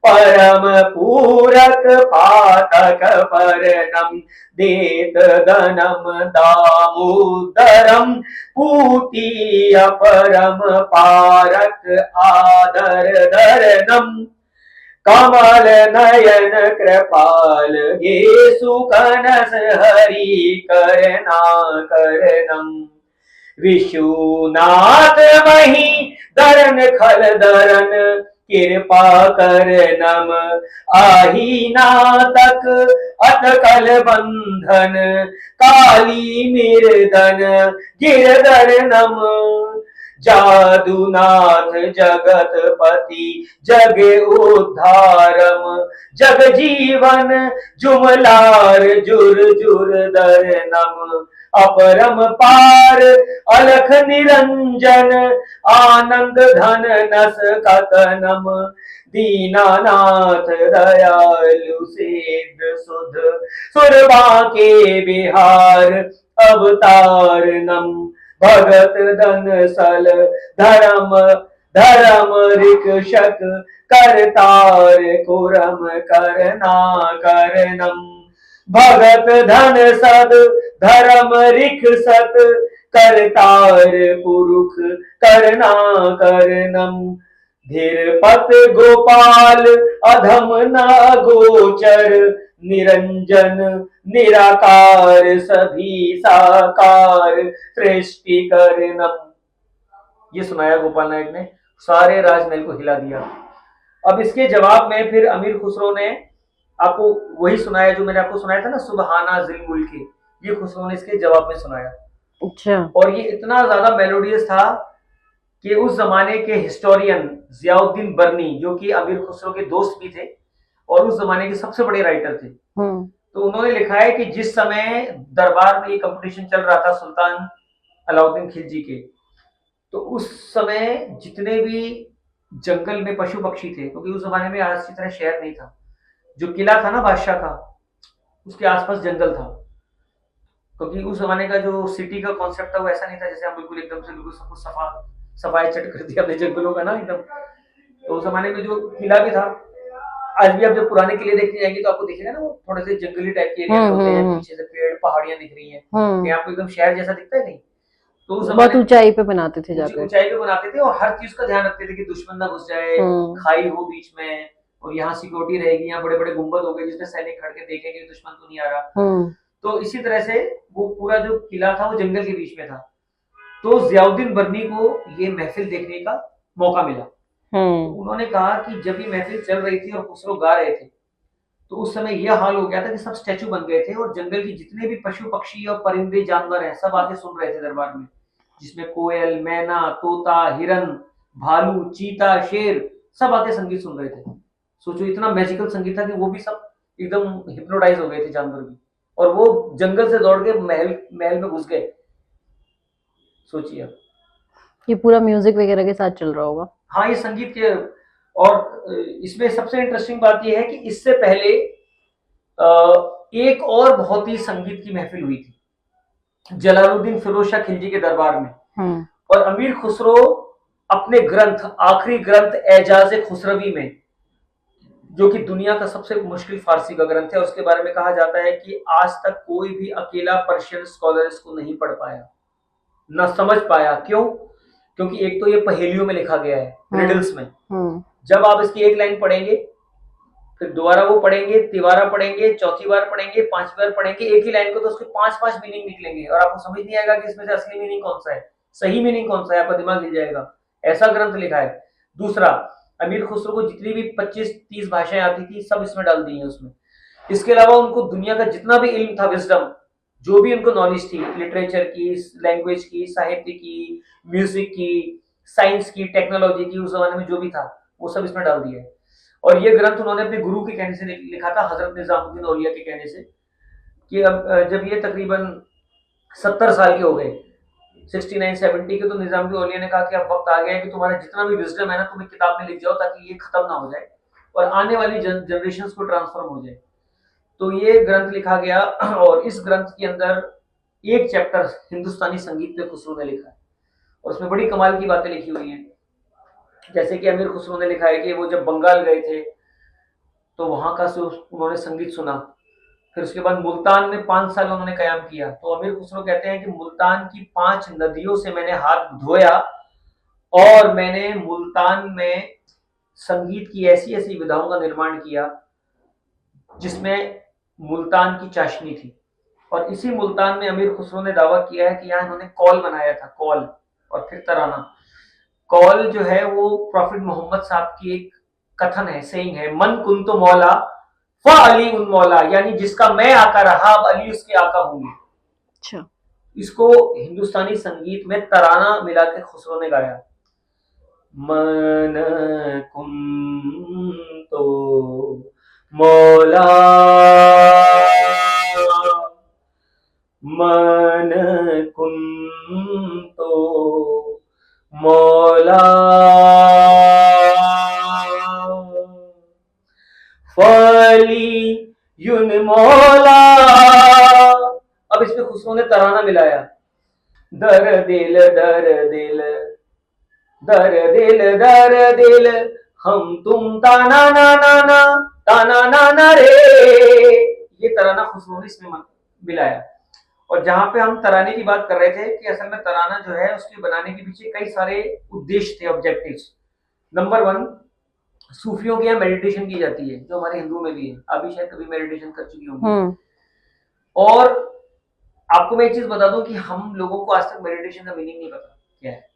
परम पूरक पातक परनम देत गणम दामोदरम पूतीय परम पारक आदर दरनम कमल नयन कृपाल येसु कनस हरि करना करनम विशुनाथ मही दरन खल दरन कृपा कर नम आही नातक अटकल बंधन काली मृदन गिरधर नम जादूनाथ जगतपति जग उद्धारम जग जीवन जुमलार जुर जुर दर नम अपरम पार अलख निरंजन आनंद धन नस कतनम दीनानाथ दयालु सिद्ध सुध सुरबा के बिहार अवतार नम भगत धन सल धर्म धर्म रिक्षक करतार कुरम करना करनम भगत धन सद धर्म रिक्षक करतार पुरुष करना करनम धीरपत गोपाल अधम न गोचर निरंजन निराकार सभी साकार सृष्टि करनम। ये सुनाया गोपाल नायक ने, सारे राजमहल को हिला दिया। अब इसके जवाब में फिर अमीर खुसरो ने आपको वही सुनाया जो मैंने आपको सुनाया था ना, सुबहाना जिल मुल्की, ये खुसरो ने इसके जवाब में सुनाया। अच्छा। और ये इतना ज्यादा मेलोडियस था कि उस जमाने के हिस्टोरियन जियाउद्दीन बर्नी, जो कि अमीर खुसरो के दोस्त भी थे और उस जमाने के सबसे बड़े राइटर थे, तो उन्होंने लिखा है कि जिस समय दरबार में ये कंपटीशन चल रहा था सुल्तान अलाउद्दीन खिलजी के, तो उस समय जितने भी जंगल में पशु पक्षी थे, क्योंकि उस जमाने में आज की तरह शहर नहीं था, जो किला था ना बादशाह का, उसके आसपास जंगल था, क्योंकि उस जमाने का जो सिटी का कॉन्सेप्ट था वो ऐसा नहीं था जैसे हम बिल्कुल एकदम से बिल्कुल सब कुछ सफाई चट कर दिया अपने जंगलों का ना एकदम। तो उस जमाने में जो किला भी था, आज भी आप जब पुराने किले देखने जाएंगे तो आपको दिखेगा ना वो थोड़े से जंगली टाइप के एरिया होते हैं, पीछे से पेड़ पहाड़ियां दिख रही हैं, यहाँ आपको एकदम शहर जैसा दिखता है नहीं। तो उस बहुत ऊंचाई पे बनाते थे, जाकर ऊंचाई पे बनाते थे और हर चीज का ध्यान रखते थे कि दुश्मन ना घुस जाए, खाई हो बीच में, और यहाँ सिक्योरिटी रहेगी, यहाँ बड़े बड़े गुंबद हो गए जिसमें सैनिक खड़ के देखेंगे दुश्मन तो नहीं आ रहा। तो इसी तरह से वो पूरा जो किला था वो जंगल के बीच में था। तो जियाउद्दीन बर्नी को ये महफिल देखने का मौका मिला। तो उन्होंने कहा कि जब ये महफिल चल रही थी और खुसरो गा रहे थे, तो उस समय यह हाल हो गया था कि सब स्टैचू बन गए थे और जंगल की जितने भी पशु पक्षी और परिंदे जानवर हैं सब आके सुन रहे थे दरबार में, जिसमें कोयल, मैना, तोता, हिरन, भालू, चीता, शेर सब आके संगीत सुन रहे थे। सोचो इतना मैजिकल संगीत था कि वो भी सब एकदम हिप्नोटाइज हो गए थे जानवर भी, और वो जंगल से दौड़ के महल में घुस गए। सोचिए ये पूरा म्यूजिक वगैरह के साथ चल रहा होगा। हाँ, ये संगीत के, और इसमें सबसे इंटरेस्टिंग बात यह है कि इससे पहले एक और बहुत ही संगीत की महफिल हुई थी जलालुद्दीन फिरोज शाह खिलजी के दरबार में, और अमीर खुसरो अपने ग्रंथ, आखिरी ग्रंथ एजाज खुसरवी में, जो कि दुनिया का सबसे मुश्किल फारसी का ग्रंथ है, उसके बारे में कहा जाता है कि आज तक कोई भी अकेला पर्शियन स्कॉलर इसको नहीं पढ़ पाया, न समझ पाया। क्यों? क्योंकि एक तो ये पहेलियों में लिखा गया है, रिडल्स में। जब आप इसकी एक लाइन पढ़ेंगे, फिर दोबारा वो पढ़ेंगे, तिबारा पढ़ेंगे, चौथी बार पढ़ेंगे, 5वीं बार पढ़ेंगे एक ही लाइन को, तो उसके 5 मीनिंग निकलेंगे और आपको समझ नहीं आएगा कि इसमें से असली मीनिंग कौन सा है, सही मीनिंग कौन सा है, आपका दिमाग हिल जाएगा। ऐसा ग्रंथ लिखा है। दूसरा, अमीर खुसरो को जितनी भी 25-30 भाषाएं आती थी सब इसमें डाल दी है उसमें। इसके अलावा उनको दुनिया का जितना भी इल्म था, विजडम, जो भी उनको नॉलेज थी, लिटरेचर की, लैंग्वेज की, साहित्य की, म्यूजिक की, साइंस की, टेक्नोलॉजी की, उस जमाने में जो भी था वो सब इसमें डाल दिया है। और ये ग्रंथ उन्होंने अपने गुरु के कहने से लिखा था, हजरत निजामुद्दीन औलिया के कहने से, कि अब जब ये तकरीबन 70 साल के हो गए, 69-70 के, तो निजामुद्दीन औलिया ने कहा कि अब वक्त आ गया है कि तुम्हारा जितना भी विजडम है ना, तुम एक किताब में लिख जाओ ताकि ये खत्म ना हो जाए और आने वाली जनरेशंस को ट्रांसफॉर्म हो जाए। तो ये ग्रंथ लिखा गया और इस ग्रंथ के अंदर एक चैप्टर हिंदुस्तानी संगीत पे खुसरो ने लिखा है और उसमें बड़ी कमाल की बातें लिखी हुई हैं। जैसे कि अमीर खुसरो ने लिखा है कि वो जब बंगाल गए थे तो वहां का उन्होंने संगीत सुना, फिर उसके बाद मुल्तान में 5 साल उन्होंने कयाम किया। तो अमीर खुसरो कहते हैं कि मुल्तान की 5 नदियों से मैंने हाथ धोया और मैंने मुल्तान में संगीत की ऐसी ऐसी विधाओं का निर्माण किया जिसमें मुल्तान की चाशनी थी। और इसी मुल्तान में अमीर खुसरो ने दावा किया है कि यहाँ इन्होंने कौल बनाया था, कौल, और फिर तराना। कौल जो है वो प्रॉफिट मोहम्मद साहब की एक कथन है, सेइंग है, मन कुंतु मौला फ अली उन मौला, यानी जिसका मैं आका रहा अब अली उसके आका होंगे। अच्छा। इसको हिंदुस्तानी संगीत में तराना मिला के खुसरो ने गाया। मन कुंतो मौला, मन कुंतो मौला, फली युन मौला। अब इसमें खुसरो ने तराना मिलाया। दर दिल दर दिल दर दिल दर दिल, हम तुम ताना ना ना ना ताना ना ना रे, ये तराना खुसरो ने इसमें मिलाया। और जहां पे हम तराने की बात कर रहे थे कि असल में तराना जो है उसके बनाने के पीछे कई सारे उद्देश्य थे, ऑब्जेक्टिव्स। नंबर 1, सूफियों के यहाँ मेडिटेशन की जाती है, जो हमारे हिंदू में भी है, आप भी शायद कभी मेडिटेशन कर चुकी होंगी। और आपको मैं एक चीज बता दूं कि हम लोगों को आज तक मेडिटेशन का मीनिंग नहीं पता क्या है।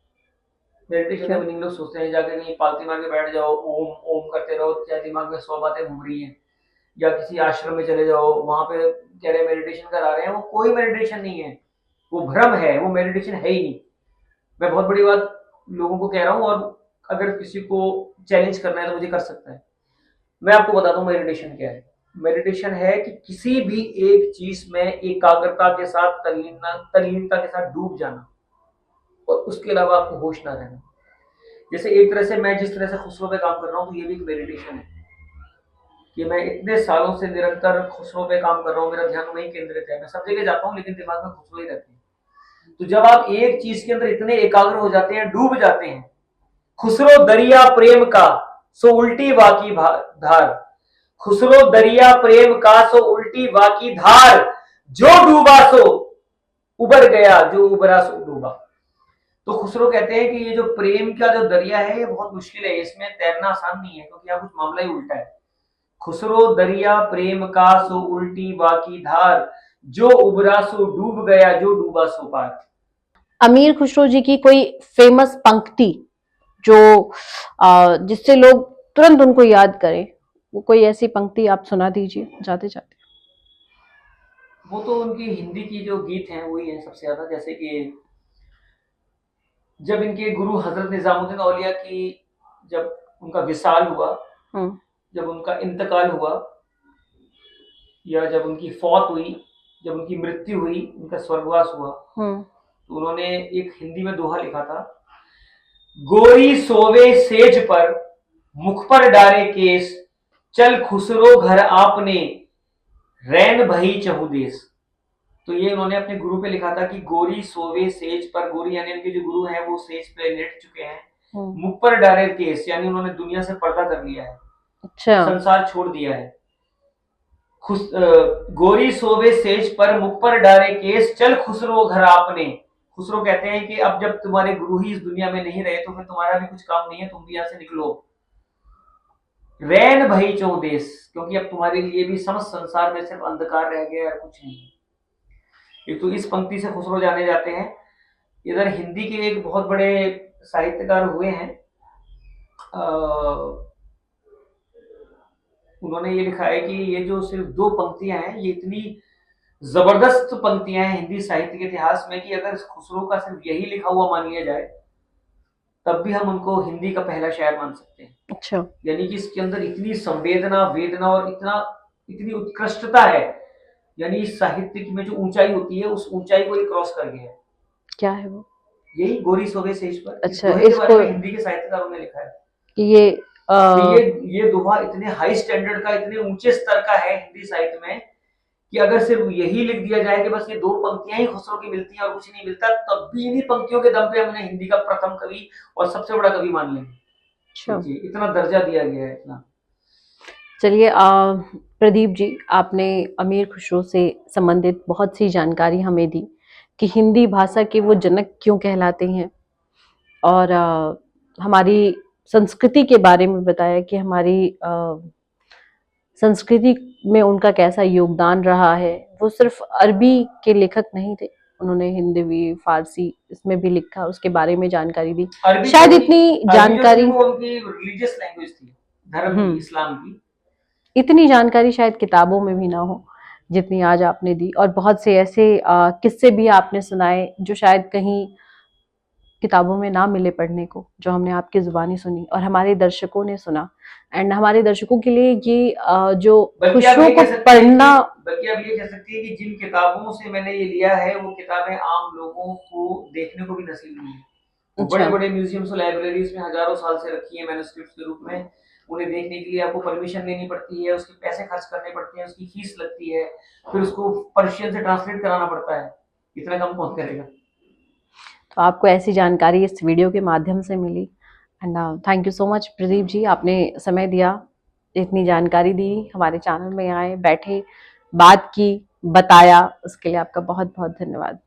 मेडिटेशन का मीनिंग लोग सोचते हैं जाके कहीं पालती मार के बैठ जाओ, ओम ओम करते रहो, क्या दिमाग में 100 बातें घूम रही हैं, या किसी आश्रम में चले जाओ, वहां पे कह रहे मेडिटेशन करा रहे हैं, वो कोई मेडिटेशन नहीं है, वो भ्रम है, वो मेडिटेशन है ही नहीं। मैं बहुत बड़ी बात लोगों को कह रहा हूँ, और अगर किसी को चैलेंज करना है तो मुझे कर सकता है। मैं आपको बताता हूँ मेडिटेशन क्या है। मेडिटेशन है कि किसी भी एक चीज में एकाग्रता के साथ, तल्लीनता के साथ डूब जाना, और उसके अलावा आपको होश ना रहना। जैसे एक तरह से मैं जिस तरह से खुसरो पे काम कर रहा हूँ, तो ये भी एक मेडिटेशन है कि मैं इतने सालों से निरंतर खुसरो पे काम कर रहा हूँ, मेरा ध्यान वहीं केंद्रित है, मैं सब जगह जाता हूँ लेकिन दिमाग में खुसरो ही रहते हैं। तो जब आप एक चीज के अंदर इतने एकाग्र हो जाते हैं, डूब जाते हैं, खुसरो दरिया प्रेम का सो उल्टी वाकी धार, खुसरो दरिया प्रेम का सो उल्टी वाकी धार, जो डूबा सो उबर गया, जो उबरा सो डूबा। तो खुसरो कहते हैं कि ये जो प्रेम का जो दरिया है ये बहुत मुश्किल है, इसमें तैरना आसान नहीं है, क्योंकि यहाँ कुछ मामला ही उल्टा है। खुसरो दरिया प्रेम का सो उल्टी बाकी धार, जो उबरा सो डूब गया, जो डूबा सो पार। अमीर खुसरो जी की कोई फेमस पंक्ति जो जिससे लोग तुरंत उनको याद करें, वो कोई ऐसी पंक्ति आप सुना दीजिए जाते जाते। वो तो उनकी हिंदी की जो गीत हैं वही है सबसे ज्यादा। जैसे कि जब इनके गुरु हजरत निजामुद्दीन औलिया की जब उनका विसाल हुआ, जब उनका इंतकाल हुआ, या जब उनकी फौत हुई, जब उनकी मृत्यु हुई, उनका स्वर्गवास हुआ, तो उन्होंने एक हिंदी में दोहा लिखा था। गोरी सोवे सेज पर मुख पर डारे केस, चल खुसरो घर आपने रैन भई चहु देश। तो ये उन्होंने अपने गुरु पे लिखा था कि गोरी सोवे सेज पर, गोरी यानी उनके जो गुरु हैं वो सेज पे लेट चुके हैं, मुख पर डारे केस यानी उन्होंने दुनिया से पर्दा कर लिया है, अच्छा, संसार छोड़ दिया है। गोरी सोवे सेज पर मुख पर डारे केस, चल खुसरो घर आपने। खुसरो कहते हैं कि अब जब तुम्हारे गुरु ही इस दुनिया में नहीं रहे तो फिर तुम्हारा भी कुछ काम नहीं है, तुम भी यहाँ से निकलो। रैन भई चौ देश, क्योंकि अब तुम्हारे लिए भी समस्त संसार में सिर्फ अंधकार रह गया और कुछ नहीं। एक तो इस पंक्ति से खुसरो जाने जाते हैं। इधर हिंदी के एक बहुत बड़े साहित्यकार हुए हैं, उन्होंने ये लिखा है कि ये जो सिर्फ 2 पंक्तियां हैं, ये इतनी जबरदस्त पंक्तियां हैं हिंदी साहित्य के इतिहास में कि अगर खुसरो का सिर्फ यही लिखा हुआ मान लिया जाए तब भी हम उनको हिंदी का पहला शायर मान सकते हैं। अच्छा, यानी कि इसके अंदर इतनी संवेदना, वेदना और इतनी उत्कृष्टता है, यानी इस साहित्य में जो ऊंचाई होती है उस ऊंचाई को ये क्रॉस कर गया है। क्या है वो? यही गोरी सोवे सेज पर। अच्छा, इस दोहे के बारे इसको में हिंदी के साहित्यकारों ने लिखा है कि ये दोहा इतने हाई स्टैंडर्ड का, इतने ऊंचे स्तर का है हिंदी साहित्य में कि अगर सिर्फ यही लिख दिया जाए कि बस ये 2 पंक्तियां ही खुसरो की मिलती हैं और कुछ नहीं मिलता, तब भी इन्हीं पंक्तियों के दम पे हमने हिंदी का प्रथम कवि और सबसे बड़ा कवि मान लेंगे। अच्छा, इतना दर्जा दिया गया है, इतना। चलिए, प्रदीप जी, आपने अमीर खुसरो से संबंधित बहुत सी जानकारी हमें दी कि हिंदी भाषा के वो जनक क्यों कहलाते हैं, और हमारी संस्कृति के बारे में बताया कि हमारी संस्कृति में उनका कैसा योगदान रहा है। वो सिर्फ अरबी के लेखक नहीं थे, उन्होंने हिंदी, फारसी इसमें भी लिखा, उसके बारे में जानकारी दी। शायद इतनी जानकारी वो उनकी रिलीजियस लैंग्वेज थी। धर्म की, इस्लाम की। इतनी जानकारी शायद किताबों में भी ना हो जितनी आज आपने दी, और बहुत से ऐसे किस्से भी आपने सुनाए जो शायद कहीं किताबों में ना मिले पढ़ने को, जो हमने आपकी ज़ुबानी सुनी और हमारे दर्शकों ने सुना। एंड हमारे दर्शकों के लिए ये जो बल्कि आप खुशरों ये को कह सकते हैं पढ़ना, बल्कि आप ये कह सकती है कि जिन किताबों से मैंने ये लिया है वो किताबें आम लोगों को देखने को भी नसीब नहीं है। वो अच्छा, बड़े-बड़े म्यूजियम्स और लाइब्रेरीज में हजारों साल से रखी है मैन्युस्क्रिप्ट्स के रूप में। उन्हें देखने के लिए आपको परमिशन लेनी पड़ती है, उसके पैसे खर्च करने पड़ते हैं, उसकी फीस लगती है, फिर उसको पर्शियन से ट्रांसलेट कराना पड़ता है। इतना कम कौन करेगा? तो आपको ऐसी जानकारी इस वीडियो के माध्यम से मिली। And thank you so much Pradeep ji, आपने समय दिया, इतनी जानकारी दी, हमारे चैनल में आए, बैठे, बात की, बताया, उसके लिए आपका बहुत बहुत धन्यवाद।